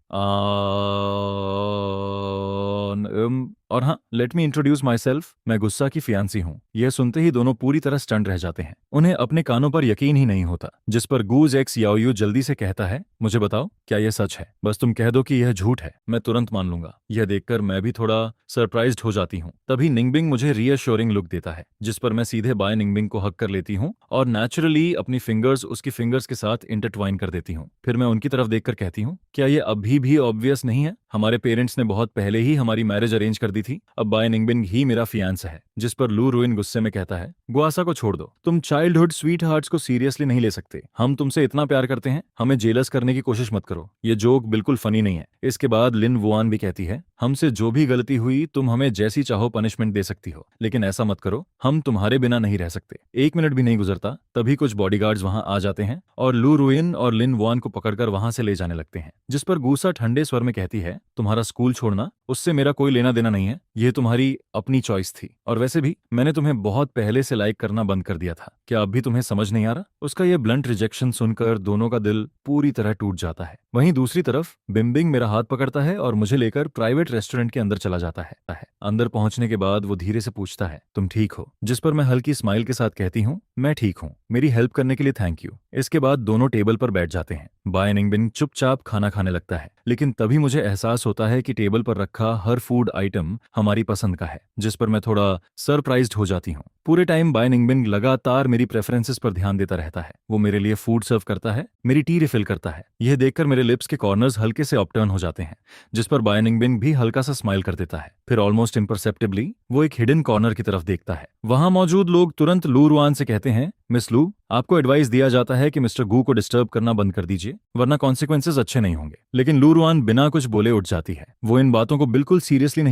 और हाँ, let me introduce my self, मैं गुस्सा की फियांसी हूँ। यह सुनते ही दोनों पूरी तरह स्टंट रह जाते हैं। उन्हें अपने कानों पर यकीन ही नहीं होता। जिस पर गूज एक्स याओयू जल्दी से कहता है, मुझे बताओ, क्या यह सच है? बस तुम कह दो कि यह झूठ है, मैं तुरंत मान लूंगा। यह देखकर मैं भी थोड़ा सरप्राइज्ड हो जाती हूँ। तभी निंगबिंग मुझे रीअश्योरिंग लुक देता है, जिस पर मैं सीधे बाय निंगबिंग को हक कर लेती हूँ और नेचुरली अपनी फिंगर्स उसकी फिंगर्स के साथ इंटरट्वाइन कर देती हूँ। फिर मैं उनकी तरफ देखकर कहती हूँ, क्या यह अभी भी ऑब्वियस नहीं है? हमारे पेरेंट्स ने बहुत पहले ही हमारी मैरिज अरेंज कर दी थी, अब बाय निंगबिंग ही मेरा फियांस है। जिस पर लू रुइन गुस्से में कहता है, गुआसा को छोड़ दो, तुम चाइल्डहुड स्वीट हार्ट्स को सीरियसली नहीं ले सकते। हम तुमसे इतना प्यार करते हैं, हमें जेलस करने की कोशिश मत करो। ये जोक बिल्कुल फनी नहीं है। इसके बाद लिन वुआन भी कहती है, हमसे जो भी गलती हुई तुम हमें जैसी चाहो पनिशमेंट दे सकती हो, लेकिन ऐसा मत करो, हम तुम्हारे बिना नहीं रह सकते। 1 मिनट भी नहीं गुजरता तभी कुछ बॉडीगार्ड्स वहां आ जाते हैं और लू रुइन और लिन वुआन को पकड़कर वहां से ले जाने लगते हैं। जिस पर गुस्सा ठंडे स्वर में कहती है, तुम्हारा स्कूल छोड़ना, उससे मेरा कोई लेना देना नहीं है, ये तुम्हारी अपनी चॉइस थी, और वैसे भी मैंने तुम्हें बहुत पहले से लाइक करना बंद कर दिया था। क्या अब भी तुम्हें समझ नहीं आ रहा? उसका यह ब्लंट रिजेक्शन सुनकर दोनों का दिल पूरी तरह टूट जाता है। वहीं दूसरी तरफ बिम्बिंग मेरा हाथ पकड़ता है और मुझे लेकर प्राइवेट प्राइवेट रेस्टोरेंट के अंदर चला जाता है। अंदर पहुंचने के बाद वो धीरे से पूछता है, तुम ठीक हो? जिस पर मैं हल्की स्माइल के साथ कहती हूँ, मैं ठीक हूँ, मेरी हेल्प करने के लिए थैंक यू। इसके बाद दोनों टेबल पर बैठ जाते हैं। बाय निंगबिन चुपचाप खाना खाने लगता है, लेकिन तभी मुझे एहसास होता है कि टेबल पर रखा हर फूड आइटम हमारी पसंद का है, जिस पर मैं थोड़ा सरप्राइज्ड हो जाती हूँ। पूरे टाइम बाय निंगबिन लगातार मेरी प्रेफरेंसेस पर ध्यान देता रहता है। वो मेरे लिए फूड सर्व करता है, मेरी टी रिफिल करता है। यह देखकर मेरे लिप्स के कॉर्नर्स हल्के से अपटर्न हो जाते हैं, जिस पर बाय निंगबिन भी हल्का सा स्माइल कर देता है। फिर ऑलमोस्ट इम्परसेप्टिबली वो एक हिडन कॉर्नर की तरफ देखता है। वहां मौजूद लोग तुरंत लू रुआन से कहते हैं, मिस लू, आपको एडवाइस दिया जाता है कि मिस्टर गू को डिस्टर्ब करना बंद कर दीजिए, वरना कॉन्सिक्वेंसेस अच्छे नहीं होंगे। लेकिन लू रुआन बिना कुछ बोले उठ जाती है। वो इन बातों को बिल्कुल सीरियसली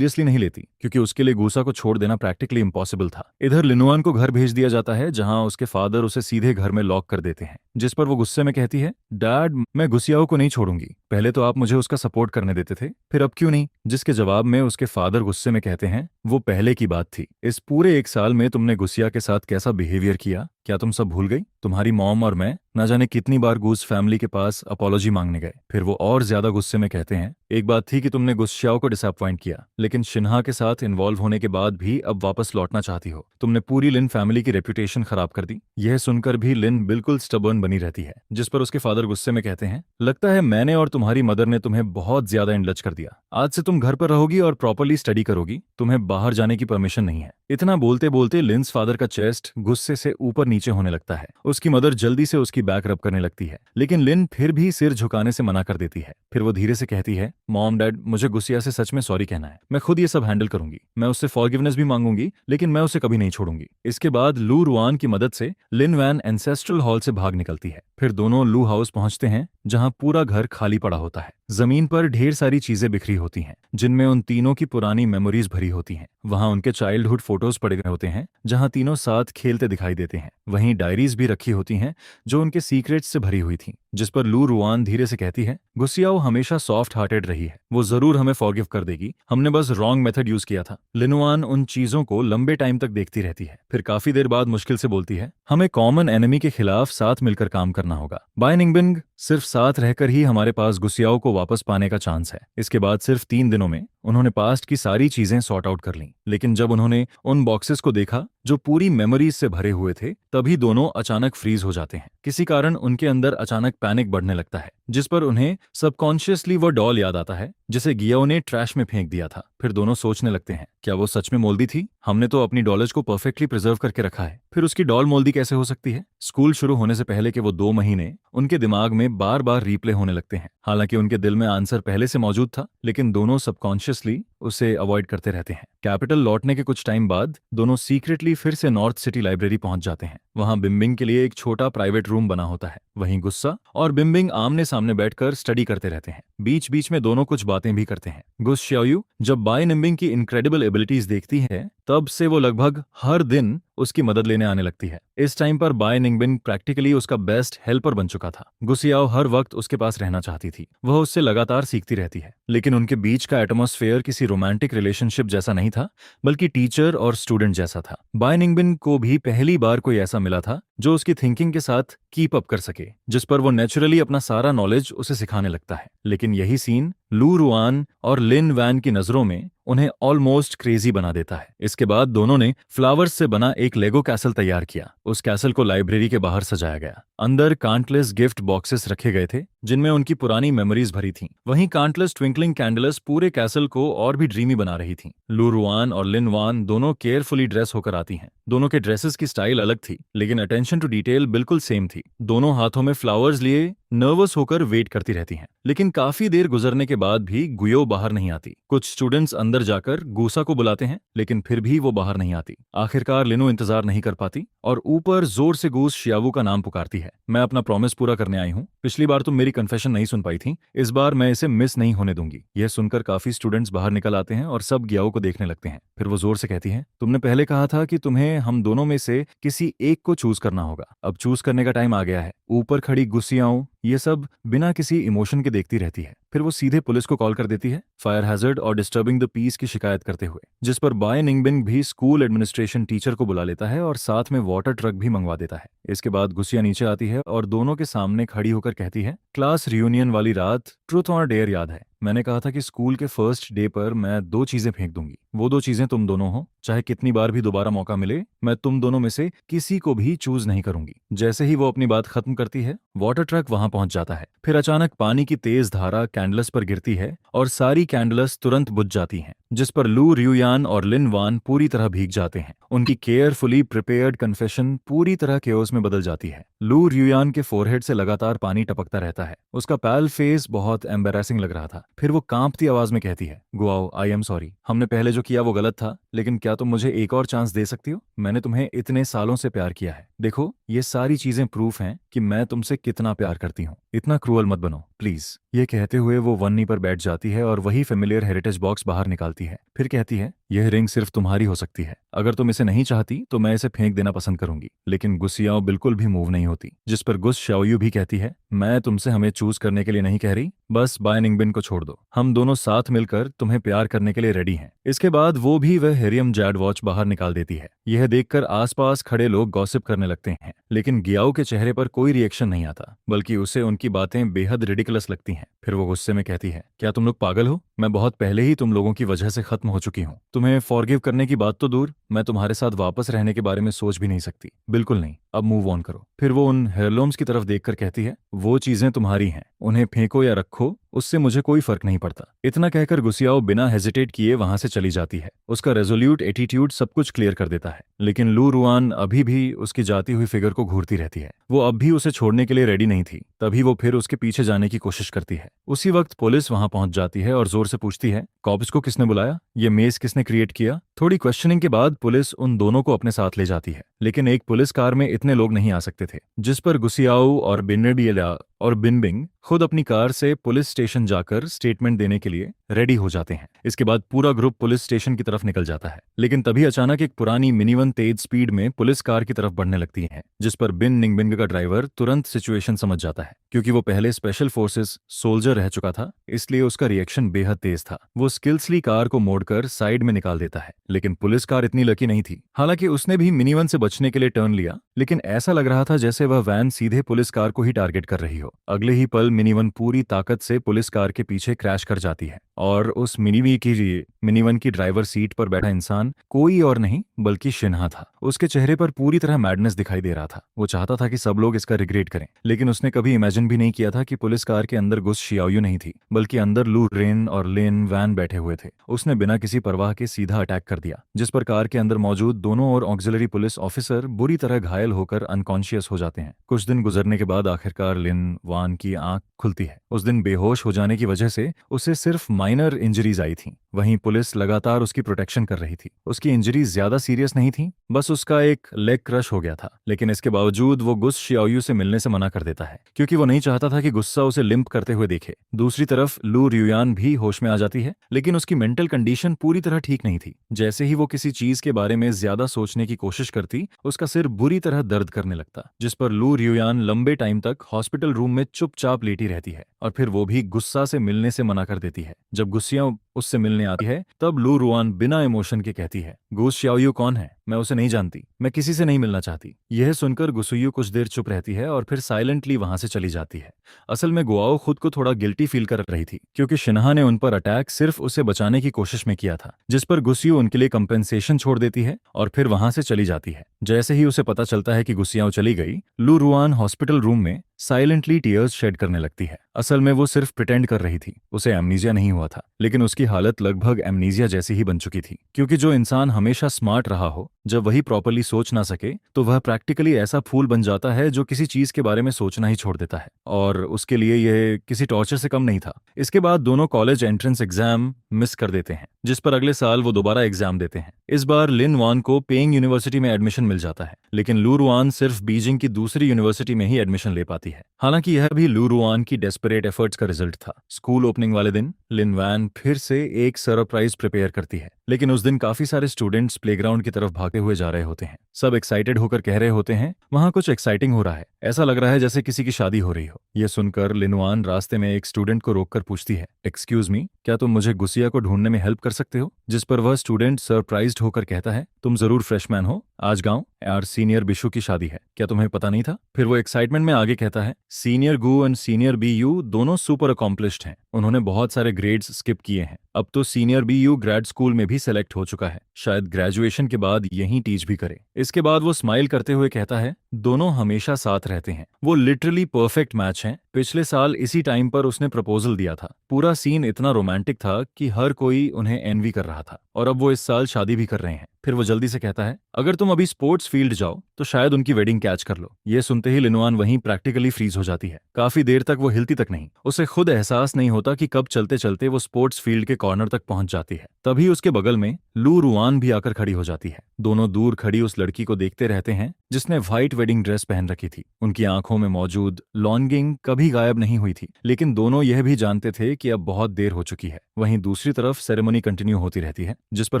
नहीं लेती, क्योंकि उसके लिए गूसा को छोड़ देना प्रैक्टिकली इम्पॉसिबल था। इधर लिनुआन को घर भेज दिया जाता है, जहां उसके फादर उसे सीधे घर में लॉक कर देते हैं, जिस पर वो गुस्से में कहती है, डैड, मैं गुसियाओ को नहीं छोड़ूंगी। पहले तो आप मुझे उसका सपोर्ट करने देते थे, फिर अब क्यों नहीं? जिसके जवाब में उसके फादर गुस्से में कहते हैं, वो पहले की बात थी। इस पूरे 1 साल में तुमने गुसिया के साथ कैसा बिहेवियर किया, क्या तुम सब भूल गई? तुम्हारी मॉम और मैं न जाने कितनी बार गूस फैमिली के पास अपॉलॉजी मांगने गए। फिर वो और ज्यादा गुस्से में कहते हैं, एक बात थी कि तुमने गुस्सियाओ को डिसअपॉइंट किया, लेकिन शिन्हा के साथ इन्वॉल्व होने के बाद भी अब वापस लौटना चाहती हो। तुमने पूरी लिन फैमिली की रेपुटेशन खराब कर दी। यह सुनकर भी लिन बिल्कुल स्टबर्न बनी रहती है, जिस पर उसके फादर गुस्से में कहते हैं, लगता है मैंने और तुम्हारी मदर ने तुम्हें बहुत ज्यादा इंडल्ज कर दिया। आज से तुम घर पर रहोगी और प्रॉपरली स्टडी करोगी, तुम्हें बाहर जाने की परमिशन नहीं है। इतना बोलते बोलते लिन्स फादर का चेस्ट गुस्से से ऊपर नीचे होने लगता है। उसकी मदर जल्दी से उसकी बैक रब करने लगती है, लेकिन लिन फिर भी सिर झुकाने से मना कर देती है। फिर वो धीरे से कहती है, मॉम डैड, मुझे गुस्सिया से सच में सॉरी कहना है। मैं खुद ये सब हैंडल करूंगी। मैं उससे फॉरगिवनेस भी मांगूंगी, लेकिन मैं उसे कभी नहीं छोड़ूंगी। इसके बाद लू रुआन की मदद से लिन वैन एंसेस्ट्रल हॉल से भाग निकलती है। फिर दोनों लू हाउस पहुंचते हैं, जहां पूरा घर खाली पड़ा होता है। जमीन पर ढेर सारी चीजें बिखरी होती हैं, जिनमें उन तीनों की पुरानी मेमोरीज भरी होती हैं। वहां उनके चाइल्डहुड फोटोज पड़े हुए होते हैं, जहां तीनों साथ खेलते दिखाई देते हैं। वहीं डायरीज भी रखी होती हैं, जो उनके सीक्रेट्स से भरी हुई थीं, जिस पर लू रुआन धीरे से कहती है, गुस्सियाओ हमेशा सॉफ्ट हार्टेड रही है, वो जरूर हमें फॉरगिव कर देगी, हमने बस रॉन्ग मेथड यूज किया था। लिनुआन उन चीजों को लंबे टाइम तक देखती रहती है, फिर काफी देर बाद मुश्किल से बोलती है, हमें कॉमन एनिमी के खिलाफ साथ मिलकर काम करना होगा। बाय निंगबिन, सिर्फ साथ रहकर ही हमारे पास गुस्सियाओ को वापस पाने का चांस है। इसके बाद सिर्फ 3 दिनों में उन्होंने पास्ट की सारी चीजें सॉर्ट आउट कर लीं, लेकिन जब उन्होंने उन बॉक्सेस को देखा जो पूरी मेमोरीज से भरे हुए थे, तभी दोनों अचानक फ्रीज हो जाते हैं। किसी कारण उनके अंदर अचानक पैनिक बढ़ने लगता है, जिस पर उन्हें सबकॉन्शियसली वो डॉल याद आता है जिसे गियाओ ने ट्रैश में फेंक दिया था। फिर दोनों सोचने लगते हैं, क्या वो सच में मोल्दी थी? हमने तो अपनी डॉलेज को परफेक्टली प्रिजर्व करके रखा है, फिर उसकी डॉल मोल्दी कैसे हो सकती है? स्कूल शुरू होने से पहले के वो 2 महीने उनके दिमाग में बार बार रीप्ले होने लगते हैं। हालांकि उनके दिल में आंसर पहले से मौजूद था, लेकिन दोनों सबकॉन्शियसली उसे अवॉइड करते रहते हैं। कैपिटल लौटने के कुछ टाइम बाद दोनों सीक्रेटली फिर से नॉर्थ सिटी लाइब्रेरी पहुंच जाते हैं। वहां बिम्बिंग के लिए एक छोटा प्राइवेट रूम बना होता है। वहीं गुस्सा और बिम्बिंग आमने सामने बैठकर स्टडी करते रहते हैं। बीच बीच में दोनों कुछ बातें भी करते हैं। गुस श्याओयू जब बाय निंबिंग की इनक्रेडिबल एबिलिटीज देखती है, तब से वो लगभग हर दिन उसकी मदद लेने आने लगती है। इस टाइम पर बाय निंगबिन प्रैक्टिकली उसका बेस्ट हेल्पर बन चुका था। गुसियाओ हर वक्त उसके पास रहना चाहती थी। वह उससे लगातार सीखती रहती है, लेकिन उनके बीच का एटमॉस्फेयर किसी रोमांटिक रिलेशनशिप जैसा नहीं था, बल्कि टीचर और स्टूडेंट जैसा था। बाय निंगबिन को भी पहली बार कोई ऐसा मिला था जो उसकी थिंकिंग के साथ कीप अप कर सके, जिस पर वो नेचुरली अपना सारा नॉलेज उसे सिखाने लगता है। लेकिन यही सीन लू रुआन और लिन वैन की नजरों में उन्हें ऑलमोस्ट क्रेजी बना देता है। इसके बाद दोनों ने फ्लावर्स से बना एक लेगो कैसल तैयार किया। उस कैसल को लाइब्रेरी के बाहर सजाया गया। अंदर काउंटलेस गिफ्ट बॉक्सेस रखे गए थे, जिनमें उनकी पुरानी मेमोरीज भरी थीं। वहीं काउंटलेस ट्विंकलिंग कैंडल्स पूरे कैसल को और भी ड्रीमी बना रही थीं। लू रुआन और लिन वान दोनों केयरफुली ड्रेस होकर आती हैं। दोनों के ड्रेसेस की स्टाइल अलग थी, लेकिन अटेंशन टू डिटेल बिल्कुल सेम थी। दोनों हाथों में फ्लावर्स लिए नर्वस होकर वेट करती रहती हैं। लेकिन काफी देर गुजरने के बाद भी गुयो बाहर नहीं आती। कुछ स्टूडेंट्स अंदर जाकर गूसा को बुलाते हैं, लेकिन फिर भी वो बाहर नहीं आती। आखिरकार लिनो इंतजार नहीं कर पाती और ऊपर जोर से गूस शियावू का नाम पुकारती है। मैं अपना प्रॉमिस पूरा करने आई हूँ। पिछली बार तुम मेरी कन्फेशन नहीं सुन पाई थी, इस बार मैं इसे मिस नहीं होने दूंगी। यह सुनकर काफी स्टूडेंट्स बाहर निकल आते हैं और सब गियाओ को देखने लगते हैं। फिर वो जोर से कहती है, तुमने पहले कहा था कि तुम्हें हम दोनों में से किसी एक को चूज करना होगा। अब चूज करने का टाइम आ गया है। ऊपर खड़ी गुस्सियाओं ये सब बिना किसी इमोशन के देखती रहती है। फिर वो सीधे पुलिस को कॉल कर देती है, फायर हैजर्ड और डिस्टर्बिंग द पीस की शिकायत करते हुए, जिस पर बाय निंगबिन भी स्कूल एडमिनिस्ट्रेशन टीचर को बुला लेता है और साथ में वाटर ट्रक भी मंगवा देता है। इसके बाद गुस्सिया नीचे आती है और दोनों के सामने खड़ी होकर कहती है, क्लास रियूनियन वाली रात ट्रूथ और डेयर याद है? मैंने कहा था कि स्कूल के फर्स्ट डे पर मैं 2 चीजें फेंक दूंगी। वो 2 चीजें तुम दोनों हो, चाहे कितनी बार भी दोबारा मौका मिले, मैं तुम दोनों में से किसी को भी चूज नहीं करूंगी। जैसे ही वो अपनी बात खत्म करती है, वाटर ट्रक वहां पहुंच जाता है। फिर अचानक पानी की तेज धारा कैंडलस पर गिरती है और सारी कैंडलस तुरंत बुझ जाती हैं, जिस पर लू रियुयान और लिन वान पूरी तरह भीग जाते हैं। उनकी केयरफुली प्रिपेयर्ड कन्फेशन पूरी तरह केओस में बदल जाती है। लू रियुयान के फोरहेड से लगातार पानी टपकता रहता है। उसका पैल फेस बहुत एम्बेरसिंग लग रहा था। फिर वो कांपती आवाज में कहती है, गुआओ, आई एम सॉरी। हमने पहले जो किया वो गलत था, लेकिन क्या तुम मुझे एक और चांस दे सकती हो? मैंने तुम्हें इतने सालों से प्यार किया है। देखो, ये सारी चीजें प्रूफ हैं कि मैं तुमसे कितना प्यार करती हूँ। इतना क्रूअल मत बनो प्लीज। ये कहते हुए वो वन्नी पर बैठ जाती है और वही फेमिलियर हेरिटेज बॉक्स बाहर निकालती है। फिर कहती है, यह रिंग सिर्फ तुम्हारी हो सकती है। अगर तुम इसे नहीं चाहती तो मैं इसे फेंक देना पसंद करूंगी। लेकिन गुस्सियाओ बिल्कुल भी मूव नहीं होती, जिस पर गुस शाओयू भी कहती है, मैं तुमसे हमें चूज करने के लिए नहीं कह रही, बस बाय निंगबिन को छोड़ दो। हम दोनों साथ मिलकर तुम्हें प्यार करने के लिए रेडी हैं। इसके बाद वो भी वह हेरियम जैड वॉच बाहर निकाल देती है। यह देखकर आसपास खड़े लोग गॉसिप करने लगते हैं, लेकिन गियाओ के चेहरे पर कोई रिएक्शन नहीं आता, बल्कि उसे उनकी बातें बेहद रिडिकुलस लगती हैं। फिर वो गुस्से में कहती है, क्या तुम लोग पागल हो? मैं बहुत पहले ही तुम लोगों की वजह से खत्म हो चुकी हूँ। तुम्हें फॉरगिव करने की बात तो दूर, मैं तुम्हारे साथ वापस रहने के बारे में सोच भी नहीं सकती। बिल्कुल नहीं, अब मूव ऑन करो। फिर वो उन हेयरलूम्स की तरफ देखकर कहती है, वो चीजें तुम्हारी हैं, उन्हें फेंको या रखो, उससे मुझे कोई फर्क नहीं पड़ता। इतना कहकर गुस्सियाओ बिना हेजिटेट किए वहां से चली जाती है। उसका रेजोल्यूट एटीट्यूड सब कुछ क्लियर कर देता है, लेकिन लू रुआन अभी भी उसकी जाती हुई फिगर को घूरती रहती है। वो अब भी उसे छोड़ने के लिए रेडी नहीं थी। तभी वो फिर उसके पीछे जाने की कोशिश करती है। उसी वक्त पुलिस वहां पहुंच जाती है और जोर से पूछती है, कॉप्स को किसने बुलाया? ये मेज किसने क्रिएट किया? थोड़ी क्वेश्चनिंग के बाद पुलिस उन दोनों को अपने साथ ले जाती है, लेकिन एक पुलिस कार में इतने लोग नहीं आ सकते थे, जिस पर गुसियाओ और बिनबियला और बिनबिंग खुद अपनी कार से पुलिस स्टेशन जाकर स्टेटमेंट देने के लिए रेडी हो जाते हैं। इसके बाद पूरा ग्रुप पुलिस स्टेशन की तरफ निकल जाता है, लेकिन तभी अचानक एक पुरानी मिनीवन तेज स्पीड में पुलिस कार की तरफ बढ़ने लगती है, जिस पर बिन निंगबिंग का ड्राइवर तुरंत सिचुएशन समझ जाता है। क्योंकि वो पहले स्पेशल फोर्सेस सोल्जर रह चुका था, इसलिए उसका रिएक्शन बेहद तेज था। वो स्किल्सली कार को मोड़कर साइड में निकाल देता है, लेकिन पुलिस कार इतनी लकी नहीं थी। हालांकि उसने भी मिनीवन से बचने के लिए टर्न लिया, लेकिन ऐसा लग रहा था जैसे वह वैन सीधे पुलिस कार को ही टारगेट कर रही हो। अगले ही पल मिनीवन पूरी ताकत से पुलिस कार के पीछे क्रैश कर जाती है और उस मिनीवन की ड्राइवर सीट पर बैठा इंसान कोई और नहीं बल्कि शिन्हा था। उसके चेहरे पर पूरी तरह मैडनेस दिखाई दे रहा था। वो चाहता था कि सब लोग इसका रिग्रेट करें, लेकिन उसने कभी इमेजिन भी नहीं किया था कि पुलिस कार के अंदर गुस शियाओयू नहीं थी, बल्कि अंदर लू रेन और लिन वैन बैठे हुए थे। उसने बिना किसी परवाह के सीधा अटैक कर दिया, जिस पर कार के अंदर मौजूद दोनों और ऑक्सिलरी पुलिस ऑफिसर बुरी तरह घायल होकर अनकॉन्शियस हो जाते हैं। कुछ दिन गुजरने के बाद आखिरकार लिन वान की आंख खुलती है। उस दिन बेहोश हो जाने की वजह से उसे सिर्फ माइनर इंजरीज आई थी। वहीं पुलिस लगातार उसकी प्रोटेक्शन कर रही थी। उसकी इंजरीज ज्यादा सीरियस नहीं थी, बस उसका एक लेग क्रश हो गया था। लेकिन इसके बावजूद वो गुस शियाओयू से मिलने से मना कर देता है, क्योंकि वो नहीं चाहता था कि गुस्सा उसे लिम्प करते हुए देखे। दूसरी तरफ लू रियुयान भी होश में आ जाती है, लेकिन उसकी मेंटल कंडीशन पूरी तरह ठीक नहीं थी। जैसे ही वो किसी चीज के बारे में ज्यादा सोचने की कोशिश करती, उसका सिर बुरी तरह दर्द करने लगता, जिस पर लू रियुयान लंबे टाइम तक हॉस्पिटल रूम में चुपचाप लेटी रहती है और फिर वो भी गुस्सा से मिलने से मना कर देती है। जब गुस्सियां उससे मिलने आती है, तब लू रुआन बिना इमोशन के कहती है, गुस शियाओयू कौन है? मैं उसे नहीं जानती, मैं किसी से नहीं मिलना चाहती। यह सुनकर गुसुयू कुछ देर चुप रहती है और फिर साइलेंटली वहां से चली जाती है। असल में गुआओ खुद को थोड़ा गिल्टी फील कर रही थी, क्योंकि शिन्हा ने उन पर अटैक सिर्फ उसे बचाने की कोशिश में किया था, जिस पर गुस्सियू उनके लिए कंपेंसेशन छोड़ देती है और फिर वहां से चली जाती है। जैसे ही उसे पता चलता है कि गुस्सियाओ चली गई, लू रुआन हॉस्पिटल रूम में साइलेंटली टीयर्स शेड करने लगती है। असल में वो सिर्फ प्रिटेंड कर रही थी, उसे एमनीजिया नहीं हुआ था, लेकिन उसकी हालत लगभग एमनीजिया जैसी ही बन चुकी थी। क्योंकि जो इंसान हमेशा स्मार्ट रहा हो, जब वही प्रॉपर्ली सोच ना सके, तो वह प्रैक्टिकली ऐसा फूल बन जाता है जो किसी चीज के बारे में सोचना ही छोड़ देता है, और उसके लिए यह किसी टॉर्चर से कम नहीं था। इसके बाद दोनों कॉलेज एंट्रेंस एग्जाम मिस कर देते हैं, जिस पर अगले साल वो दोबारा एग्जाम देते हैं। इस बार लिन वान को पेइंग यूनिवर्सिटी में एडमिशन मिल जाता है, लेकिन लू रुआन सिर्फ बीजिंग की दूसरी यूनिवर्सिटी में ही एडमिशन ले पाती है। हालांकि यह भी लू रुआन की डेस्परेट एफर्ट्स का रिजल्ट था। स्कूल ओपनिंग वाले दिन लिन वैन फिर से एक सरप्राइज प्रिपेयर करती है, लेकिन उस दिन काफी सारे स्टूडेंट्स प्लेग्राउंड की तरफ भागते हुए जा रहे होते हैं। सब एक्साइटेड होकर कह रहे होते हैं, वहां कुछ एक्साइटिंग हो रहा है, ऐसा लग रहा है जैसे किसी की शादी हो रही हो। यह सुनकर लिनवान रास्ते में एक स्टूडेंट को रोककर पूछती है, एक्सक्यूज मी, क्या तुम मुझे गुसिया को ढूंढने में हेल्प कर सकते हो? जिस पर वह स्टूडेंट सरप्राइज्ड होकर कहता है, तुम जरूर फ्रेशमैन हो, आज गांव यार सीनियर बिशु की शादी है, क्या तुम्हें पता नहीं था? फिर वो एक्साइटमेंट में आगे कहता है, senior Gu and senior B U दोनों सुपर अकॉम्प्लिश्ड हैं। उन्होंने बहुत सारे ग्रेड्स स्किप किए हैं। अब तो senior B U grade school में भी सेलेक्ट हो चुका है, शायद ग्रेजुएशन के बाद यहीं टीच भी करे। इसके बाद वो स्माइल करते हुए कहता है, दोनों हमेशा साथ रहते हैं। वो लिटरली परफेक्ट मैच हैं। पिछले साल इसी टाइम पर उसने प्रपोजल दिया था। पूरा सीन इतना रोमांटिक था कि हर कोई उन्हें एनवी कर रहा था, और अब वो इस साल शादी भी कर रहे हैं। फिर वो जल्दी से कहता है, अगर तुम अभी स्पोर्ट्स फील्ड जाओ तो शायद उनकी वेडिंग कैच कर लो। ये सुनते ही लिनवान वहीं प्रैक्टिकली फ्रीज हो जाती है। काफी देर तक वो हिलती तक नहीं। उसे खुद एहसास नहीं होता कि कब चलते चलते वो स्पोर्ट्स फील्ड के कॉर्नर तक पहुंच जाती है। तभी उसके बगल में लू रुआन भी आकर खड़ी हो जाती है। दोनों दूर खड़ी उस लड़की को देखते रहते हैं जिसने व्हाइट वेडिंग ड्रेस पहन रखी थी। उनकी आंखों में मौजूद लॉन्गिंग कभी गायब नहीं हुई थी, लेकिन दोनों यह भी जानते थे कि अब बहुत देर हो चुकी है। वहीं दूसरी तरफ सेरेमनी कंटिन्यू होती रहती है, जिस पर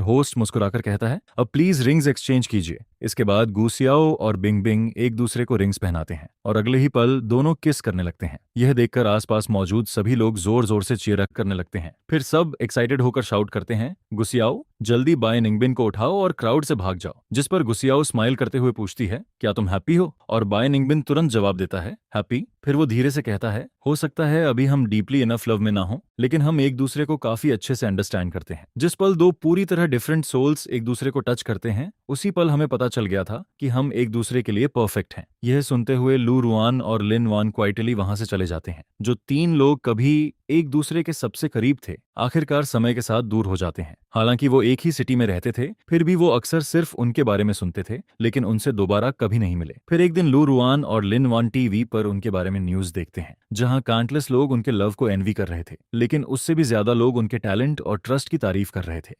होस्ट मुस्कुराकर कहता है, अब प्लीज रिंग्स एक्सचेंज कीजिए। इसके बाद गुसियाओ और बिंग बिंग एक दूसरे को रिंग्स पहनाते हैं और अगले ही पल दोनों किस करने लगते हैं। यह देखकर आसपास मौजूद सभी लोग जोर जोर से चीयर अप करने लगते हैं। फिर सब एक्साइटेड होकर शाउट करते हैं, गुसियाओ जल्दी बाय निंगबिन को उठाओ और क्राउड से भाग जाओ। जिस पर गुसियाओ स्माइल करते हुए पूछती है, क्या तुम हैप्पी हो? और बाय निंगबिन तुरंत जवाब देता है, हैप्पी। फिर वो धीरे से कहता है, हो सकता है अभी हम डीपली इनफ लव में ना हो, लेकिन हम एक दूसरे को काफी अच्छे से अंडरस्टैंड करते हैं। जिस पल दो पूरी तरह डिफरेंट सोल्स एक दूसरे को टच करते हैं, उसी पल हमें पता चल गया था कि हम एक दूसरे के लिए परफेक्ट हैं। यह सुनते हुए लू रुआन और लिन वान क्वाइटली वहां से चले जाते हैं। जो तीन लोग कभी एक दूसरे के सबसे करीब थे, आखिरकार समय के साथ दूर हो जाते हैं। हालांकि वो एक ही सिटी में रहते थे, फिर भी वो अक्सर सिर्फ उनके बारे में सुनते थे, लेकिन उनसे दोबारा कभी नहीं मिले। फिर एक दिन लू रुआन और लिन वान टीवी पर उनके बारे में न्यूज देखते हैं, जहां काउंटलेस लोग उनके लव को एनवी कर रहे थे, लेकिन उससे भी ज्यादा लोग उनके टैलेंट और ट्रस्ट की तारीफ कर रहे थे।